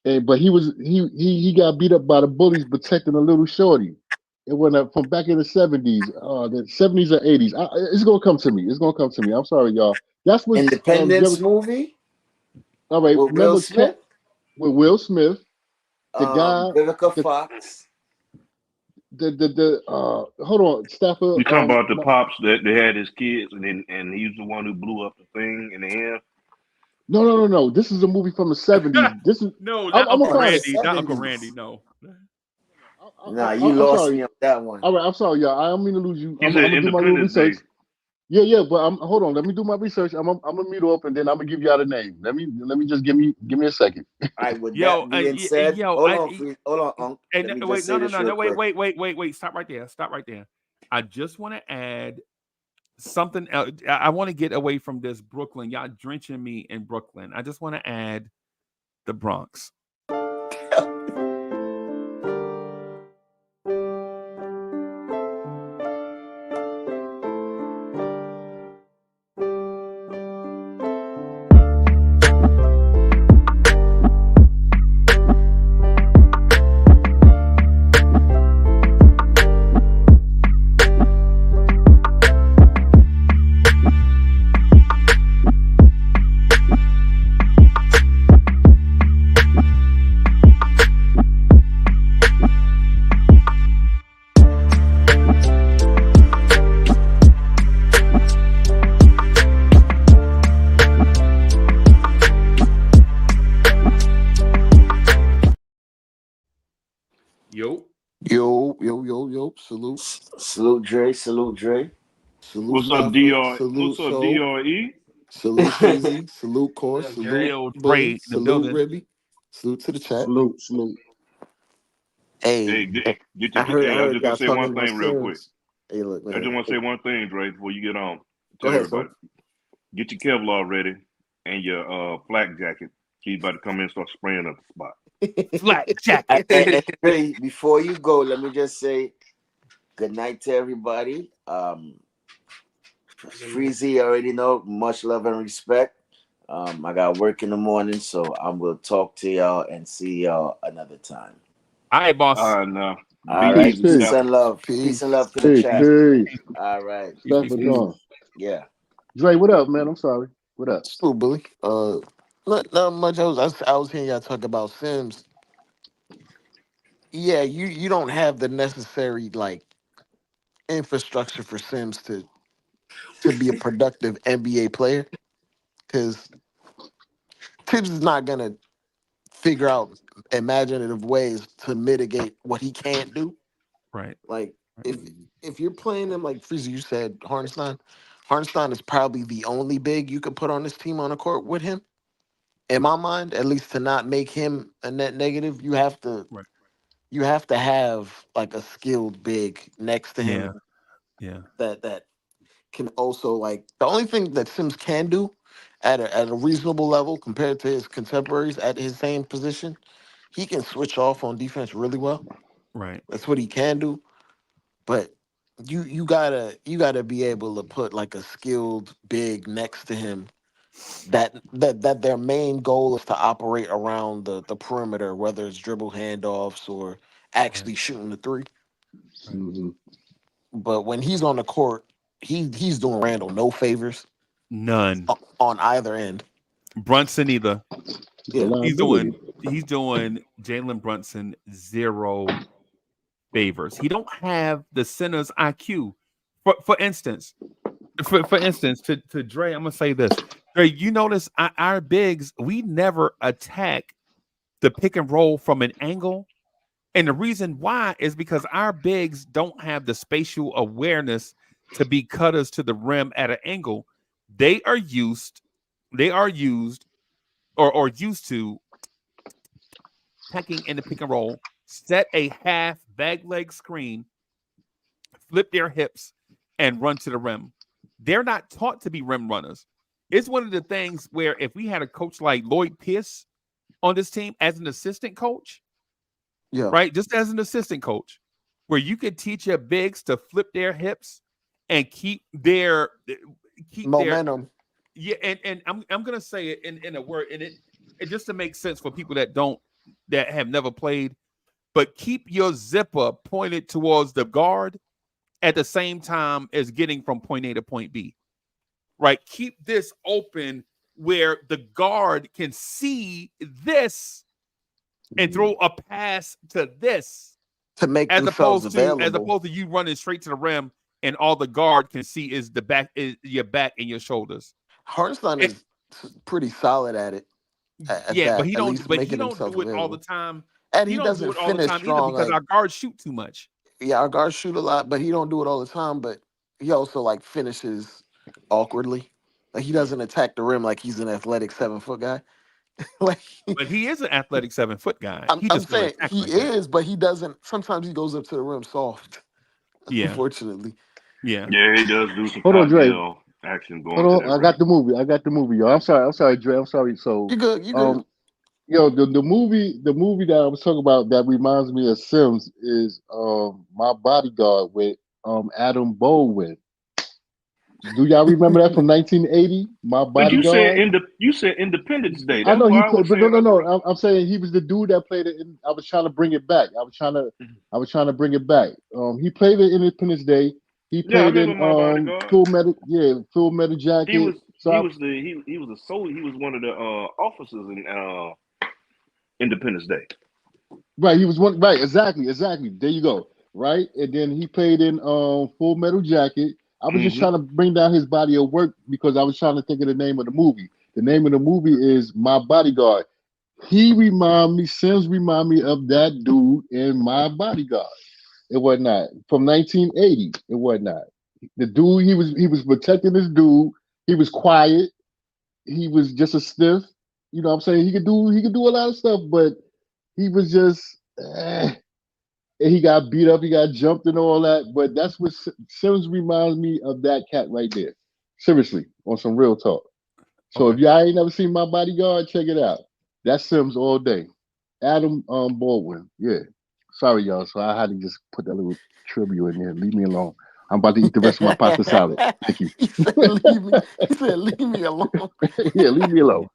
But he got beat up by the bullies protecting a little shorty. It went up from back in the 70s, the 70s or 80s. It's gonna come to me. It's gonna come to me. I'm sorry, y'all. That's what Independence movie. All right, With Will Smith. With Will Smith, the guy, Vivica Fox. Hold on, Stafford. You talking about the pops that they had his kids, and he's the one who blew up the thing in the end. No. This is a movie from the 70s. This is no, not Uncle Randy. Not Uncle Randy. No. Nah, you lost me on that one. All right, I'm sorry, y'all. I don't mean to lose you. I'm gonna do my little research. Yeah, but hold on. Let me do my research. I'm gonna mute up, and then I'm gonna give y'all the name. Let me just give me a second. All right, with that being said, hold on, Unc. Wait, no. Wait. Stop right there. I just want to add something else. I want to get away from this Brooklyn. Y'all drenching me in Brooklyn. I just want to add the Bronx. Yo. Salute Dre. Salute What's up, Stafford. DR? Salute What's up, Soul. DRE? Salute Freezie. Salute Core. Salute Bully. The Salute building. Ribby. Salute to the chat. Salute. Hey, I heard just y'all want to say talking one about thing real quick. Hey, look, man. I just want to say one thing, Dre, before you get on. Go Tell ahead, everybody. Get your Kevlar ready and your flak jacket. He's about to come in and start spraying up the spot. Flak jacket. Hey, before you go, let me just say good night to everybody. Freezie, already know, much love and respect. I got work in the morning, so I will talk to y'all and see y'all another time. All right, boss. All right, peace and love. Peace and love to the chat. Peace. All right. Stafford gone. Yeah. Dre, what up, man? I'm sorry. What up? Still Bully. Not much. I was hearing y'all talk about Sims. Yeah, you don't have the necessary like infrastructure for Sims to be a productive NBA player, because Tibbs is not gonna figure out imaginative ways to mitigate what he can't do. Right. Like if you're playing him like Freezer, you said Hartenstein is probably the only big you could put on this team on the court with him. In my mind, at least to not make him a net negative, you have to have like a skilled big next to him. Yeah. That can also like the only thing that Sims can do at a reasonable level compared to his contemporaries at his same position, he can switch off on defense really well. Right. That's what he can do. But you gotta be able to put like a skilled big next to him that their main goal is to operate around the perimeter, whether it's dribble handoffs or actually shooting the three. Mm-hmm. But when he's on the court, he's doing Randall no favors. None. On either end. Brunson either. Yeah. He's doing Jalen Brunson zero favors. He don't have the center's IQ. For instance, to Dre, I'm gonna say this. Dre, you notice our bigs, we never attack the pick and roll from an angle. And the reason why is because our bigs don't have the spatial awareness to be cutters to the rim at an angle. They are used or used to attacking in the pick and roll, set a half bag leg screen, flip their hips, and run to the rim. They're not taught to be rim runners. It's one of the things where if we had a coach like Lloyd Pierce on this team as an assistant coach, right, just as an assistant coach, where you could teach your bigs to flip their hips and keep their momentum. Yeah, and I'm gonna say it in a word, and it just to make sense for people that have never played, but keep your zipper pointed towards the guard at the same time as getting from point A to point B. Right? Keep this open where the guard can see this and throw a pass to this to make as themselves opposed available. to you running straight to the rim and all the guard can see is your back and your shoulders. Hartenstein is pretty solid at it. At Yeah, but that, he at don't. least But he making don't himself do it all the available. time. And He he don't do doesn't it all the finish time either strong. because Like, our guards shoot too much. yeah, our guards shoot a lot, but he don't do it all the time. But he also like finishes awkwardly. Like he doesn't attack the rim like he's an athletic 7-foot guy. Like But he is an athletic 7-foot guy. I'm, He I'm just don't saying attack he like that. is, but he doesn't. Sometimes he goes up to the rim soft. Yeah, Unfortunately. yeah. Yeah, he does do some Hold on, Dre. top action going to Hold that on. I rim. got the movie, y'all. I'm sorry, Dre. I'm sorry. So, You good? You good? yo, the movie that I was talking about that reminds me of Sims is My Bodyguard with Adam Baldwin. Do y'all remember that from 1980? My But Bodyguard. you said Independence Day. I That's know he why I played, was but no, saying no, like, no. I'm saying he was the dude that played it. I was trying to bring it back. I was trying to bring it back. He played in Independence Day. He yeah, I played remember in my bodyguard. Full Metal He Jacket. was So he was a soldier. He was one of the officers in Independence Day. right, he was one. Right, exactly. There you go. Right, and then he played in Full Metal Jacket. I was just Hmm. trying to bring down his body of work because I was trying to think of the name of the movie. The name of the movie is My Bodyguard. Sims remind me of that dude in My Bodyguard. It was not from 1980. It was not. The dude he was protecting this dude. He was quiet. He was just a stiff. You know what I'm saying? He could do a lot of stuff, but he was just and he got beat up, he got jumped and all that. But that's what Sims reminds me of that cat right there. Seriously, on some real talk. So if y'all ain't never seen My Bodyguard, check it out. That's Sims all day. Adam Baldwin. Yeah. Sorry, y'all. So I had to just put that little tribute in there. Leave me alone. I'm about to eat the rest of my pasta salad. Thank you. He said, leave me alone. Yeah, leave me alone.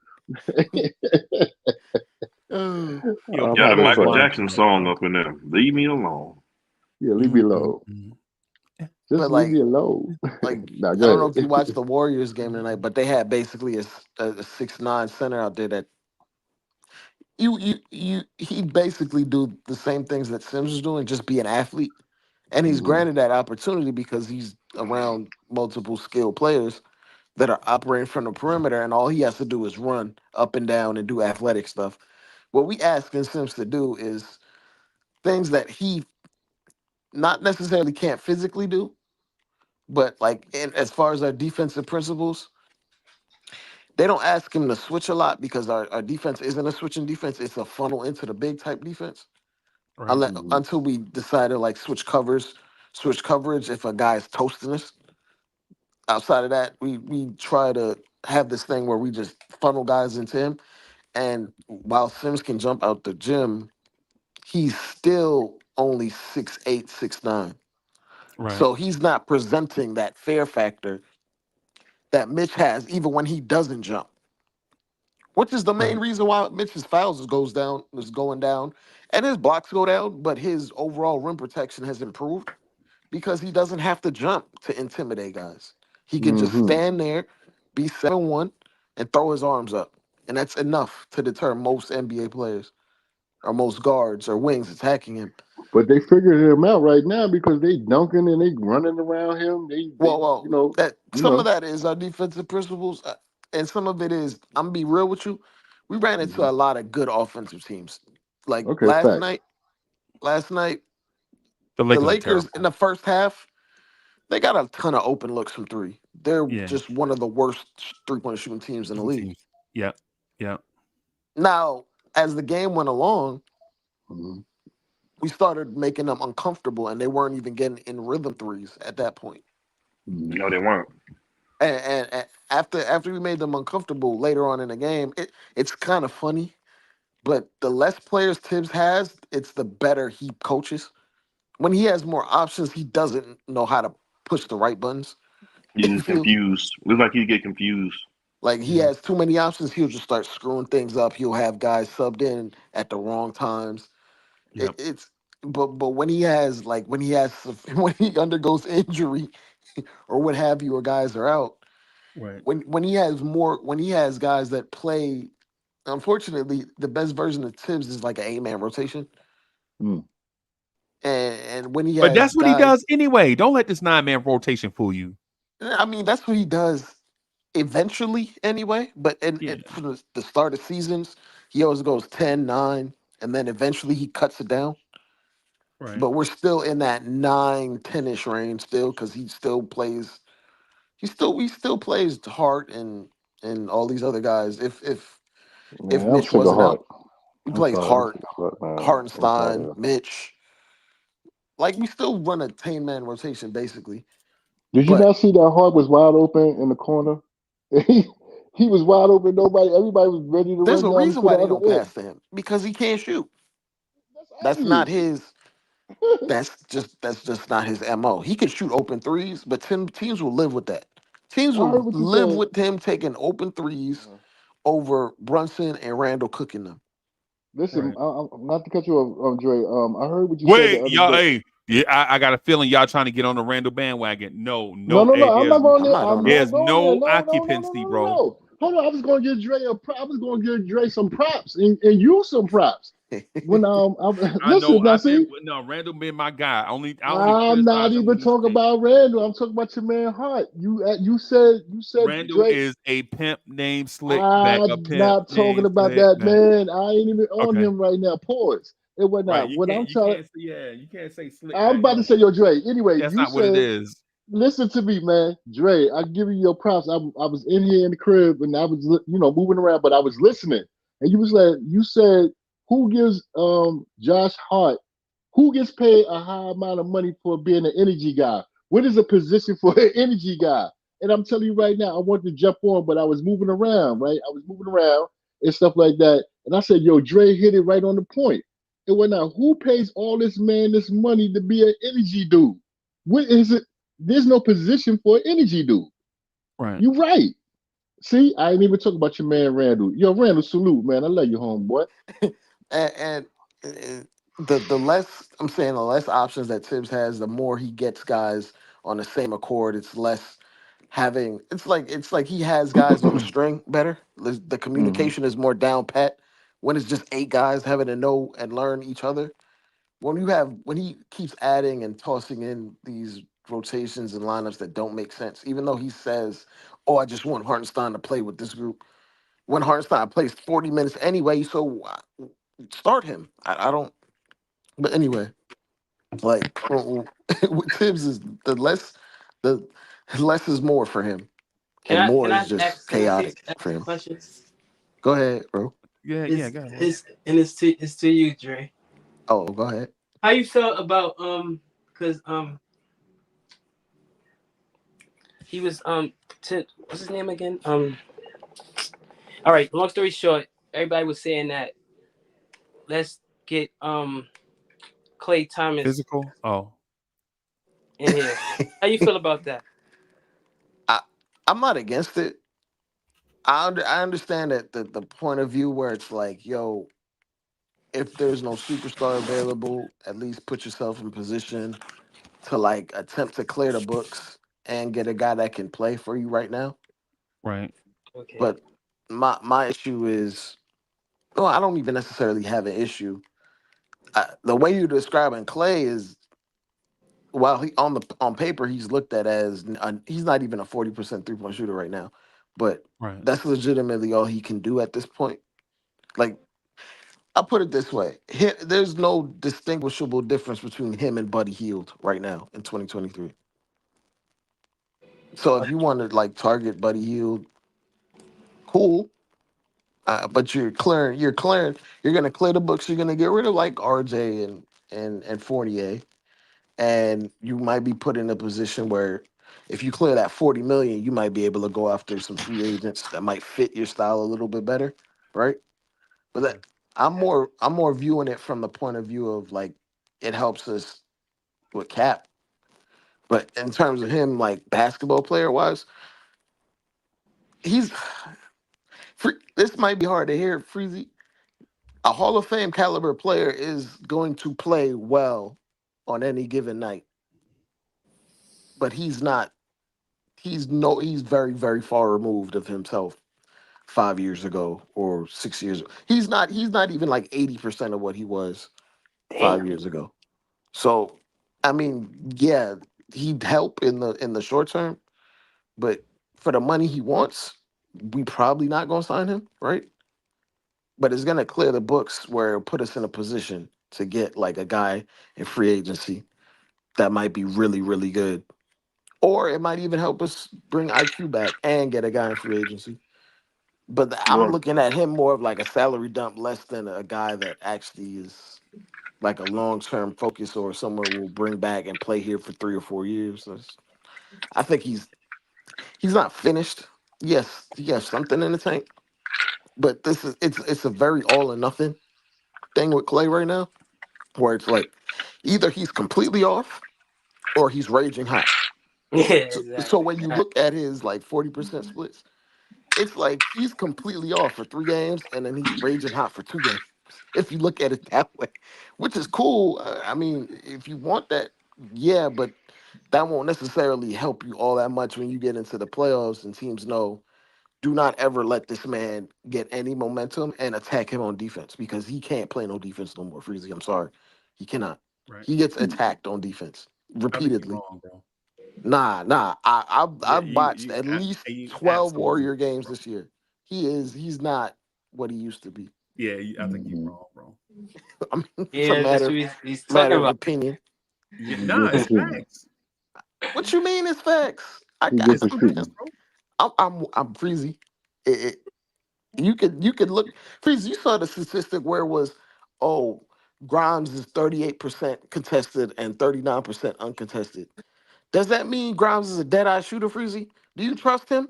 Oh, Yo, Yeah, the having Michael fun. Jackson song up in there. Leave me alone. Yeah, leave me alone. Just but leave me like, alone. Nah, I go don't know if you ahead. watched the Warriors game tonight, but they had basically a 6'9" center out there that he basically do the same things that Sims is doing, just be an athlete. And he's Mhm. granted that opportunity because he's around multiple skilled players that are operating from the perimeter, and all he has to do is run up and down and do athletic stuff. What we asking Sims to do is things that he not necessarily can't physically do, but like as far as our defensive principles, they don't ask him to switch a lot because our defense isn't a switching defense. It's a funnel into the big type defense. right. Until we decide to like switch coverage if a guy's toasting us. Outside of that, we try to have this thing where we just funnel guys into him. And while Sims can jump out the gym, he's still only 6'8", 6'9". Right. So he's not presenting that fear factor that Mitch has, even when he doesn't jump. Which is the main Right. reason why Mitch's fouls is going down, and his blocks go down, but his overall rim protection has improved because he doesn't have to jump to intimidate guys. He can just Mhm. stand there, be 7-1, and throw his arms up. And that's enough to deter most NBA players or most guards or wings attacking him. But they figured him out right now because they dunking and they running around him. They Well, that some of that is our defensive principles, and some of it is I'm gonna be real with you. We ran into Mhm. a lot of good offensive teams. Like Okay, facts. last night, The the Lakers are Lakers in terrible. the first half, they got a ton of open looks from three. They're Yeah. just one of the worst 3-point shooting teams in the league. Teams. Yeah. Yeah. Now, as the game went along, Mhm. we started making them uncomfortable, and they weren't even getting in rhythm threes at that point. Mhm. No, they weren't. And after we made them uncomfortable later on in the game, it's kind of funny. But the less players Tibbs has, it's the better he coaches. When he has more options, he doesn't know how to push the right buttons. He's It just feels confused. Looks like he get confused. Like he has too many options, he'll just start screwing things up. He'll have guys subbed in at the wrong times. Yep. It's but when he has when he undergoes injury or what have you, or guys are out, Right. when he has guys that play. Unfortunately, the best version of Tibbs is like an 8-man rotation, and when he But has that's what he guys, does anyway. Don't let this 9-man rotation fool you. I mean, that's what he does eventually anyway. But Yeah. from the start of seasons, he always goes 10, 9, and then eventually he cuts it down. Right. But we're still in that 9, 10-ish range still because he still plays. He still plays Hart and all these other guys. If Man, I'm Mitch sick of wasn't Hart. out, he I'm plays sorry, I'm sick of Hart, man. I'm tired Hartenstein, of it. Mitch. Like we still run a 10-man rotation basically. Did you But not see that Hart was wide open in the corner? he, he was wide open. Everybody was ready to there's run a down reason to the why they other don't end. pass to him because he can't shoot. That's That's not obvious. his. That's just not his mo. He can shoot open threes, but teams will live with that. Teams I heard will what you live said. with him taking open threes over Brunson and Randall cooking them. Listen, Right. I'm not to cut you off, Dre. I heard what you said the Wait, other y'all. day. Hey, yeah, I got a feeling y'all trying to get on the Randall bandwagon. No, No, no, no, no. hey, I'm not going I'm there. not I'm on that. not there's going there. no No, no, no, no, occupancy, no, no, bro. no. Hold on. I was going to give Dre I was going to give Dre some props and you some props. When I know. listen now, I see, been no Randall been my guy. I only I'm not criticize him even when he's talking stink. about Randall. I'm talking about your man Hart. You said Randall Dre. is a pimp named Slick back a I'm pimp not talking named about Slick that, back. man. I ain't even on Okay, him right now. Pause. It was right. not. What I'm You trying. can't say you can't say Slick I'm back. about to No, say, yo, Dre. Anyway, that's you not what it said, is. listen to me, man. Dre, I give you your props. I was in here in the crib and I was, moving around, but I was listening. And you said, who gives Josh Hart, who gets paid a high amount of money for being an energy guy? What is a position for an energy guy? And I'm telling you right now, I wanted to jump on, but I was moving around, right? I was moving around and stuff like that. And I said, yo, Dre hit it right on the point. And when now, who pays all this man this money to be an energy dude? What is it? There's no position for an energy dude. Right. You right. See, I ain't even talking about your man Randall. Yo, Randall, salute, man. I love you, homeboy. And the less I'm saying, the less options that Tibbs has, the more he gets guys on the same accord. It's less having. It's like he has guys on a string better. The Hmm. communication is more down pat. When it's just 8 guys having to know and learn each other. When he keeps adding and tossing in these rotations and lineups that don't make sense, even though he says, "Oh, I just want Hartenstein to play with this group." When Hartenstein plays 40 minutes anyway, so start him. I don't. But anyway, like with Tibbs is the less is more for him, Can and I more can is I just ask can I say chaotic ask for some him. questions? Go ahead, bro. Yeah, yeah, It's go ahead. it's and it's to you, Dre. Oh, go ahead. How you felt about because he was what's his name again? All right, long story short, everybody was saying that let's get Klay Thomas Physical. Oh, in here. How you feel about that? I I'm not against it. I understand that the point of view where it's like, yo, if there's no superstar available, at least put yourself in position to like attempt to clear the books and get a guy that can play for you right now. right. Okay. But my issue is, well, I don't even necessarily have an issue. The way you're describing Clay is, while he on paper he's looked at as he's not even a 40% 3-point shooter right now, but Right. that's legitimately all he can do at this point. Like, I'll put it this way: there's no distinguishable difference between him and Buddy Hield right now in 2023. So if you want to like target Buddy Hield, cool. But you're gonna clear the books. You're gonna get rid of like RJ and Fournier, and you might be put in a position where if you clear that 40 million, you might be able to go after some free agents that might fit your style a little bit better, right? But I'm more viewing it from the point of view of like it helps us with Cap. But in terms of him, like basketball player wise, he's this might be hard to hear, Freezy. A Hall of Fame caliber player is going to play well on any given night, but he's not. He's very very far removed of himself 5 years ago or 6 years ago. He's not even like 80% of what he was 5 years ago. So I mean, yeah, he'd help in the short term, but for the money he wants, we probably not gonna sign him, right? But it's gonna clear the books where it'll put us in a position to get like a guy in free agency that might be really, really good. Or it might even help us bring IQ back and get a guy in free agency. But I'm Well, looking at him more of like a salary dump, less than a guy that actually is like a long term focus or someone will bring back and play here for 3 or 4 years. I think he's not finished. Yes, he has something in the tank, but this is it's a very all or nothing thing with Clay right now, where it's like either he's completely off or he's raging hot. Yeah, So exactly. when you look at his like 40% splits, it's like he's completely off for 3 games and then he's raging hot for 2 games. If you look at it that way, which is cool. I mean, if you want that, yeah, but that won't necessarily help you all that much when you get into the playoffs and teams know do not ever let this man get any momentum and attack him on defense because he can't play no defense no more. Freezy, I'm sorry, he cannot. Right. He gets attacked on defense I think you're repeatedly. wrong, bro. Nah. Yeah, I've watched at least you 12 absolutely Warrior wrong, games bro. this year. He's not what he used to be. Yeah, I think you're wrong, bro. I mean, it's a Yeah, that's what he's talking matter of about. opinion. Yeah, He nah, gets it's opinion. facts. What you mean is facts? He I gets It's I'm facts, opinion. bro. I'm Freezy. You could look, Freeze, you saw the statistic where it was, oh, Grimes is 38% contested and 39% uncontested. Does that mean Grimes is a dead eye shooter, Freezy? Do you trust him?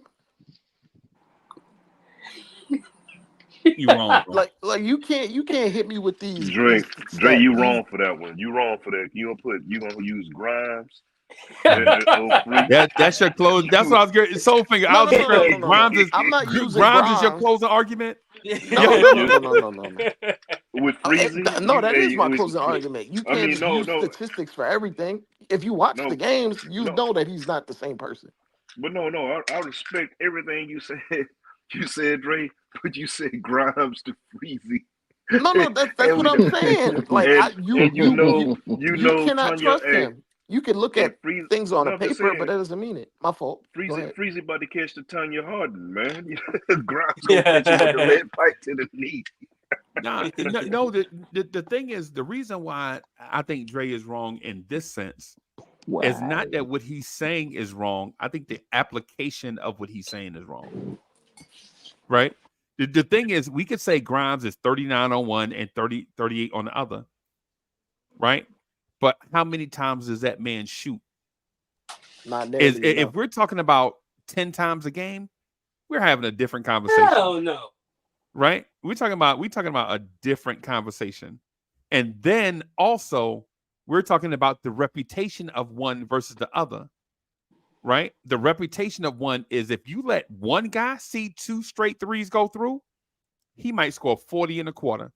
You wrong, bro. Like you can't hit me with Dre, these Dre, stats. you These wrong for that one. You wrong for that. You gonna use Grimes or free? That's your close. That's what I was getting. Soul finger. I no was no no getting no ready. no no no. Grimes is I'm not using Grimes is your Grimes. closing argument. No Yeah. no no no no no no no. With Freezy, No, that is hey, my closing argument. You I can't mean, just use no, statistics for everything. If you watch the no, games, you no, know that he's not the same person. but no. I respect everything you said. You said Dre, but you said Grimes to Freezy, No, that's and what we I'm know, saying. Like and you you know cannot Tanya, trust him. You can look and at Freezy. things on a No, I'm just paper, but saying. that doesn't mean it. My fault. Go ahead. Freezy about to catch the Tanya Harden, man. Grimes gonna catch him with the Yeah. lead pipe to the knee. Nah, no. The thing is, the reason why I think Dre is wrong in this sense is not that what he's saying is wrong. I think the application of what he's saying is wrong. Right. The thing is, we could say Grimes is 39 on one and 38 on the other. Right. But how many times does that man shoot? Not Is nearly if enough. we're talking about 10 times a game, we're having a different conversation. Hell no. Right? We're talking about a different conversation. And then also we're talking about the reputation of one versus the other. Right? The reputation of one is if you let one guy see 2 straight threes go through, he might score 40 in a quarter.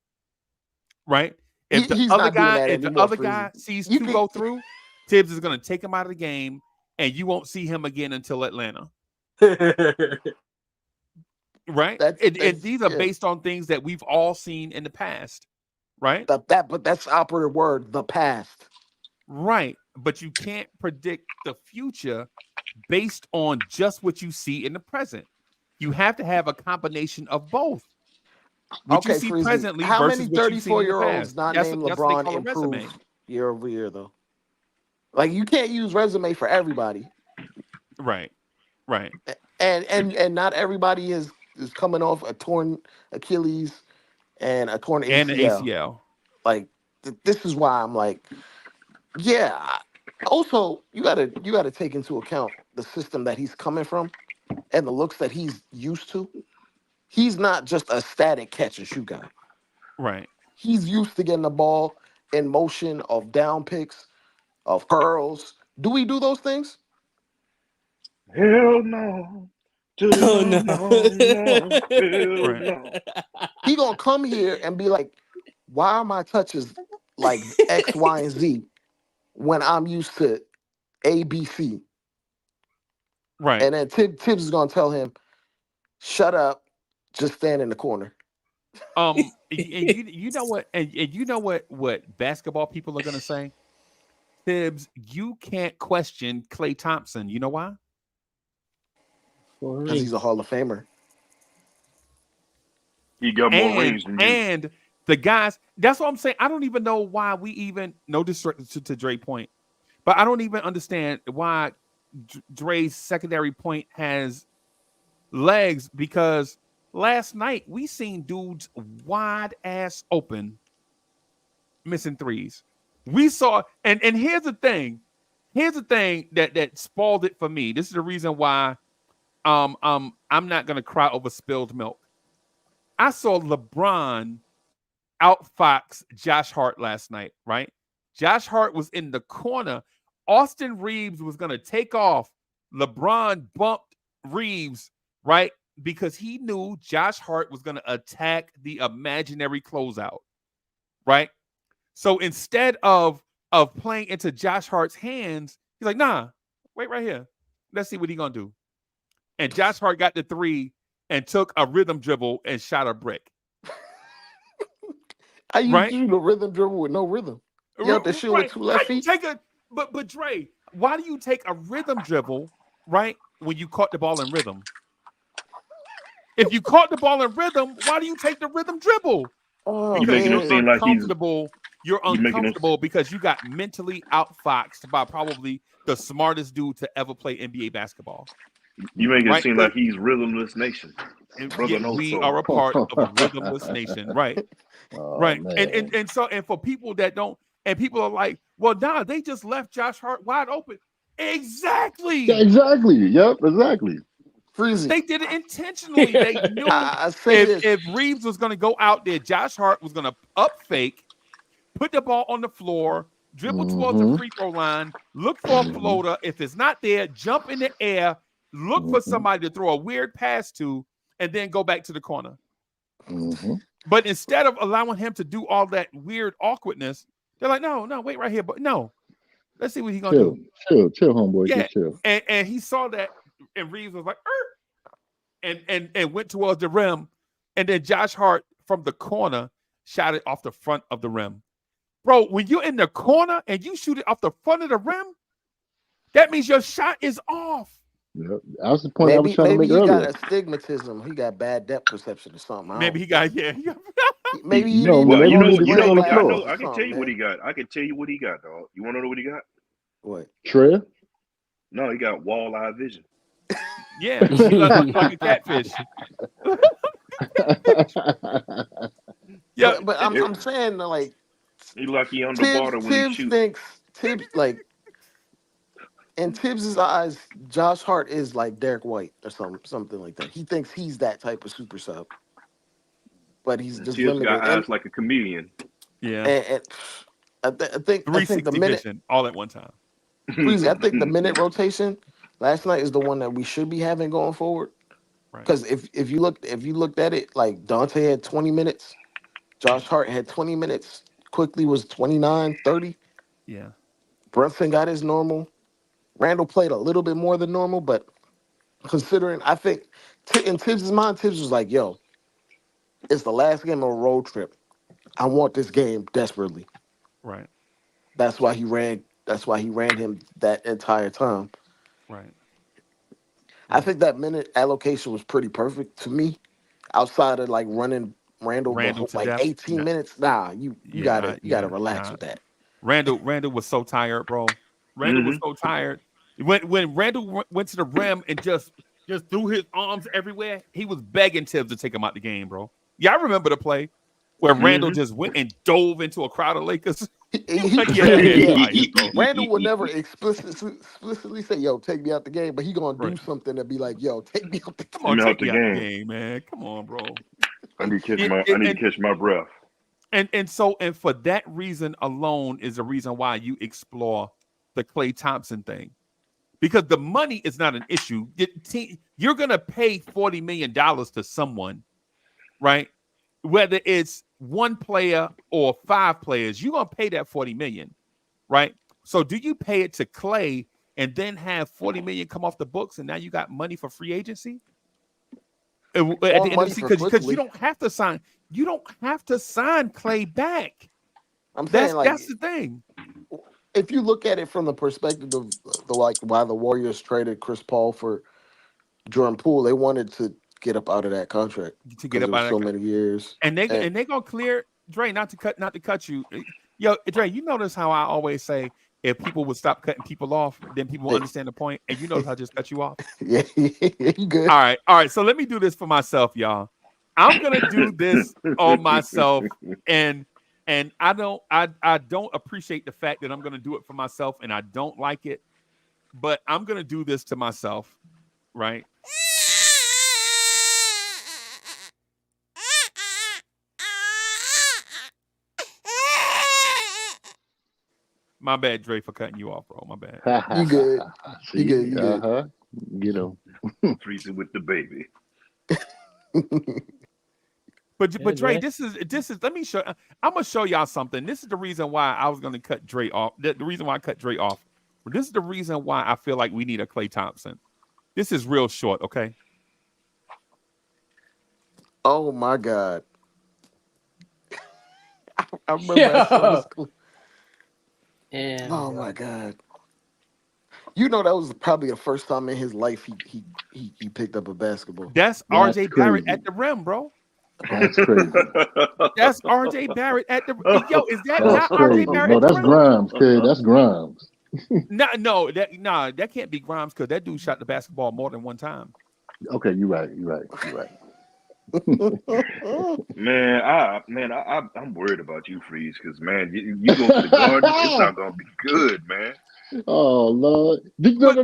Right? If He's not doing that the anymore, other Freezy. guy sees You 2 can go through, Tibbs is going to take him out of the game and you won't see him again until Atlanta. Right? And these are yeah. based on things that we've all seen in the past. Right? But that's the operative word, the past. Right. But you can't predict the future based on just what you see in the present. You have to have a combination of both. What you Okay, see Freezy. presently How many versus what you've seen in the 34-year-olds past. not That's named what they LeBron call a resume. improve year over year though? Like you can't use resume for everybody. Right. Right. And not everybody is coming off a torn Achilles and a torn And the ACL. ACL. Like this is why I'm like, yeah. Also, you gotta take into account the system that he's coming from and the looks that he's used to. He's not just a static catch and shoot guy. Right. He's used to getting the ball in motion of down picks, of curls. Do we do those things? Hell no. Oh no. He gonna come here and be like, why are my touches like X, Y, and Z when I'm used to A, B, C? Right. And then Tibbs is gonna tell him, shut up, just stand in the corner. And you know what? And you know what basketball people are gonna say? Tibbs, you can't question Klay Thompson. You know why? Because he's a Hall of Famer. He got more rings than you. And the guys, that's what I'm saying. I don't even know why we even, no disrespect to Dre point, but I don't even understand why Dre's secondary point has legs, because last night we seen dudes wide ass open missing threes. We saw, and here's the thing that spoiled it for me. This is the reason why I'm not gonna cry over spilled milk. I saw LeBron outfox Josh Hart last night, right? Josh Hart was in the corner. Austin Reeves was going to take off. LeBron bumped Reeves, right? Because he knew Josh Hart was going to attack the imaginary closeout, right? So instead of playing into Josh Hart's hands, he's like, nah, wait right here. Let's see what he's going to do. And Josh Hart got the three and took a rhythm dribble and shot a brick. How you shoot a rhythm dribble with no rhythm? You have to shoot with two left feet. But Dre, why do you take a rhythm dribble, right, when you caught the ball in rhythm? If you caught the ball in rhythm, why do you take the rhythm dribble? Oh, because you're uncomfortable. You're uncomfortable because you got mentally outfoxed by probably the smartest dude to ever play NBA basketball. You make it seem like he's rhythmless nation. We are a part of a rhythmless nation, right? Right. Man. And so for people that don't, and people are like, well, nah, they just left Josh Hart wide open. Exactly. Yeah, exactly. Yep, exactly. Freezie. They did it intentionally. They knew if Reeves was going to go out there, Josh Hart was going to up fake, put the ball on the floor, dribble towards the free throw line, look for a floater. If it's not there, jump in the air, look for somebody to throw a weird pass to, and then go back to the corner. But instead of allowing him to do all that weird awkwardness, they're like, no, wait right here. But no, let's see what he's gonna do. Chill, homeboy. Yeah, just chill. And he saw that, and Reeves was like, and went towards the rim, and then Josh Hart from the corner shot it off the front of the rim. Bro, when you're in the corner and you shoot it off the front of the rim, that means your shot is off. Yep. That was the point I was trying to make earlier. Maybe he got astigmatism. He got bad depth perception or something. Maybe he got, Maybe I can tell you what he got. I can tell you what he got, dog. You want to know what he got? What? Trey? No, he got walleye vision. Yeah, he like a catfish. Yeah, but I'm saying like he lucky on the water when he shoots. Tibbs like in Tibbs's eyes, Josh Hart is like Derek White or something like that. He thinks he's that type of super sub, but he's just Tibbs limited. got eyes like a chameleon. Yeah, and I think the minute vision all at one time. Freezie, I think the minute rotation last night is the one that we should be having going forward. Because if you looked at it, like Dante had 20 minutes, Josh Hart had 20 minutes, Quickly was 29, 30. Yeah. Brunson got his normal. Randall played a little bit more than normal, but considering, I think in Tibbs' mind, Tibbs was like, yo, it's the last game of a road trip. I want this game desperately. Right. That's why he ran him that entire time. Right. I think that minute allocation was pretty perfect to me. Outside of like running Randall like death? 18 minutes. Nah, you gotta relax with that. Randall was so tired, bro. Randall was so tired. When Randall went to the rim and just threw his arms everywhere, he was begging Tibbs to take him out the game, bro. Yeah, I remember the play where Randall just went and dove into a crowd of Lakers. Randall would never explicitly say, yo, take me out the game, but he gonna do something to be like, yo, take me out the game. Come on, take me out the game, man. Come on, bro. I need to catch my breath. And for that reason alone is the reason why you explore the Klay Thompson thing. because the money is not an issue. You're going to pay $40 million to someone, right? Whether it's one player or 5 players, you're going to pay that $40 million, right? So do you pay it to Klay and then have $40 million come off the books and now you got money for free agency? At the end of the season, because you don't have to sign. You don't have to sign Klay back. Saying that's the thing. If you look at it from the perspective of why the Warriors traded Chris Paul for Jordan Poole, they wanted to get up out of that contract to get up out of so many years, and they gonna clear Dre. Not to cut you, yo, Dre. You notice how I always say if people would stop cutting people off, then people will understand the point. And you notice I just cut you off. Yeah, you good. All right. So let me do this for myself, y'all. I'm gonna do this on myself, and I don't appreciate the fact that I'm gonna do it for myself, and I don't like it, but I'm gonna do this to myself, right? My bad, Dre, for cutting you off, bro. My bad. You good. You good. You good. You know. Freezie with the baby. But Dre, this is let me show. I'm gonna show y'all something. This is the reason why I was gonna cut Dre off. The reason why I cut Dre off. But this is the reason why I feel like we need a Klay Thompson. This is real short, okay? Oh my God. I remember I saw this clip. And oh my God. You know that was probably the first time in his life he picked up a basketball. That's RJ Barrett at the rim, bro. That's crazy. That's RJ Barrett at the yo. Is that not crazy. RJ Barrett? No, that's Grimes, kid. That's Grimes. That can't be Grimes because that dude shot the basketball more than one time. Okay, you're right. Man, I'm worried about you, Freeze, because man, you go to the Garden, it's not gonna be good, man. Oh Lord! Look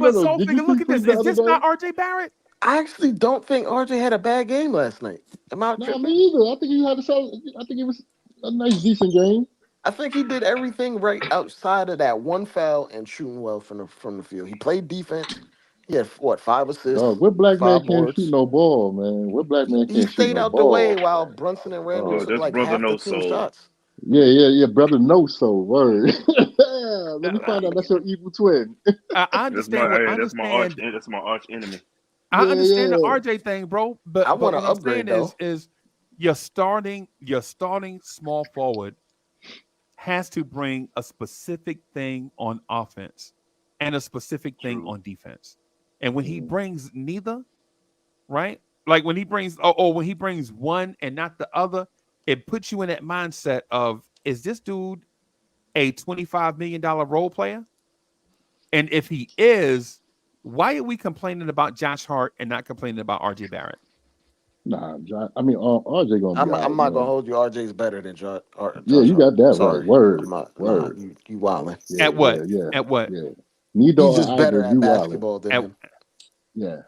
at this. Is this not RJ Barrett? I actually don't think RJ had a bad game last night. Am I tripping? Me either. I think he had I think it was a nice, decent game. I think he did everything right outside of that one foul and shooting well from the field. He played defense. He had 5 assists. What black man can't boards. shoot no ball, man? What black man can't shoot no ball? He stayed out the way while Brunson and Randall took like half the team shots. Yeah, brother, no soul. Word. Let me find out that's your evil twin. I understand. That's my arch enemy. I understand the RJ thing, bro. But I want to what upgrade I'm saying is your starting small forward has to bring a specific thing on offense and a specific thing on defense. And when he brings neither, right? Like when he brings when he brings one and not the other, it puts you in that mindset of, is this dude a $25 million role player? And if he is, why are we complaining about Josh Hart and not complaining about RJ Barrett? Nah, RJ gonna be I'm not gonna hold you. RJ's better than Josh. Yeah, you got that right. Word. Word. You wildin'. Yeah, at what? Yeah. At what? Yeah. He's just better at basketball than him. Yeah.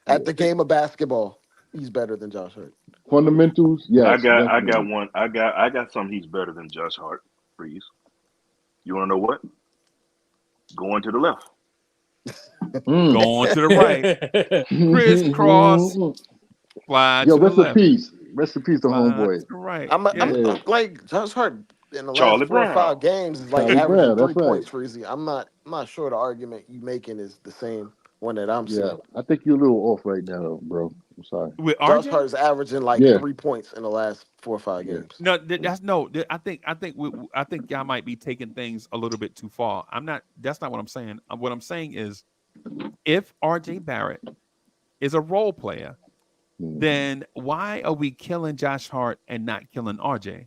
At the game of basketball, he's better than Josh Hart. Fundamentals, yes. I got one. I got something he's better than Josh Hart. Freeze. You want to know what? Going to the left. Going to the right. Crisscross. Fly Yo, to rest the in left. peace. Rest in peace to homeboy. Right. I'm like Josh Hart in the Charlie last 4 or 5 games is like Charlie averaging Brown, 3 points for Freezie. I'm not sure the argument you making is the same one that I'm seeing. I think you're a little off right now, bro. I'm sorry. With Josh RJ? Hart is averaging like 3 points in the last 4 or 5 games. No, I think y'all might be taking things a little bit too far. That's not what I'm saying. What I'm saying is, if RJ Barrett is a role player, then why are we killing Josh Hart and not killing RJ?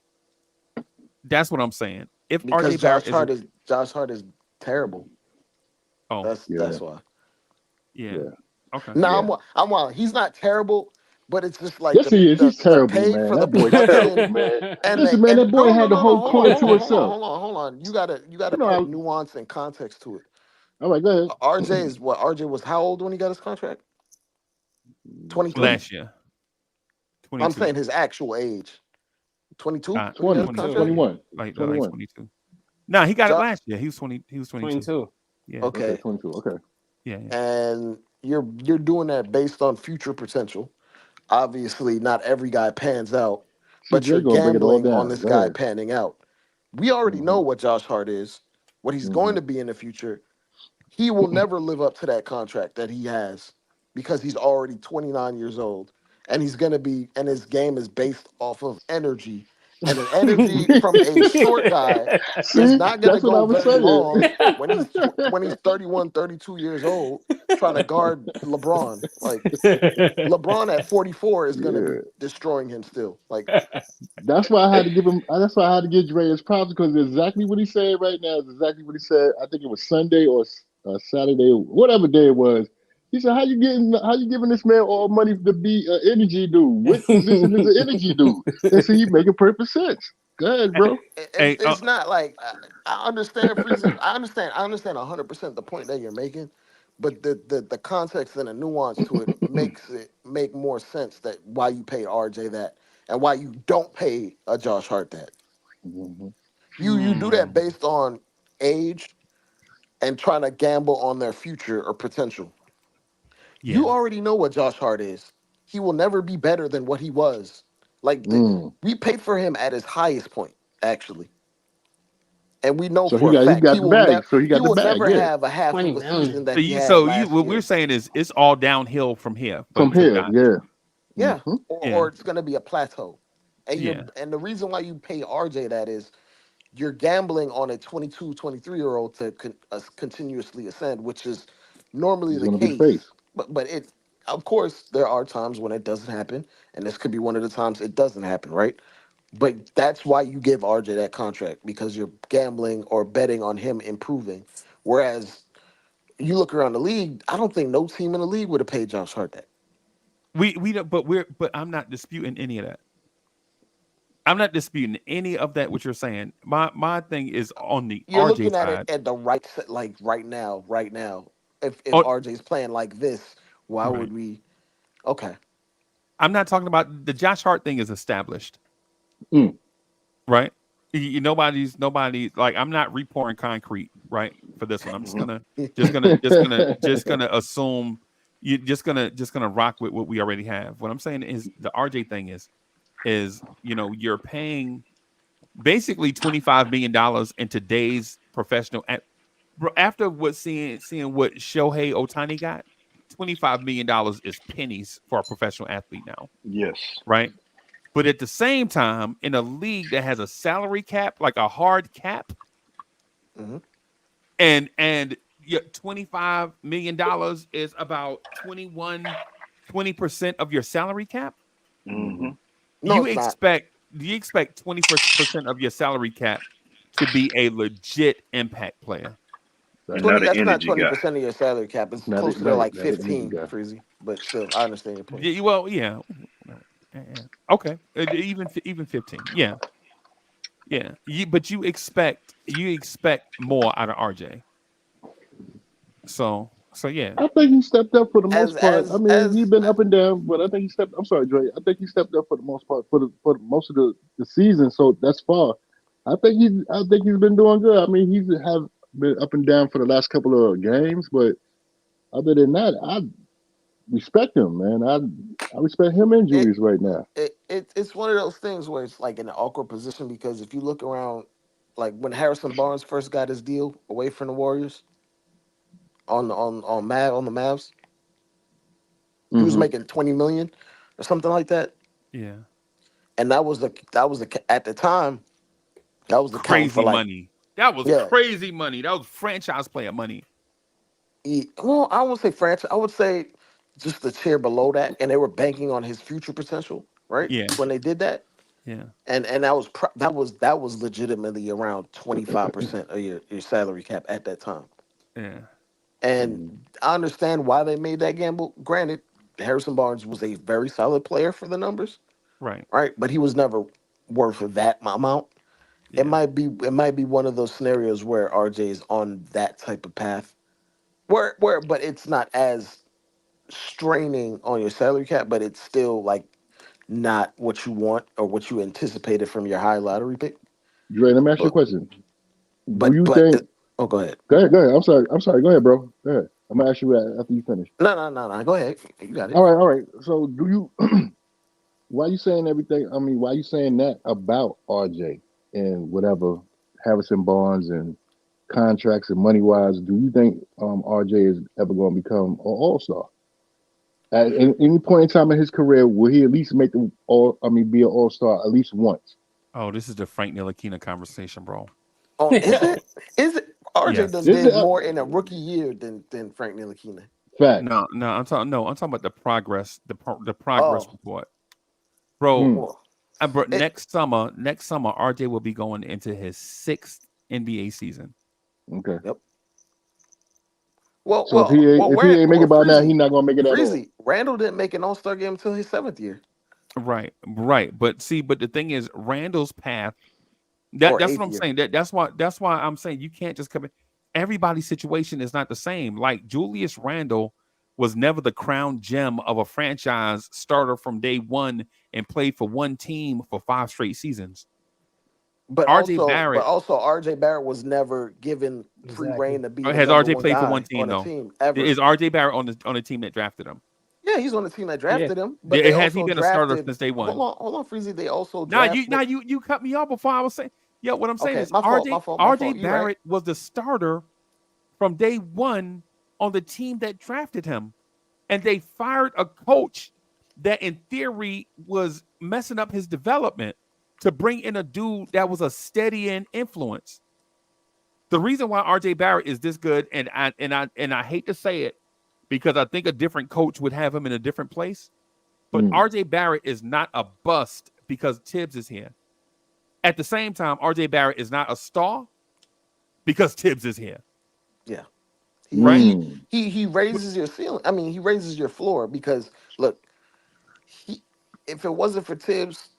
That's what I'm saying. If Because RJ Barrett Josh Hart is terrible. Oh, that's why. Yeah. Okay. No, I'm wild. He's not terrible, but it's just like yes, he is. He's terrible, man. For that boy terrible, man. Listen, man, that boy had the whole court to himself. Hold on. You gotta put nuance and context to it. All right, go ahead. RJ is what? RJ was how old when he got his contract? 22. Last year. 22. I'm saying his actual age. 22? 21. Like 22. No, he got it last year. He was 20. He was 22. Yeah. Okay. 22. Okay. Yeah. And you're doing that based on future potential. Obviously, not every guy pans out, See, but Dre you're gonna break it all gambling on down. this Go guy ahead. panning out. We already know what Josh Hart is, what he's going to be in the future. He will never live up to that contract that he has because he's already 29 years old and he's going to be, and his game is based off of energy. And an energy from a short guy is See, not going to that's what I go was very saying. long when he's 31, 32 years old trying to guard LeBron. Like LeBron at 44 is going to be Yeah. destroying him still. Like That's why I had to give him. That's why I had to give Dre his props because exactly what he said right now is exactly what he said. I think it was Sunday or Saturday, whatever day it was. He said, "How you giving this man all money to be an energy dude? What position is an energy dude?" And so he making perfect sense. Go ahead, bro. it's not like I understand Freezy. I understand 100% the point that you're making, but the context and the nuance to it makes it make more sense that why you pay RJ that and why you don't pay a Josh Hart that. You do that based on age and trying to gamble on their future or potential. Yeah. You already know what Josh Hart is. He will never be better than what he was. Like we paid for him at his highest point, actually. And we know So for a he fact got the bag. So he he got the will bag. never Yeah. have a half 20 of a million. season that he had last What year. we're saying is it's all downhill from here. From For here, Josh. yeah. Yeah. Yeah. Or it's gonna be a plateau. And Yeah. the reason why you pay RJ that is you're gambling on a 22, 23-year-old to continuously ascend, which is normally He's the gonna be the case. face. But it, of course, there are times when it doesn't happen, and this could be one of the times it doesn't happen, right? But that's why you give RJ that contract because you're gambling or betting on him improving. Whereas you look around the league, I don't think no team in the league would have paid Josh Hart that. We don't, but I'm not disputing any of that. I'm not disputing any of that. What you're saying. My thing is on the You're RJ looking at it side. at the like right now, right now. If Oh, RJ's playing like this, why right. would we? Okay. I'm not talking about the Josh Hart thing is established, Mm. right? Nobody's like I'm not repouring concrete, right? For this one, I'm just gonna assume you just gonna rock with what we already have. What I'm saying is the RJ thing is you're paying basically $25 million in today's professional. After seeing what Shohei Otani got, $25 million is pennies for a professional athlete now, Yes. right? But at the same time, in a league that has a salary cap, like a hard cap, Mhm. and $25 million is about 20% of your salary cap. Mm-hmm. No, You it's not. expect 20% of your salary cap to be a legit impact player. And 20. not an That's not energy guy. 20% of your salary cap. It's Not it, closer to right. like Not an energy 15, guy. Freezy. But still, I understand your point. Well, yeah. Yeah. Okay. Even 15. Yeah. Yeah. But you expect more out of RJ. So yeah. I think he stepped up for the As most part. I as mean, he's as been up and down, but I think he stepped. I'm sorry, Dre. I think he stepped up for the most part for most of the season. So that's far. I think he's been doing good. I mean, he's have been up and down for the last couple of games, but other than that, I respect him, man. I respect him and it, Julius right now. it's one of those things where it's like in an awkward position because if you look around, like when Harrison Barnes first got his deal away from the Warriors on the Mavs, he was Mm-hmm. making 20 million or something like that, Yeah. and that was the at the time that was the count for Crazy like money. That was yeah. crazy money. That was franchise player money. Well, I won't say franchise. I would say just the tier below that, and they were banking on his future potential, right? Yeah. When they did that, Yeah. and that was legitimately around 25% of your salary cap at that time. Yeah. And I understand why they made that gamble. Granted, Harrison Barnes was a very solid player for the numbers, Right. right? But he was never worth that amount. Yeah. It might be one of those scenarios where RJ is on that type of path, but it's not as straining on your salary cap, but it's still like not what you want or what you anticipated from your high lottery pick. Dre, let me ask you a But question. Do you but think? oh, go ahead. Go ahead. I'm sorry. Go ahead, bro. Go ahead. I'm gonna ask you after you finish. No. Go ahead. You got it. All right. So do you? Why you saying everything? I mean, why you saying that about RJ and whatever Harrison Barnes and contracts and money wise? Do you think RJ is ever going to become an All Star? At any point in time in his career, will he at least make the be an All Star at least once? Oh, this is the Frank Ntilikina conversation, bro. Oh, is it? RJ Yes. done did more in a rookie year than Frank Ntilikina. Fact. No, I'm talking about the progress, the progress report. Bro, next summer, RJ will be going into his 6th NBA season. Okay. Yep. So if he ain't make it by now, he's not gonna make it at all. Randall didn't make an All-Star game until his 7th year. Right. But the thing is, Randall's path. That's what I'm saying. That's why I'm saying you can't just come in. Everybody's situation is not the same. Like Julius Randle was never the crown gem of a franchise starter from day one and played for one team for 5 straight seasons. But also RJ Barrett was never given free reign to be. Has RJ played for one team though? Team, ever. Is RJ Barrett on the team that drafted him? Yeah, he's on the team that drafted him. But has he been a starter since day one? Hold on, Freezie. They also drafted... you cut me off before I was saying. Yeah, what I'm saying is my fault. RJ Barrett was the starter from day one on the team that drafted him, and they fired a coach that in theory was messing up his development to bring in a dude that was a steadying influence. The reason why RJ Barrett is this good, and I hate to say it because I think a different coach would have him in a different place, but RJ Barrett is not a bust because Tibbs is here. At the same time, RJ Barrett is not a star because Tibbs is here. Yeah. Right? He raises your ceiling. I mean, he raises your floor because look, if it wasn't for Tibbs,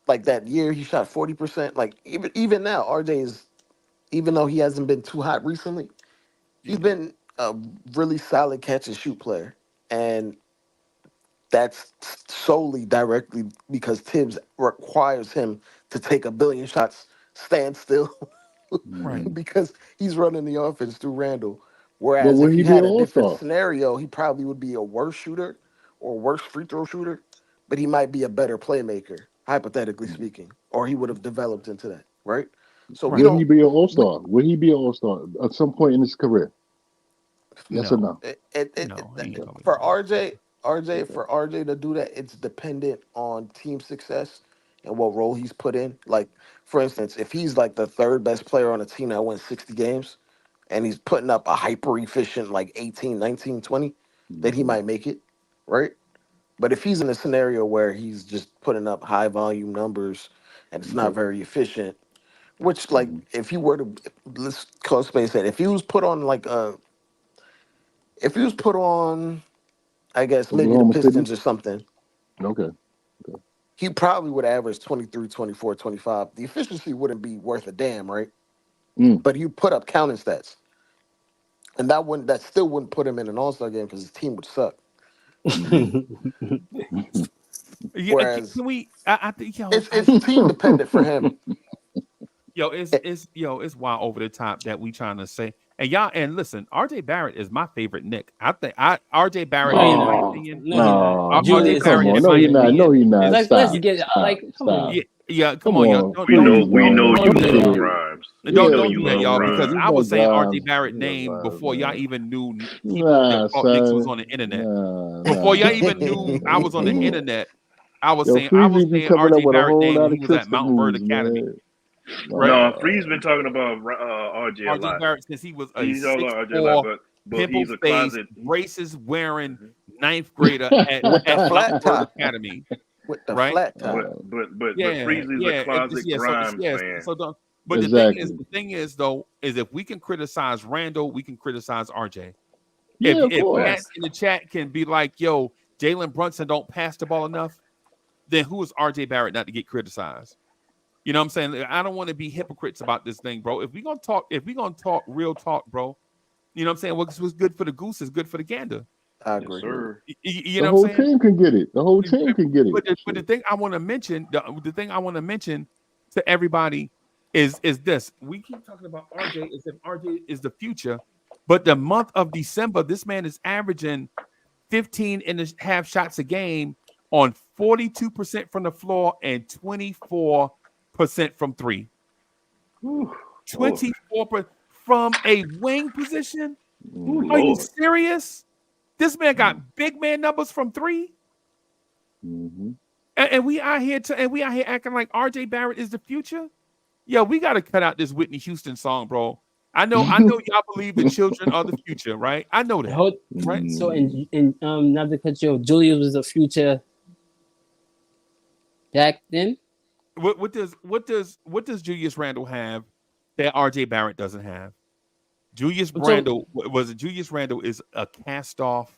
like that year he shot 40%. Like even now, RJ is, even though he hasn't been too hot recently, he's been a really solid catch and shoot player. And that's solely directly because Tibbs requires him to take a billion shots, stand still, because he's running the offense through Randall. Whereas if he had a different scenario, he probably would be a worse shooter or worse free throw shooter, but he might be a better playmaker, hypothetically speaking, or he would have developed into that, right? So will he be an All-Star? Will he be an All-Star at some point in his career? Yes or no? For RJ to do that, it's dependent on team success and what role he's put in. Like, for instance, if he's like the 3rd best player on a team that wins 60 games and he's putting up a hyper efficient like 18, 19, 20, then he might make it, right? But if he's in a scenario where he's just putting up high volume numbers and it's not very efficient, which like if you were to, let's call space that, if he was put on I guess maybe the Pistons or something. Okay. He probably would average 23, 24, 25. The efficiency wouldn't be worth a damn, right? But you put up counting stats. And that still wouldn't put him in an All-Star game because his team would suck. Whereas I think it's team dependent for him. It's wild over the top that we trying to say. And listen, RJ Barrett is my favorite Knick. I think RJ Barrett, in my opinion. RJ Barrett, in my opinion. No, he's not. Let's get come on. Yeah, come on, y'all. We know you love rhymes. Don't do that, y'all, because I was saying RJ Barrett name before y'all even knew Knicks was on the internet. Before y'all even knew I was on the internet, I was saying RJ Barrett name when he was at Mount Vernon Academy. Right? No, Free's been talking about RJ a lot. Barrett since he was a 6'4", pimple face, braces wearing 9th grader at Mount Vernon Academy. With the flat top. But Freezie's a closet Grimes fan. But the thing is though, is if we can criticize Randall, we can criticize RJ. If Matt in the chat can be like, yo, Jalen Brunson don't pass the ball enough, then who is RJ Barrett not to get criticized? You know what I'm saying? I don't want to be hypocrites about this thing, bro. If we gonna talk real talk, bro, you know what I'm saying? What's good for the goose is good for the gander. I agree. You know what I'm saying? The whole team can get it. The whole team can get it. But the thing I want to mention, to everybody is this. We keep talking about RJ as if RJ is the future, But the month of December, this man is averaging 15.5 shots a game on 42% from the floor and 24% from three. 24% from a wing position? Are you serious? This man got big man numbers from three? And we out here acting like RJ Barrett is the future? Yeah, we got to cut out this Whitney Houston song, bro. I know y'all believe the children are the future, right? I know that. Right? So not to cut you off, Julius was the future back then. What does Julius Randle have that RJ Barrett doesn't have? Julius Randle is a cast off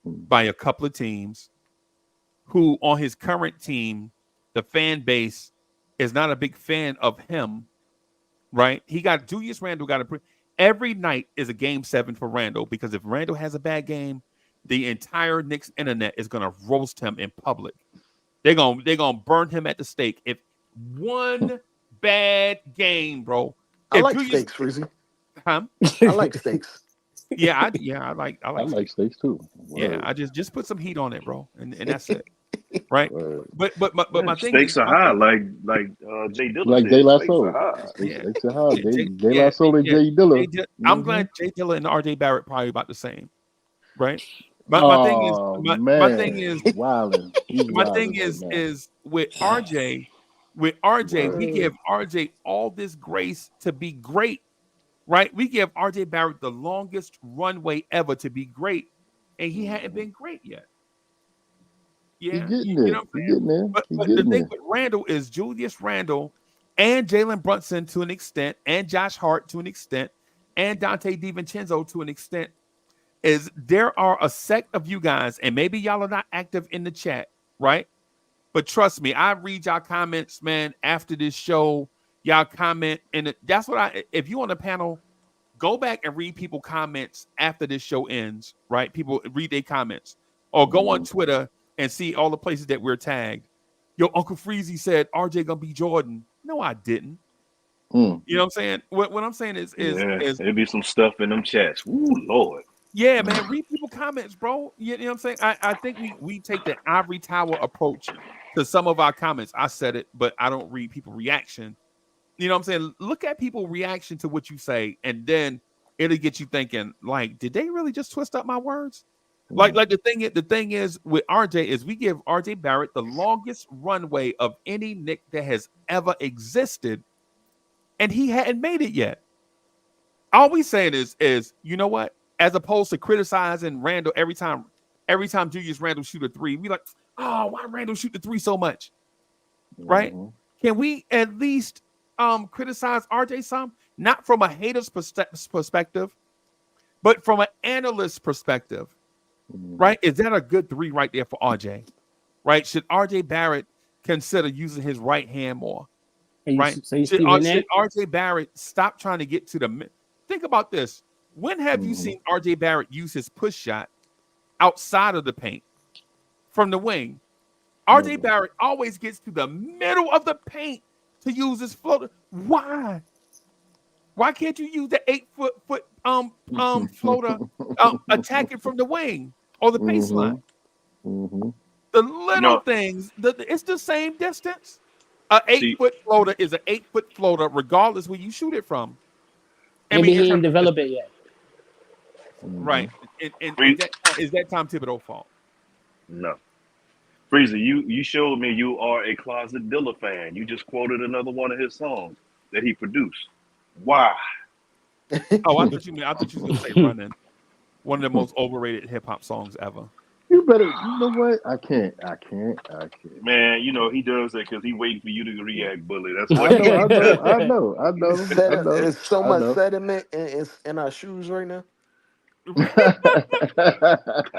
by a couple of teams who on his current team, the fan base is not a big fan of him, right? Julius Randle every night is a game 7 for Randle, because if Randle has a bad game, the entire Knicks internet is gonna roast him in public. They're gonna burn him at the stake. If one bad game, bro. I like steaks, Freezie. Huh? I like steaks. I like steaks too. Yeah, I just put some heat on it, bro, and that's it. Right? But my thing stakes is, are high, like Jay Dilla. Like Jay Lasso. Stakes are high. Jay Lasso and Jay Dilla. I'm glad Jay Dilla and RJ Barrett probably about the same. Right? My thing is with RJ, we give RJ all this grace to be great, right? We give RJ Barrett the longest runway ever to be great, and he hadn't been great yet. Yeah, you know what I'm saying? But the thing with Randle is Julius Randle and Jalen Brunson to an extent, and Josh Hart to an extent, and Dante DiVincenzo to an extent, is there are a sect of you guys, and maybe y'all are not active in the chat, right? But trust me, I read y'all comments, man, after this show. Y'all comment, and that's what if you on the panel, go back and read people comments after this show ends, right? People read their comments, or go on Twitter and see all the places that we're tagged. Yo, Uncle Freezie said RJ gonna be Jordan. No, I didn't. You know what I'm saying? What I'm saying is there'll be some stuff in them chats. Ooh, Lord. Yeah, man, read people comments, bro. You know what I'm saying? I think we take the ivory tower approach to some of our comments. I said it, but I don't read people reaction. You know what I'm saying? Look at people reaction to what you say, and then it'll get you thinking, like, did they really just twist up my words? Like the thing is with RJ is we give RJ Barrett the longest runway of any Knick that has ever existed, and he hadn't made it yet. All we saying is you know what? As opposed to criticizing Randle every time Julius Randle shoot a three, we like, oh, why Randle shoot the three so much? Right? Can we at least criticize RJ some? Not from a hater's perspective, but from an analyst perspective. Right? Is that a good three right there for RJ? Right? Should RJ Barrett consider using his right hand more? Right? Should RJ Barrett stop trying to get to the think about this. When have you seen RJ Barrett use his push shot outside of the paint from the wing? RJ Barrett always gets to the middle of the paint to use his floater. Why? Why can't you use the 8-foot floater attacking from the wing or the baseline? The little things, it's the same distance. An 8-foot floater is an 8-foot floater, regardless where you shoot it from. Maybe he didn't develop it yet. Right. And is that Tom Thibodeau fault? No. Freezie, you showed me you are a closet Dilla fan. You just quoted another one of his songs that he produced. Why? Oh, I thought you were going to say Running. One of the most overrated hip hop songs ever. You know what? I can't. Man, you know he does that because he's waiting for you to react, Bully. That's what I know. There's so much sediment in our shoes right now.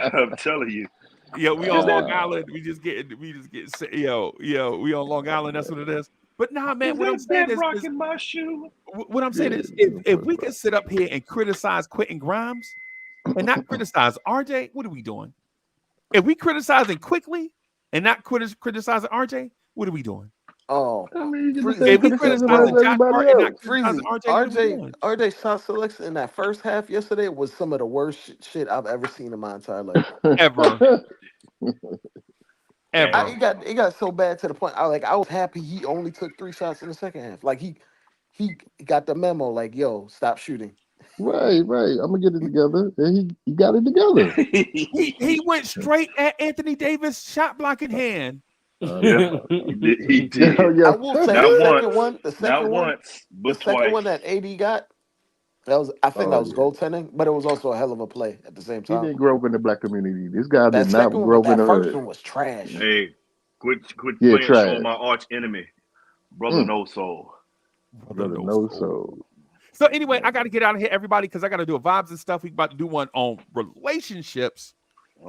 I'm telling you. Yo, we on Long Island. We just get we on Long Island. That's what it is. But nah, man, what I'm saying is my shoe. What I'm saying is if we can sit up here and criticize Quentin Grimes and not criticize RJ, what are we doing? If we criticizing quickly and not criticizing RJ, what are we doing? Oh, I mean, you get the Freezie. same criticism as everybody else. Freezie, RJ Sasselix in that first half yesterday was some of the worst shit I've ever seen in my entire life. Ever. It got so bad to the point I was happy he only took 3 shots in the second half. Like he got the memo. Like, yo, stop shooting. Right. I'm gonna get it together, and he got it together. he went straight at Anthony Davis' shot blocking hand. Yeah, he did. I will say the second one that AD got, I think that was goaltending, but it was also a hell of a play at the same time. He didn't grow up in the black community. This guy that did not second grow one, up in that the first hood. one was trash. Hey, quit Yeah, playing trash. show my arch enemy, brother No Soul. Brother No Soul. So anyway, I got to get out of here, everybody, because I got to do a vibes and stuff. We about to do one on relationships.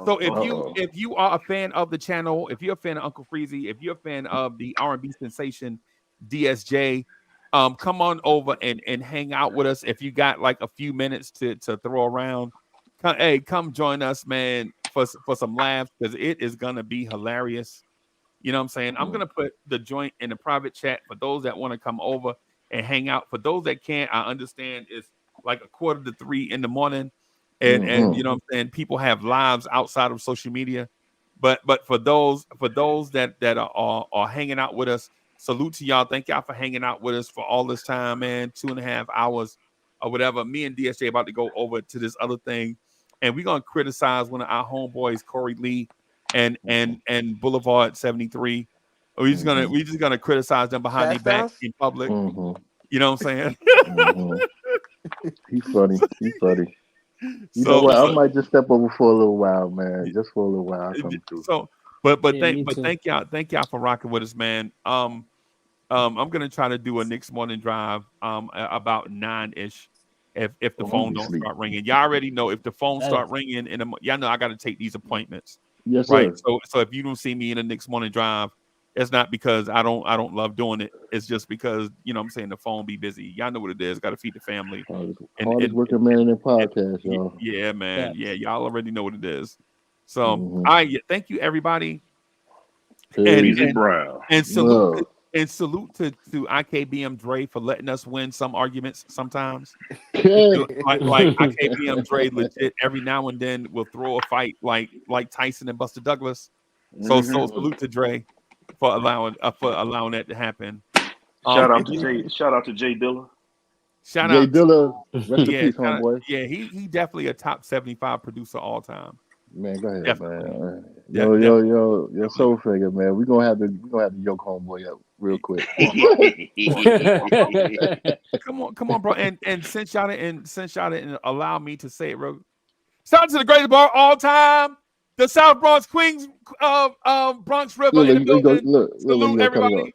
So if you are a fan of the channel, if you're a fan of Uncle Freezie, if you're a fan of the R&B sensation DSJ, come on over and hang out with us. If you got like a few minutes to throw around, come join us, man, for some laughs, because it is gonna be hilarious. You know what I'm saying? I'm gonna put the joint in the private chat for those that want to come over and hang out. For those that can't, I understand it's like 2:45 in the morning. And you know what I'm saying, people have lives outside of social media, but for those that are hanging out with us, salute to y'all. Thank y'all for hanging out with us for all this time, man. 2.5 hours or whatever. Me and DSJ about to go over to this other thing, and we're gonna criticize one of our homeboys, Corey Lee and Boulevard 73. We're just gonna criticize them behind their back in public. You know what I'm saying? He's funny. You know what? I might just step over for a little while, man. Just for a little while. I'll come through. So, thank y'all for rocking with us, man. I'm gonna try to do a Knicks morning drive about 9-ish. If the phone don't start ringing, y'all already know if the phone start ringing y'all know I got to take these appointments. Yes, right. Sir. So if you don't see me in the Knicks morning drive, it's not because I don't love doing it. It's just because, you know what I'm saying, the phone be busy. Y'all know what it is. Got to feed the family. Hardest working man in the podcast, y'all. Yeah, man. Yeah, y'all already know what it is. So, thank you, everybody. And Brown. And salute to IKBM Dre for letting us win some arguments sometimes. like IKBM Dre legit every now and then will throw a fight like Tyson and Buster Douglas. So salute to Dre for allowing that to happen. Shout out to Jay Dilla. Shout out Jay Dilla. Rest in peace, homeboy. Yeah, he definitely a top 75 producer all time. Man, go ahead, definitely. Man. Yo, soul figure, man. We're gonna have to yoke homeboy up real quick. come on, bro. And since y'all didn't allow me to say it real. Shout out to the greatest bar all time. The South Bronx Queens Bronx River in the building. Salute everybody.